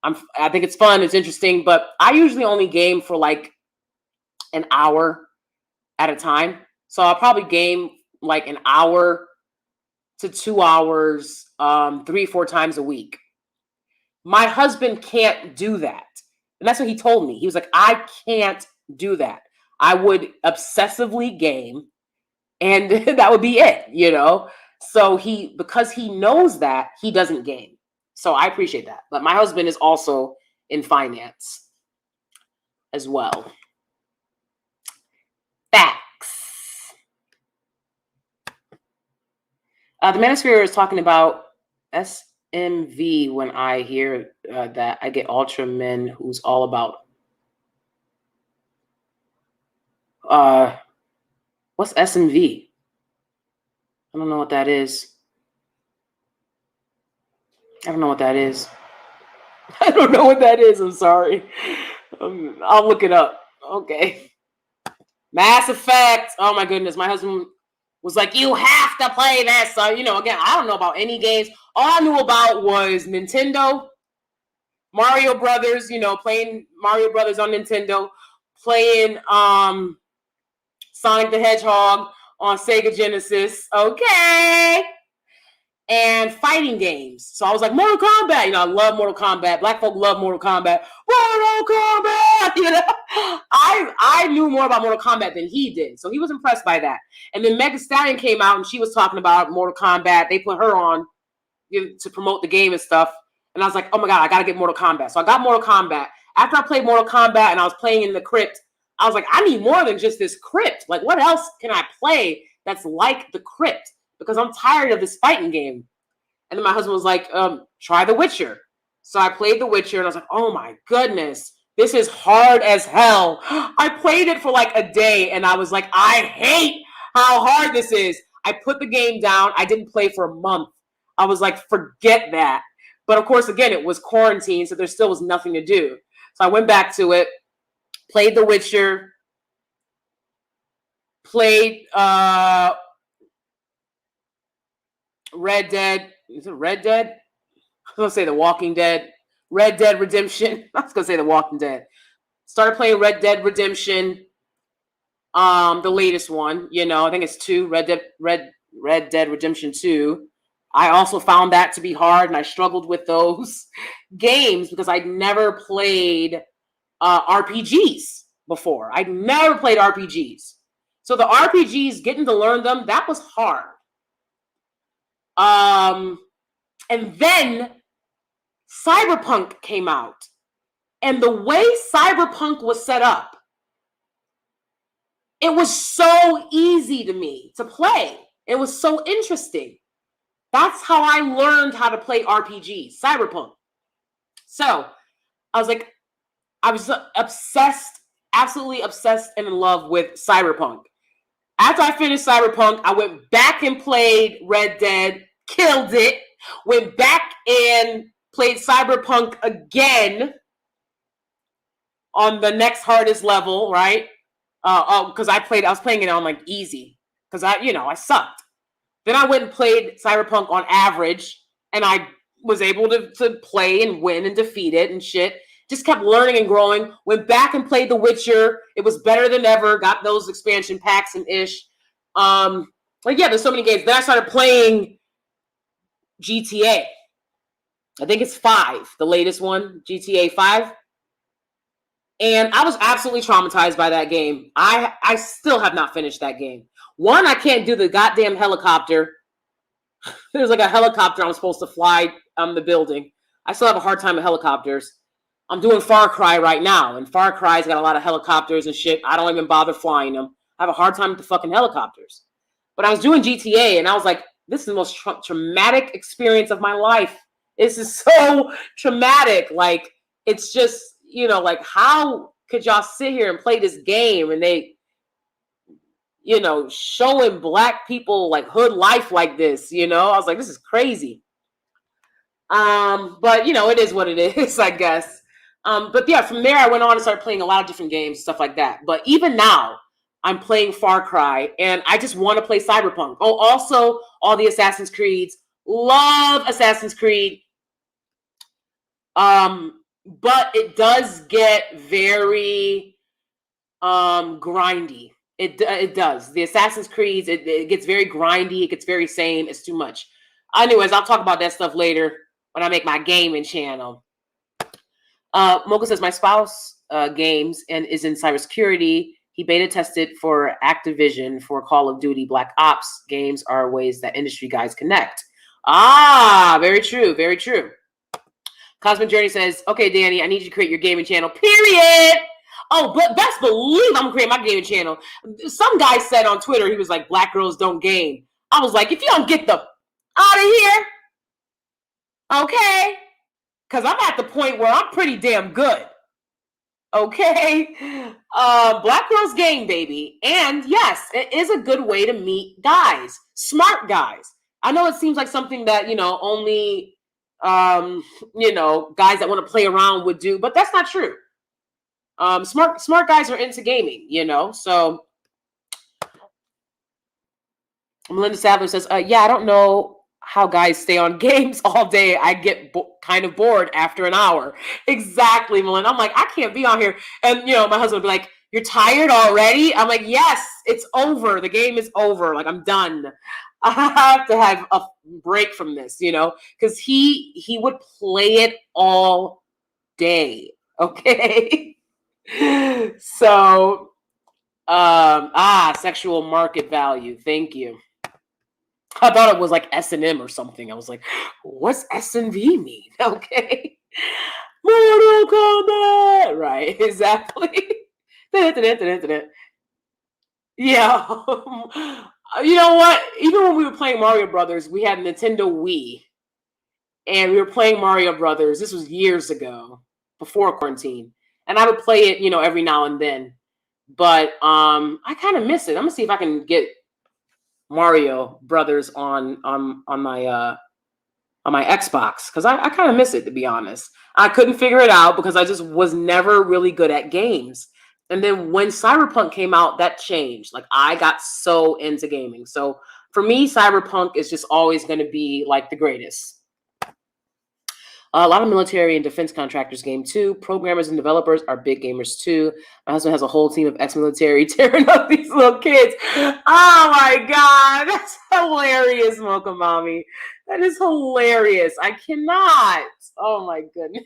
think it's fun. It's interesting. But I usually only game for like an hour at a time. So I'll probably game like an hour to 2 hours, 3-4 times a week. My husband can't do that. And that's what he told me. He was like, I can't do that. I would obsessively game, and that would be it, you know? So because he knows that, he doesn't game. So I appreciate that. But my husband is also in finance as well. Facts. The Manosphere is talking about SMV. When I hear that, I get Ultra Men, who's all about what's SMV? I don't know what that is. I don't know what that is. I'm sorry. I'll look it up. Okay. Mass Effect. Oh my goodness. My husband was like, you have to play that. So, you know, again, I don't know about any games. All I knew about was Nintendo, Mario Brothers, you know, playing Mario Brothers on Nintendo, playing Sonic the Hedgehog on Sega Genesis. Okay. And fighting games. So I was like, Mortal Kombat. You know, I love Mortal Kombat. Black folk love Mortal Kombat. Mortal Kombat! You know, I knew more about Mortal Kombat than he did. So he was impressed by that. And then Megan Stallion came out and she was talking about Mortal Kombat. They put her on, you know, to promote the game and stuff. And I was like, oh my God, I got to get Mortal Kombat. So I got Mortal Kombat. After I played Mortal Kombat and I was playing in the crypt, I was like, I need more than just this crypt. Like, what else can I play that's like the crypt? Because I'm tired of this fighting game. And then my husband was like, try The Witcher. So I played The Witcher and I was like, oh my goodness, this is hard as hell. I played it for like a day and I was like, I hate how hard this is. I put the game down. I didn't play for a month. I was like, forget that. But of course, again, it was quarantine, so there still was nothing to do. So I went back to it, played The Witcher, played Red Dead. Is it Red Dead? I was going to say The Walking Dead. Red Dead Redemption. I was going to say The Walking Dead. Started playing Red Dead Redemption. The latest one, you know, I think it's 2, Red Dead Redemption 2. I also found that to be hard, and I struggled with those games because I'd never played RPGs before. I'd never played RPGs. So the RPGs, getting to learn them, that was hard. And then Cyberpunk came out. And the way Cyberpunk was set up, it was so easy to me to play. It was so interesting. That's how I learned how to play RPGs, Cyberpunk. So I was obsessed, absolutely obsessed and in love with Cyberpunk. After I finished Cyberpunk, I went back and played Red Dead, killed it, went back and played Cyberpunk again on the next hardest level, right? Because I was playing it on like easy, because I sucked. Then I went and played Cyberpunk on average, and I was able to play and win and defeat it and shit. Just kept learning and growing. Went back and played The Witcher. It was better than ever. Got those expansion packs and ish. Like, yeah, there's so many games. Then I started playing GTA. I think it's 5, the latest one, GTA 5. And I was absolutely traumatized by that game. I still have not finished that game. One, I can't do the goddamn helicopter. There's like a helicopter I'm supposed to fly the building. I still have a hard time with helicopters. I'm doing Far Cry right now, and Far Cry's got a lot of helicopters and shit. I don't even bother flying them. I have a hard time with the fucking helicopters. But I was doing GTA, and I was like, this is the most traumatic experience of my life. This is so traumatic. Like, it's just, like, how could y'all sit here and play this game and they, showing black people like hood life like this, I was like, this is crazy. But it is what it is, I guess. But yeah, from there I went on and started playing a lot of different games, stuff like that. But even now, I'm playing Far Cry, and I just want to play Cyberpunk. Oh, also all the Assassin's Creeds. Love Assassin's Creed. But it does get very grindy. It does. The Assassin's Creeds, it gets very grindy. It gets very same. It's too much. Anyways, I'll talk about that stuff later when I make my gaming channel. Mocha says, my spouse games and is in cybersecurity. He beta tested for Activision for Call of Duty Black Ops. Games are ways that industry guys connect. Ah, very true. Very true. Cosmic Journey says, okay, Danie, I need you to create your gaming channel, period. Oh, but best believe I'm going to create my gaming channel. Some guy said on Twitter, he was like, black girls don't game. I was like, if you don't get the out of here, okay? Because I'm at the point where I'm pretty damn good. Okay? Black girls game, baby. And yes, it is a good way to meet guys. Smart guys. I know it seems like something that, only, guys that want to play around would do, but that's not true. Smart guys are into gaming, so. Melinda Sadler says, yeah, I don't know how guys stay on games all day. I get kind of bored after an hour. Exactly, Melinda. I'm like, I can't be on here. And, my husband would be like, you're tired already? I'm like, yes, it's over. The game is over. Like, I'm done. I have to have a break from this, because he would play it all day. Okay. So, sexual market value. Thank you. I thought it was like S&M or something. I was like, what's S&V mean? Okay. Mortal Kombat. Right, exactly. Yeah. You know what? Even when we were playing Mario Brothers, we had Nintendo Wii. And we were playing Mario Brothers. This was years ago, before quarantine. And I would play it, every now and then. But I kind of miss it. I'm going to see if I can get Mario Brothers on my Xbox, because I kind of miss it, to be honest. I couldn't figure it out because I just was never really good at games. And then when Cyberpunk came out, that changed. Like, I got so into gaming. So for me, Cyberpunk is just always going to be like the greatest. A lot of military and defense contractors game too. Programmers and developers are big gamers too. My husband has a whole team of ex-military tearing up these little kids. Oh my God, that's hilarious, Mocha Mommy. That is hilarious. I cannot. Oh my goodness.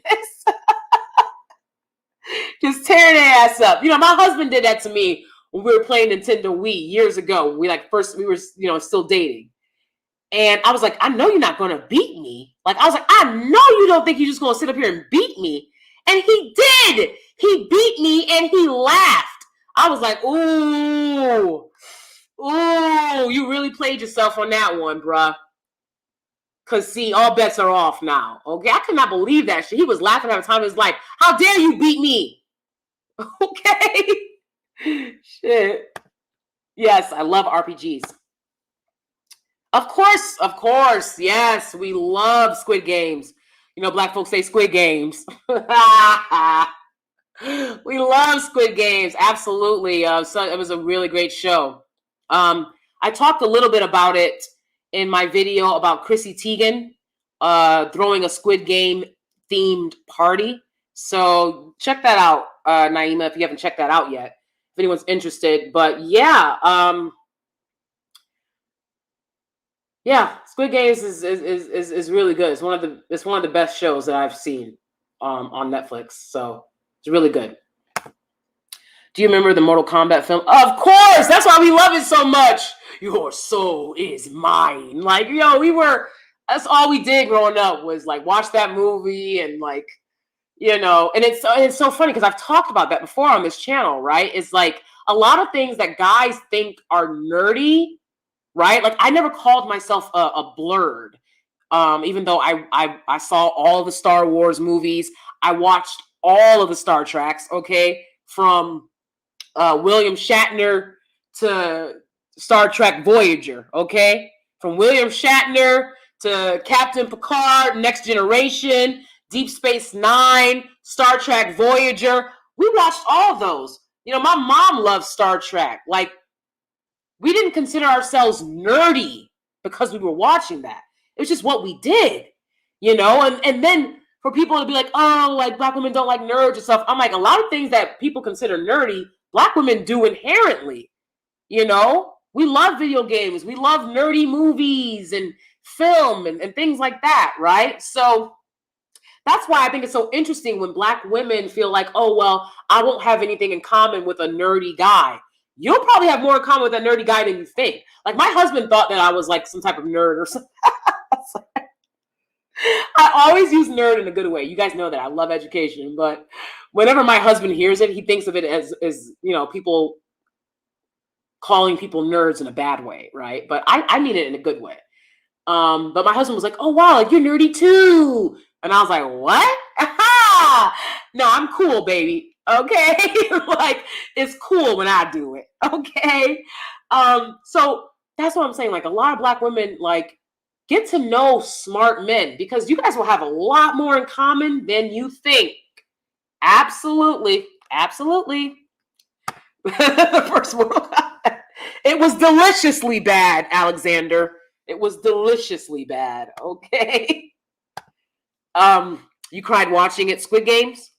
Just tearing their ass up. You know, my husband did that to me when we were playing Nintendo Wii years ago. We were still dating. And I was like, I know you're not going to beat me. Like, I was like, I know you don't think you're just going to sit up here and beat me. And he did. He beat me and he laughed. I was like, ooh, you really played yourself on that one, bruh. Because, see, all bets are off now. Okay, I could not believe that shit. He was laughing at the time of his life. How dare you beat me? Okay. Shit. Yes, I love RPGs. Of course. Yes, we love Squid Games. You know, black folks say Squid Games. We love Squid Games. Absolutely. So it was a really great show. I talked a little bit about it in my video about Chrissy Teigen throwing a Squid Game themed party. So check that out, Naima, if you haven't checked that out yet, if anyone's interested. But yeah, Squid Games is really good. It's one of the best shows that I've seen on Netflix. So it's really good. Do you remember the Mortal Kombat film? Of course! That's why we love it so much. Your soul is mine. Like, that's all we did growing up was like watch that movie and like, and it's so funny because I've talked about that before on this channel, right? It's like a lot of things that guys think are nerdy, right? Like I never called myself a blurred, even though I saw all the Star Wars movies. I watched all of the Star Treks, okay? From William Shatner to Star Trek Voyager, okay? From William Shatner to Captain Picard, Next Generation, Deep Space Nine, Star Trek Voyager. We watched all of those. My mom loves Star Trek. Like, we didn't consider ourselves nerdy because we were watching that. It was just what we did, and then for people to be like, oh, like black women don't like nerds and stuff. I'm like, a lot of things that people consider nerdy, black women do inherently. We love video games. We love nerdy movies and film and things like that, right? So that's why I think it's so interesting when black women feel like, oh, well, I won't have anything in common with a nerdy guy. You'll probably have more in common with a nerdy guy than you think. Like my husband thought that I was like some type of nerd or something. I always use nerd in a good way. You guys know that I love education, but whenever my husband hears it, he thinks of it as people calling people nerds in a bad way, right? But I mean it in a good way. But my husband was like, oh wow, like you're nerdy too. And I was like, what? No, I'm cool, baby. Okay. Like it's cool when I do it. Okay. So that's what I'm saying. Like a lot of black women, like, get to know smart men because you guys will have a lot more in common than you think. Absolutely. The first world. It was deliciously bad, Alexander. It was deliciously bad. Okay. You cried watching it, Squid Games?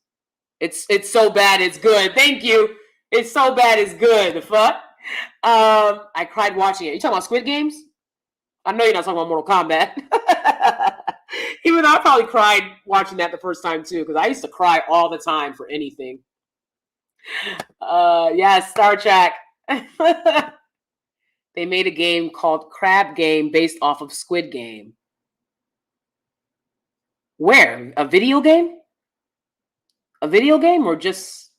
It's so bad it's good. Thank you. It's so bad it's good. The fuck? I cried watching it. You talking about Squid Games? I know you're not talking about Mortal Kombat. Even though I probably cried watching that the first time too, because I used to cry all the time for anything. Yes, Star Trek. They made a game called Crab Game based off of Squid Game. Where? A video game? A video game or just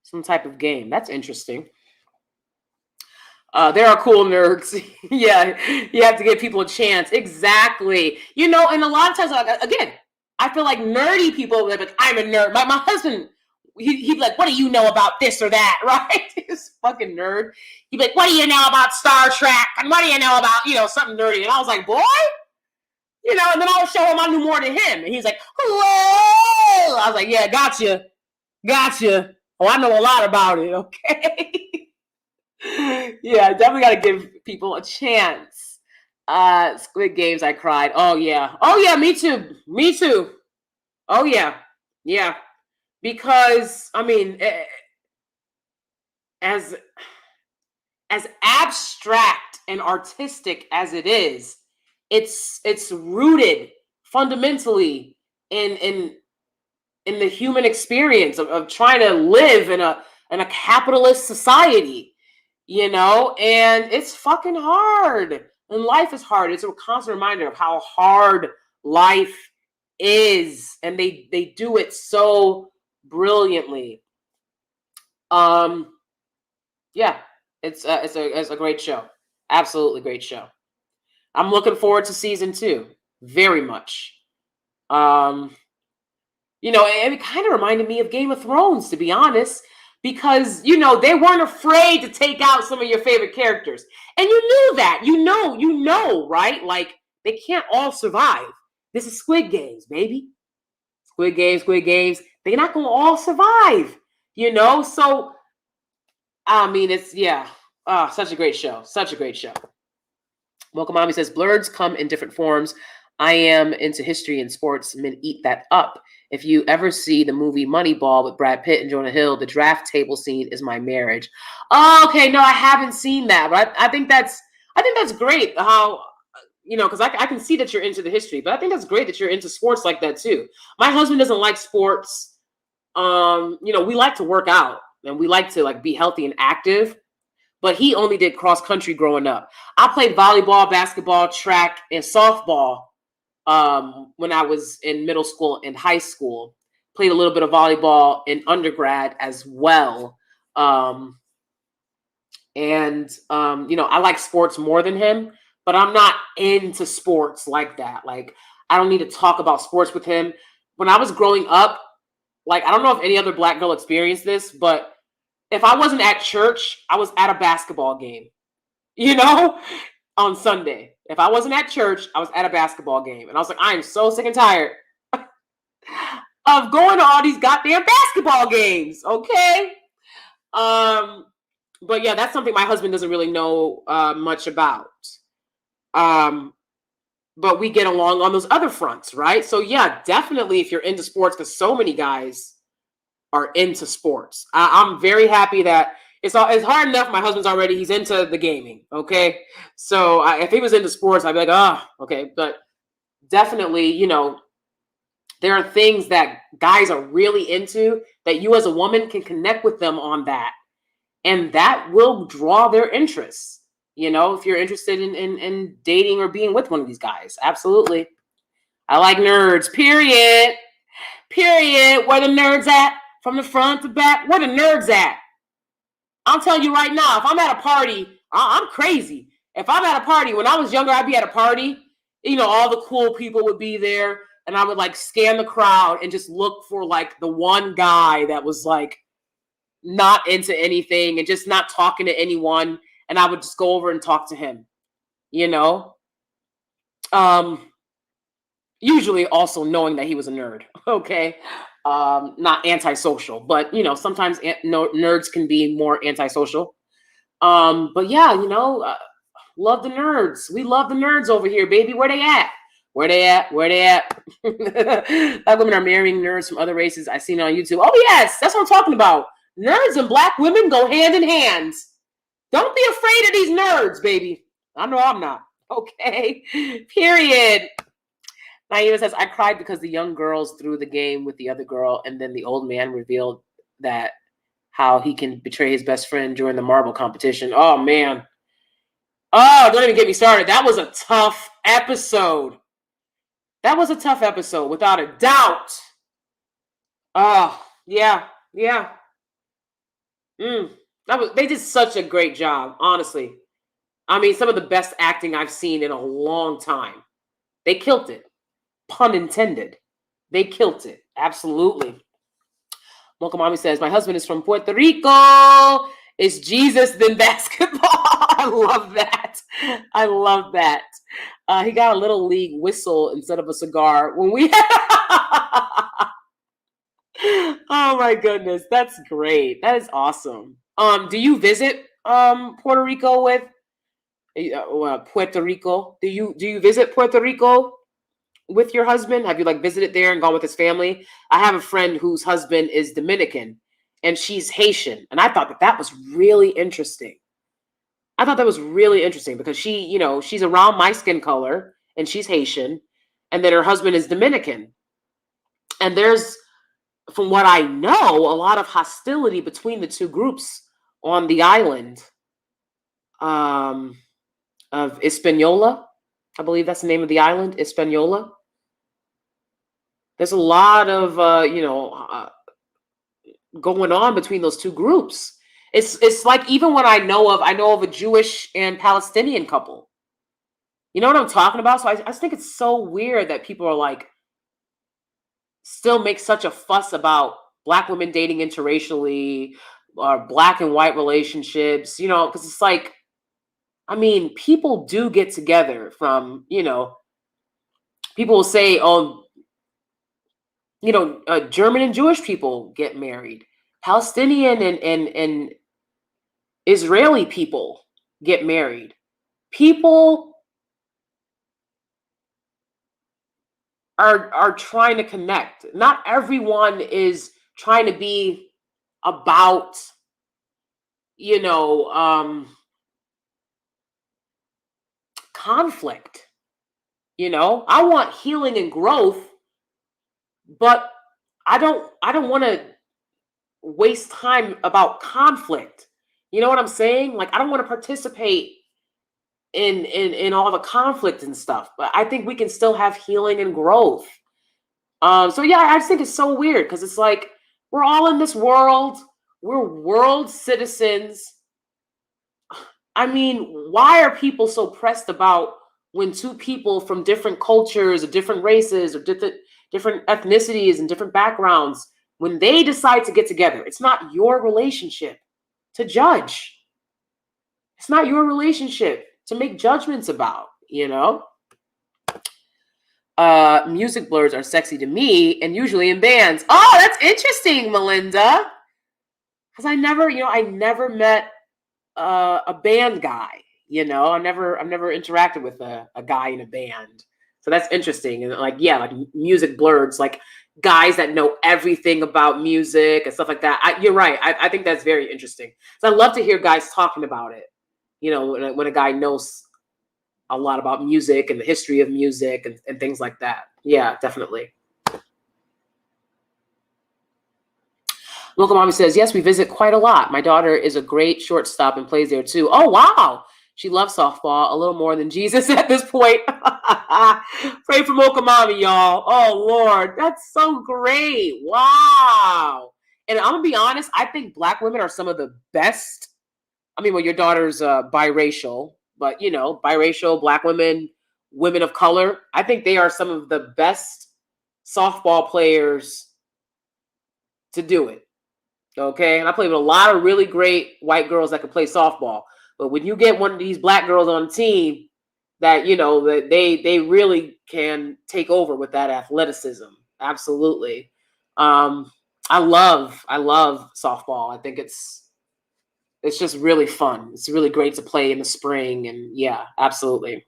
some type of game? That's interesting. There are cool nerds. Yeah, you have to give people a chance. Exactly. And a lot of times, again, I feel like nerdy people, like, I'm a nerd. My husband, he'd be like, what do you know about this or that, right? He's fucking nerd. He'd be like, what do you know about Star Trek? And what do you know about, something nerdy? And I was like, boy, and then I would show him I knew more than him. And he's like, whoa. I was like, yeah, gotcha. Oh, I know a lot about it, okay? Yeah, definitely got to give people a chance. Squid Games, I cried. Oh yeah, me too. Oh yeah, yeah. Because I mean, as as abstract and artistic as it is, it's rooted fundamentally in the human experience of trying to live in a capitalist society, and it's fucking hard. And life is hard. It's a constant reminder of how hard life is, and they do it so brilliantly. Yeah, it's a great show. Absolutely great show. I'm looking forward to season 2 very much. Um, it kind of reminded me of Game of Thrones, to be honest, because they weren't afraid to take out some of your favorite characters, and you knew that. Right? Like they can't all survive. This is Squid Games, baby. Squid Games, Squid Games. They're not gonna all survive. So I mean, it's such a great show. Such a great show. Welcome Mommy says, blurs come in different forms. I am into history and sports. Men eat that up. If you ever see the movie Moneyball with Brad Pitt and Jonah Hill, the draft table scene is my marriage. Oh, okay. No, I haven't seen that, but I think that's great. How because I can see that you're into the history, but I think that's great that you're into sports like that too. My husband doesn't like sports. We like to work out and we like to be healthy and active. But he only did cross country growing up. I played volleyball, basketball, track, and softball when I was in middle school and high school. Played a little bit of volleyball in undergrad as well. I like sports more than him, but I'm not into sports like that. Like, I don't need to talk about sports with him. When I was growing up, I don't know if any other Black girl experienced this, but if I wasn't at church, I was at a basketball game, on Sunday. If I wasn't at church, I was at a basketball game. And I was like, I am so sick and tired of going to all these goddamn basketball games. Okay. But yeah, that's something my husband doesn't really know much about. But we get along on those other fronts, right? So yeah, definitely if you're into sports, because so many guys are into sports. I'm very happy that it's hard enough. My husband's he's into the gaming. Okay. So if he was into sports, I'd be like, oh, okay. But definitely, there are things that guys are really into that you as a woman can connect with them on that. And that will draw their interest, if you're interested in dating or being with one of these guys. Absolutely. I like nerds, period. Where the nerds at? From the front to back, where the nerds at? I'm telling you right now, if I'm at a party, I'm crazy. If I'm at a party, when I was younger, I'd be at a party, all the cool people would be there, and I would scan the crowd and just look for the one guy that was not into anything and just not talking to anyone, and I would just go over and talk to him, usually also knowing that he was a nerd. Okay. Not antisocial, but sometimes nerds can be more antisocial. But yeah, love the nerds. We love the nerds over here, baby. Where they at? Where they at? Black women are marrying nerds from other races. I seen it on YouTube. Oh yes, that's what I'm talking about. Nerds and Black women go hand in hand. Don't be afraid of these nerds, baby. I know I'm not. Okay. Period. Naima says, I cried because the young girls threw the game with the other girl, and then the old man revealed that how he can betray his best friend during the marble competition. Oh, man. Oh, don't even get me started. That was a tough episode. Without a doubt. Oh, yeah. They did such a great job, honestly. I mean, some of the best acting I've seen in a long time. They killed it. Pun intended. They killed it. Absolutely. Mocha Mommy says, my husband is from Puerto Rico. It's Jesus than basketball. I love that. He got a little league whistle instead of a cigar when we Oh my goodness. That's great. That is awesome. Do you visit Puerto Rico with Puerto Rico? Do you visit Puerto Rico with your husband? Have you like visited there and gone with his family? I have a friend whose husband is Dominican and she's Haitian. And I thought that was really interesting. I thought that was really interesting because she's around my skin color and she's Haitian. And then her husband is Dominican. And there's, from what I know, a lot of hostility between the two groups on the island of Hispaniola. I believe that's the name of the island, Hispaniola. There's a lot of going on between those two groups. It's like, even when I know of a Jewish and Palestinian couple. You know what I'm talking about? So I just think it's so weird that people are like, still make such a fuss about Black women dating interracially or Black and white relationships, because it's like, I mean, people do get together from, people will say, oh, German and Jewish people get married. Palestinian and Israeli people get married. People are trying to connect. Not everyone is trying to be about, conflict. I want healing and growth, but I don't want to waste time about conflict. You know what I'm saying? Like, I don't want to participate in all the conflict and stuff, but I think we can still have healing and growth. So yeah, I just think it's so weird because it's like, we're all in this world. We're world citizens. I mean, why are people so pressed about when two people from different cultures or different races or different ethnicities and different backgrounds, when they decide to get together? It's not your relationship to judge. It's not your relationship to make judgments about, Music blurs are sexy to me and usually in bands. Oh, that's interesting, Melinda. Because I never met a band guy. I've never interacted with a guy in a band. So that's interesting. And like music blurs, like guys that know everything about music and stuff like that. You're right. I think that's very interesting. So I love to hear guys talking about it. When a guy knows a lot about music and the history of music and things like that. Yeah, definitely. Local Mommy says, yes, we visit quite a lot. My daughter is a great shortstop and plays there too. Oh, wow. She loves softball a little more than Jesus at this point. Pray for Mocha Mommy, y'all. Oh, Lord. That's so great. Wow. And I'm going to be honest, I think Black women are some of the best. I mean, well, your daughter's biracial, but, biracial, Black women, women of color, I think they are some of the best softball players to do it. Okay. And I play with a lot of really great white girls that can play softball. But when you get one of these Black girls on the team that, that they really can take over with that athleticism. Absolutely. I love softball. I think it's just really fun. It's really great to play in the spring. And yeah, absolutely.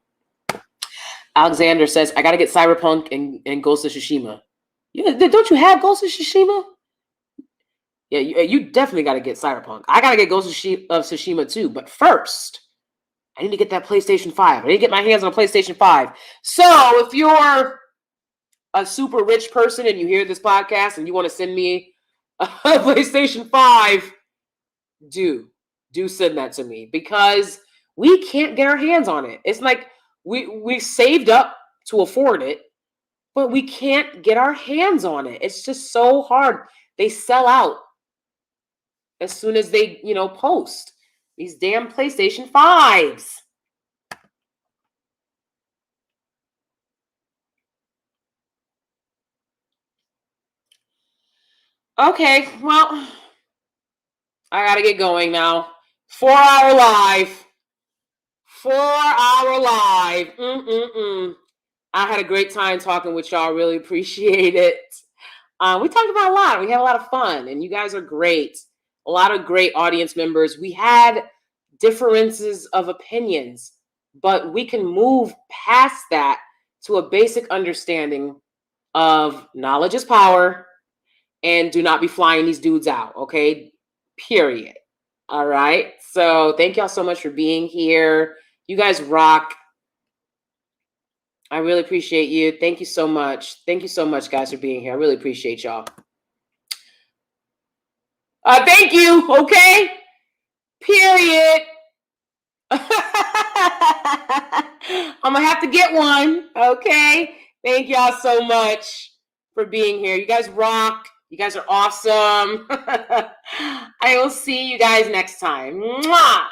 Alexander says, I got to get Cyberpunk and Ghost of Tsushima. Yeah, don't you have Ghost of Tsushima? Yeah, you definitely got to get Cyberpunk. I got to get Ghost of Tsushima too. But first, I need to get that PlayStation 5. I need to get my hands on a PlayStation 5. So if you're a super rich person and you hear this podcast and you want to send me a PlayStation 5, do send that to me, because we can't get our hands on it. It's like we saved up to afford it, but we can't get our hands on it. It's just so hard. They sell out as soon as they, post these damn PlayStation 5s. Okay, well, I gotta get going now. 4-hour live. 4-hour live. I had a great time talking with y'all. Really appreciate it. We talked about a lot. We had a lot of fun, and you guys are great. A lot of great audience members. We had differences of opinions, but we can move past that to a basic understanding of knowledge is power, and do not be flying these dudes out, okay? Period. All right. So thank y'all so much for being here. You guys rock. I really appreciate you. Thank you so much. Thank you so much, guys, for being here. I really appreciate y'all. Thank you. Okay. Period. I'm gonna have to get one. Okay. Thank y'all so much for being here. You guys rock. You guys are awesome. I will see you guys next time. Mwah!